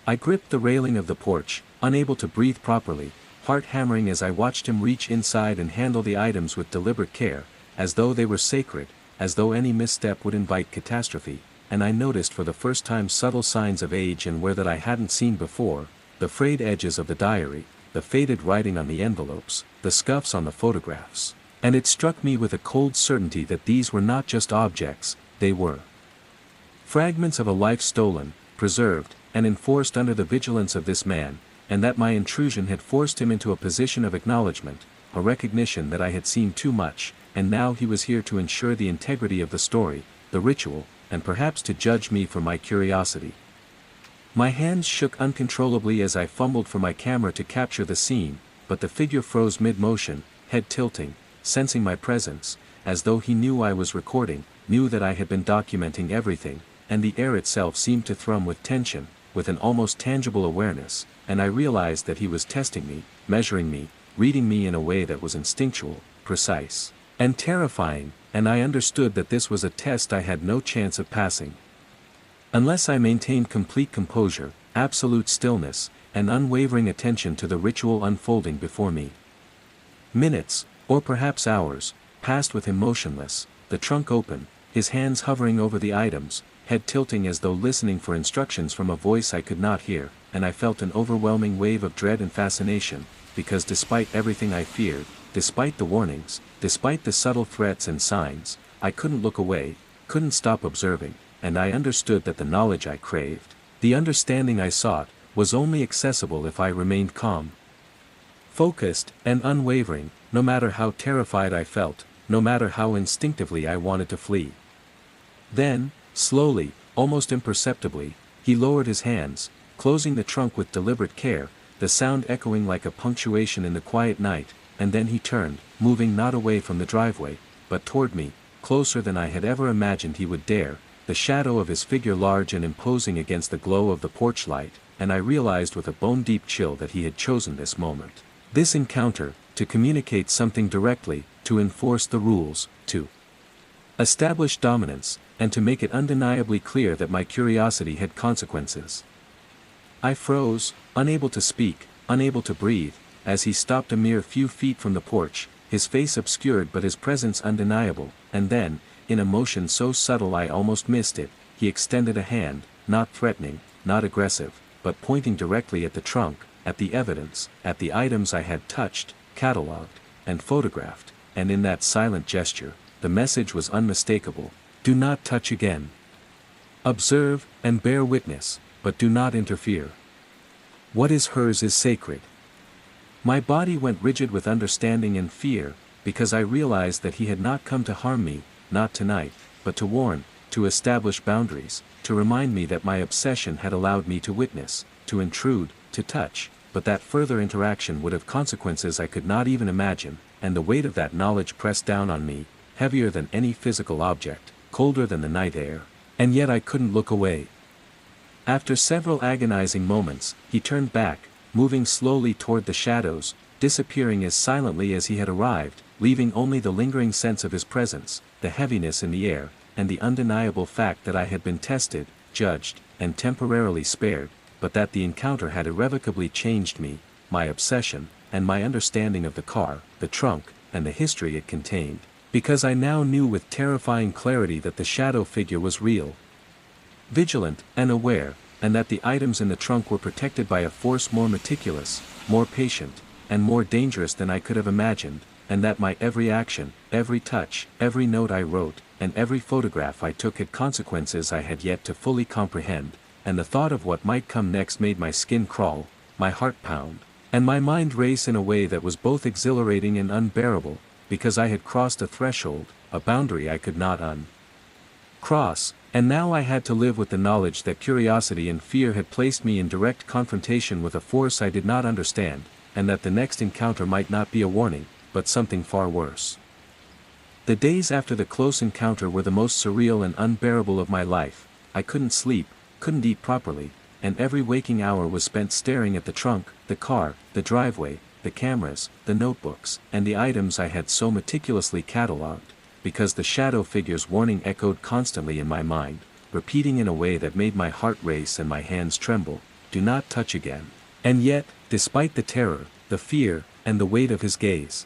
I gripped the railing of the porch, unable to breathe properly, heart hammering as I watched him reach inside and handle the items with deliberate care, as though they were sacred, as though any misstep would invite catastrophe, and I noticed for the first time subtle signs of age and wear that I hadn't seen before, the frayed edges of the diary, the faded writing on the envelopes, the scuffs on the photographs, and it struck me with a cold certainty that these were not just objects, they were fragments of a life stolen, preserved, and enforced under the vigilance of this man, and that my intrusion had forced him into a position of acknowledgement, a recognition that I had seen too much, and now he was here to ensure the integrity of the story, the ritual, and perhaps to judge me for my curiosity. My hands shook uncontrollably as I fumbled for my camera to capture the scene, but the figure froze mid-motion, head tilting, sensing my presence, as though he knew I was recording, knew that I had been documenting everything, and the air itself seemed to thrum with tension, with an almost tangible awareness, and I realized that he was testing me, measuring me, reading me in a way that was instinctual, precise, and terrifying, and I understood that this was a test I had no chance of passing. Unless I maintained complete composure, absolute stillness, and unwavering attention to the ritual unfolding before me. Minutes, or perhaps hours, passed with him motionless, the trunk open, his hands hovering over the items, head tilting as though listening for instructions from a voice I could not hear, and I felt an overwhelming wave of dread and fascination, because despite everything I feared, despite the warnings, despite the subtle threats and signs, I couldn't look away, couldn't stop observing, and I understood that the knowledge I craved, the understanding I sought, was only accessible if I remained calm, focused, and unwavering, no matter how terrified I felt, no matter how instinctively I wanted to flee. Then, slowly, almost imperceptibly, he lowered his hands, closing the trunk with deliberate care, the sound echoing like a punctuation in the quiet night, and then he turned, moving not away from the driveway, but toward me, closer than I had ever imagined he would dare, the shadow of his figure large and imposing against the glow of the porch light, and I realized with a bone-deep chill that he had chosen this moment, this encounter, to communicate something directly, to enforce the rules, to establish dominance, and to make it undeniably clear that my curiosity had consequences. I froze, unable to speak, unable to breathe, as he stopped a mere few feet from the porch, his face obscured but his presence undeniable, and then, in a motion so subtle I almost missed it, he extended a hand, not threatening, not aggressive, but pointing directly at the trunk, at the evidence, at the items I had touched, catalogued, and photographed, and in that silent gesture, the message was unmistakable: do not touch again. Observe, and bear witness, but do not interfere. What is hers is sacred. My body went rigid with understanding and fear, because I realized that he had not come to harm me, not tonight, but to warn, to establish boundaries, to remind me that my obsession had allowed me to witness, to intrude, to touch, but that further interaction would have consequences I could not even imagine, and the weight of that knowledge pressed down on me, heavier than any physical object, colder than the night air, and yet I couldn't look away. After several agonizing moments, he turned back, moving slowly toward the shadows, disappearing as silently as he had arrived, leaving only the lingering sense of his presence, the heaviness in the air, and the undeniable fact that I had been tested, judged, and temporarily spared, but that the encounter had irrevocably changed me, my obsession, and my understanding of the car, the trunk, and the history it contained, because I now knew with terrifying clarity that the shadow figure was real, vigilant, and aware, and that the items in the trunk were protected by a force more meticulous, more patient, and more dangerous than I could have imagined, and that my every action, every touch, every note I wrote, and every photograph I took had consequences I had yet to fully comprehend, and the thought of what might come next made my skin crawl, my heart pound, and my mind race in a way that was both exhilarating and unbearable, because I had crossed a threshold, a boundary I could not uncross, and now I had to live with the knowledge that curiosity and fear had placed me in direct confrontation with a force I did not understand, and that the next encounter might not be a warning, but something far worse. The days after the close encounter were the most surreal and unbearable of my life. I couldn't sleep, couldn't eat properly, and every waking hour was spent staring at the trunk, the car, the driveway, the cameras, the notebooks, and the items I had so meticulously catalogued, because the shadow figure's warning echoed constantly in my mind, repeating in a way that made my heart race and my hands tremble, "Do not touch again." And yet, despite the terror, the fear, and the weight of his gaze,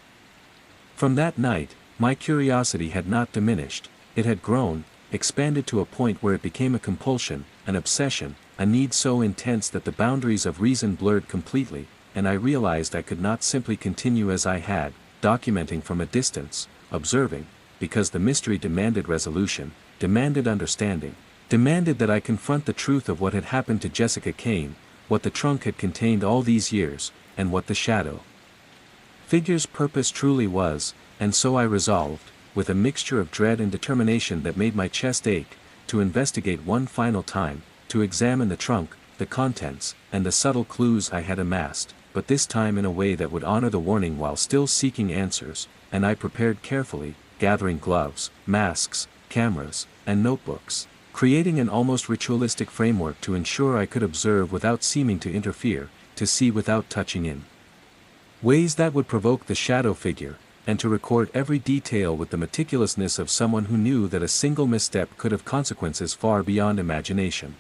from that night, my curiosity had not diminished, it had grown, expanded to a point where it became a compulsion, an obsession, a need so intense that the boundaries of reason blurred completely, and I realized I could not simply continue as I had, documenting from a distance, observing, because the mystery demanded resolution, demanded understanding, demanded that I confront the truth of what had happened to Jessica Kane, what the trunk had contained all these years, and what the shadow figure's purpose truly was, and so I resolved, with a mixture of dread and determination that made my chest ache, to investigate one final time, to examine the trunk, the contents, and the subtle clues I had amassed, but this time in a way that would honor the warning while still seeking answers, and I prepared carefully, gathering gloves, masks, cameras, and notebooks, creating an almost ritualistic framework to ensure I could observe without seeming to interfere, to see without touching in ways that would provoke the shadow figure, and to record every detail with the meticulousness of someone who knew that a single misstep could have consequences far beyond imagination.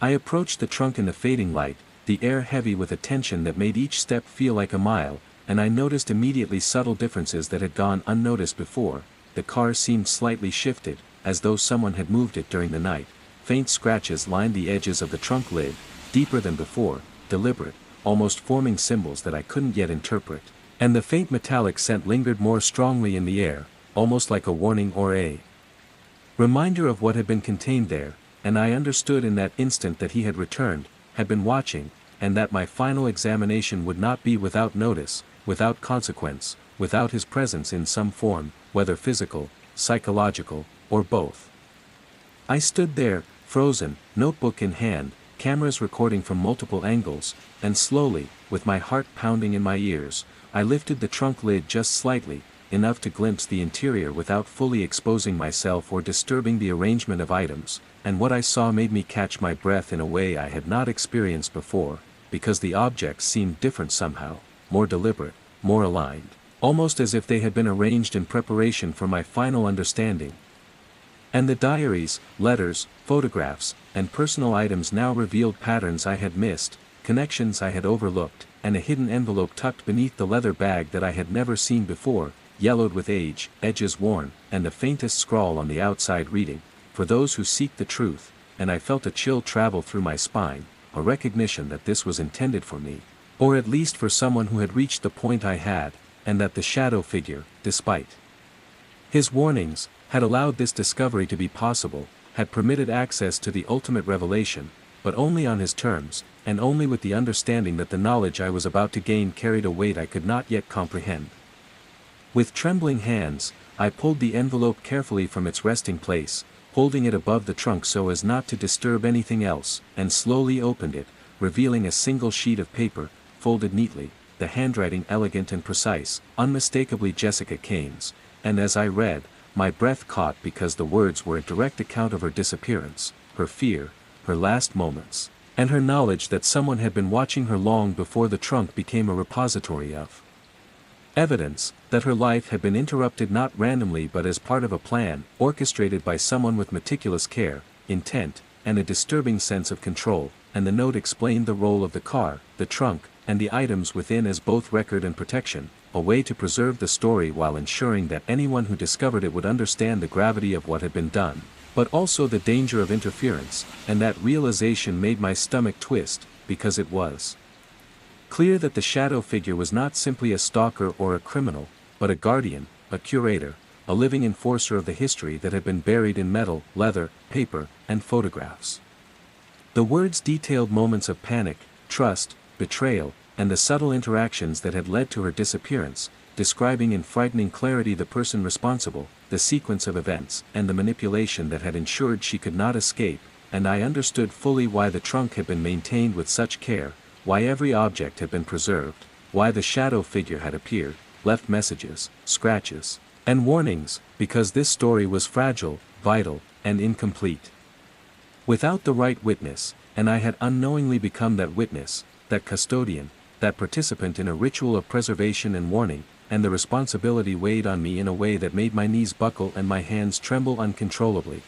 I approached the trunk in the fading light, the air heavy with a tension that made each step feel like a mile, and I noticed immediately subtle differences that had gone unnoticed before. The car seemed slightly shifted, as though someone had moved it during the night. Faint scratches lined the edges of the trunk lid, deeper than before, deliberate, almost forming symbols that I couldn't yet interpret, and the faint metallic scent lingered more strongly in the air, almost like a warning or a reminder of what had been contained there, and I understood in that instant that he had returned, had been watching, and that my final examination would not be without notice, without consequence, without his presence in some form, whether physical, psychological, or both. I stood there, frozen, notebook in hand, cameras recording from multiple angles, and slowly, with my heart pounding in my ears, I lifted the trunk lid just slightly, enough to glimpse the interior without fully exposing myself or disturbing the arrangement of items, and what I saw made me catch my breath in a way I had not experienced before, because the objects seemed different somehow, more deliberate, more aligned, almost as if they had been arranged in preparation for my final understanding. And the diaries, letters, photographs, and personal items now revealed patterns I had missed, connections I had overlooked, and a hidden envelope tucked beneath the leather bag that I had never seen before, yellowed with age, edges worn, and the faintest scrawl on the outside reading, "For those who seek the truth," and I felt a chill travel through my spine, a recognition that this was intended for me, or at least for someone who had reached the point I had, and that the shadow figure, despite his warnings, had allowed this discovery to be possible, had permitted access to the ultimate revelation, but only on his terms, and only with the understanding that the knowledge I was about to gain carried a weight I could not yet comprehend. With trembling hands, I pulled the envelope carefully from its resting place, holding it above the trunk so as not to disturb anything else, and slowly opened it, revealing a single sheet of paper, folded neatly, the handwriting elegant and precise, unmistakably Jessica Kane's, and as I read, my breath caught because the words were a direct account of her disappearance, her fear, her last moments, and her knowledge that someone had been watching her long before the trunk became a repository of evidence, that her life had been interrupted not randomly but as part of a plan, orchestrated by someone with meticulous care, intent, and a disturbing sense of control, and the note explained the role of the car, the trunk, and the items within as both record and protection, a way to preserve the story while ensuring that anyone who discovered it would understand the gravity of what had been done, but also the danger of interference, and that realization made my stomach twist, because it was clear that the shadow figure was not simply a stalker or a criminal, but a guardian, a curator, a living enforcer of the history that had been buried in metal, leather, paper, and photographs. The words detailed moments of panic, trust, betrayal, and the subtle interactions that had led to her disappearance, describing in frightening clarity the person responsible, the sequence of events, and the manipulation that had ensured she could not escape, and I understood fully why the trunk had been maintained with such care, why every object had been preserved, why the shadow figure had appeared, left messages, scratches, and warnings, because this story was fragile, vital, and incomplete. Without the right witness, and I had unknowingly become that witness, that custodian, that participant in a ritual of preservation and warning, and the responsibility weighed on me in a way that made my knees buckle and my hands tremble uncontrollably.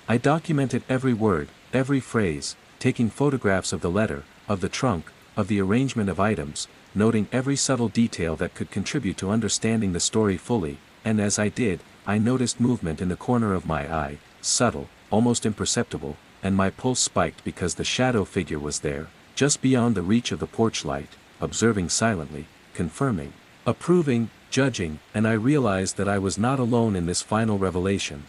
I documented every word, every phrase, taking photographs of the letter, of the trunk, of the arrangement of items, noting every subtle detail that could contribute to understanding the story fully, and as I did, I noticed movement in the corner of my eye, subtle, almost imperceptible, and my pulse spiked because the shadow figure was there, just beyond the reach of the porch light, observing silently, confirming, approving, judging, and I realized that I was not alone in this final revelation.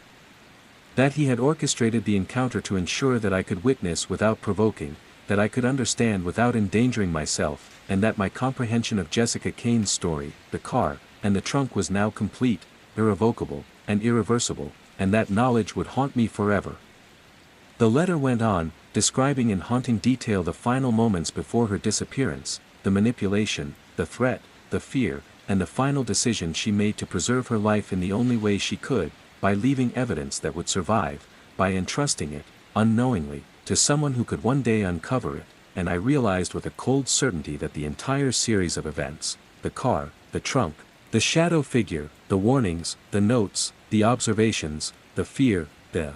That he had orchestrated the encounter to ensure that I could witness without provoking, that I could understand without endangering myself, and that my comprehension of Jessica Kane's story, the car, and the trunk was now complete, irrevocable, and irreversible, and that knowledge would haunt me forever. The letter went on, describing in haunting detail the final moments before her disappearance, the manipulation, the threat, the fear, and the final decision she made to preserve her life in the only way she could, by leaving evidence that would survive, by entrusting it, unknowingly, to someone who could one day uncover it, and I realized with a cold certainty that the entire series of events, the car, the trunk, the shadow figure, the warnings, the notes, the observations, the fear, the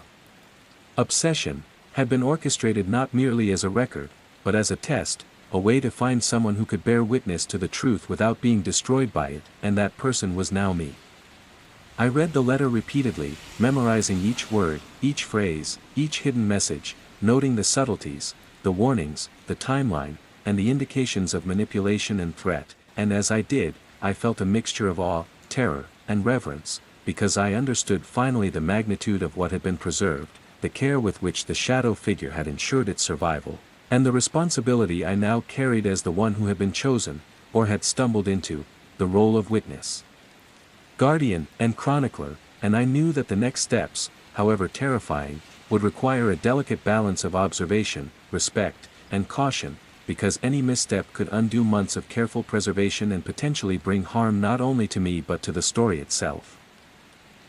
obsession, had been orchestrated not merely as a record, but as a test, a way to find someone who could bear witness to the truth without being destroyed by it, and that person was now me. I read the letter repeatedly, memorizing each word, each phrase, each hidden message, noting the subtleties, the warnings, the timeline, and the indications of manipulation and threat, and as I did, I felt a mixture of awe, terror, and reverence, because I understood finally the magnitude of what had been preserved, the care with which the shadow figure had ensured its survival, and the responsibility I now carried as the one who had been chosen, or had stumbled into, the role of witness, guardian, and chronicler, and I knew that the next steps, however terrifying, would require a delicate balance of observation, respect, and caution, because any misstep could undo months of careful preservation and potentially bring harm not only to me but to the story itself.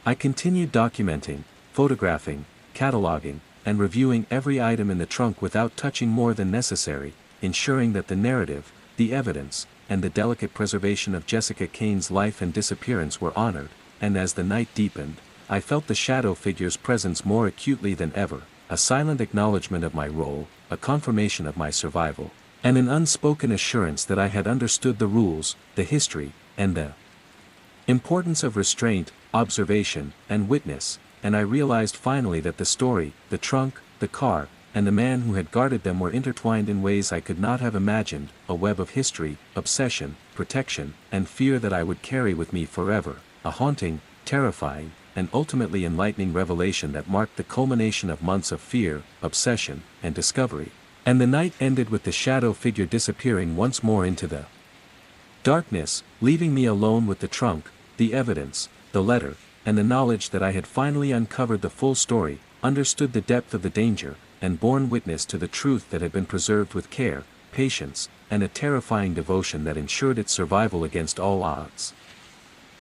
I continued documenting, photographing, cataloging, and reviewing every item in the trunk without touching more than necessary, ensuring that the narrative, the evidence, and the delicate preservation of Jessica Kane's life and disappearance were honored, and as the night deepened, I felt the shadow figure's presence more acutely than ever, a silent acknowledgement of my role, a confirmation of my survival, and an unspoken assurance that I had understood the rules, the history, and the importance of restraint, observation, and witness, and I realized finally that the story, the trunk, the car, and the man who had guarded them were intertwined in ways I could not have imagined, a web of history, obsession, protection, and fear that I would carry with me forever, a haunting, terrifying, and ultimately enlightening revelation that marked the culmination of months of fear, obsession, and discovery. And the night ended with the shadow figure disappearing once more into the darkness, leaving me alone with the trunk, the evidence, the letter, and the knowledge that I had finally uncovered the full story, understood the depth of the danger, and borne witness to the truth that had been preserved with care, patience, and a terrifying devotion that ensured its survival against all odds.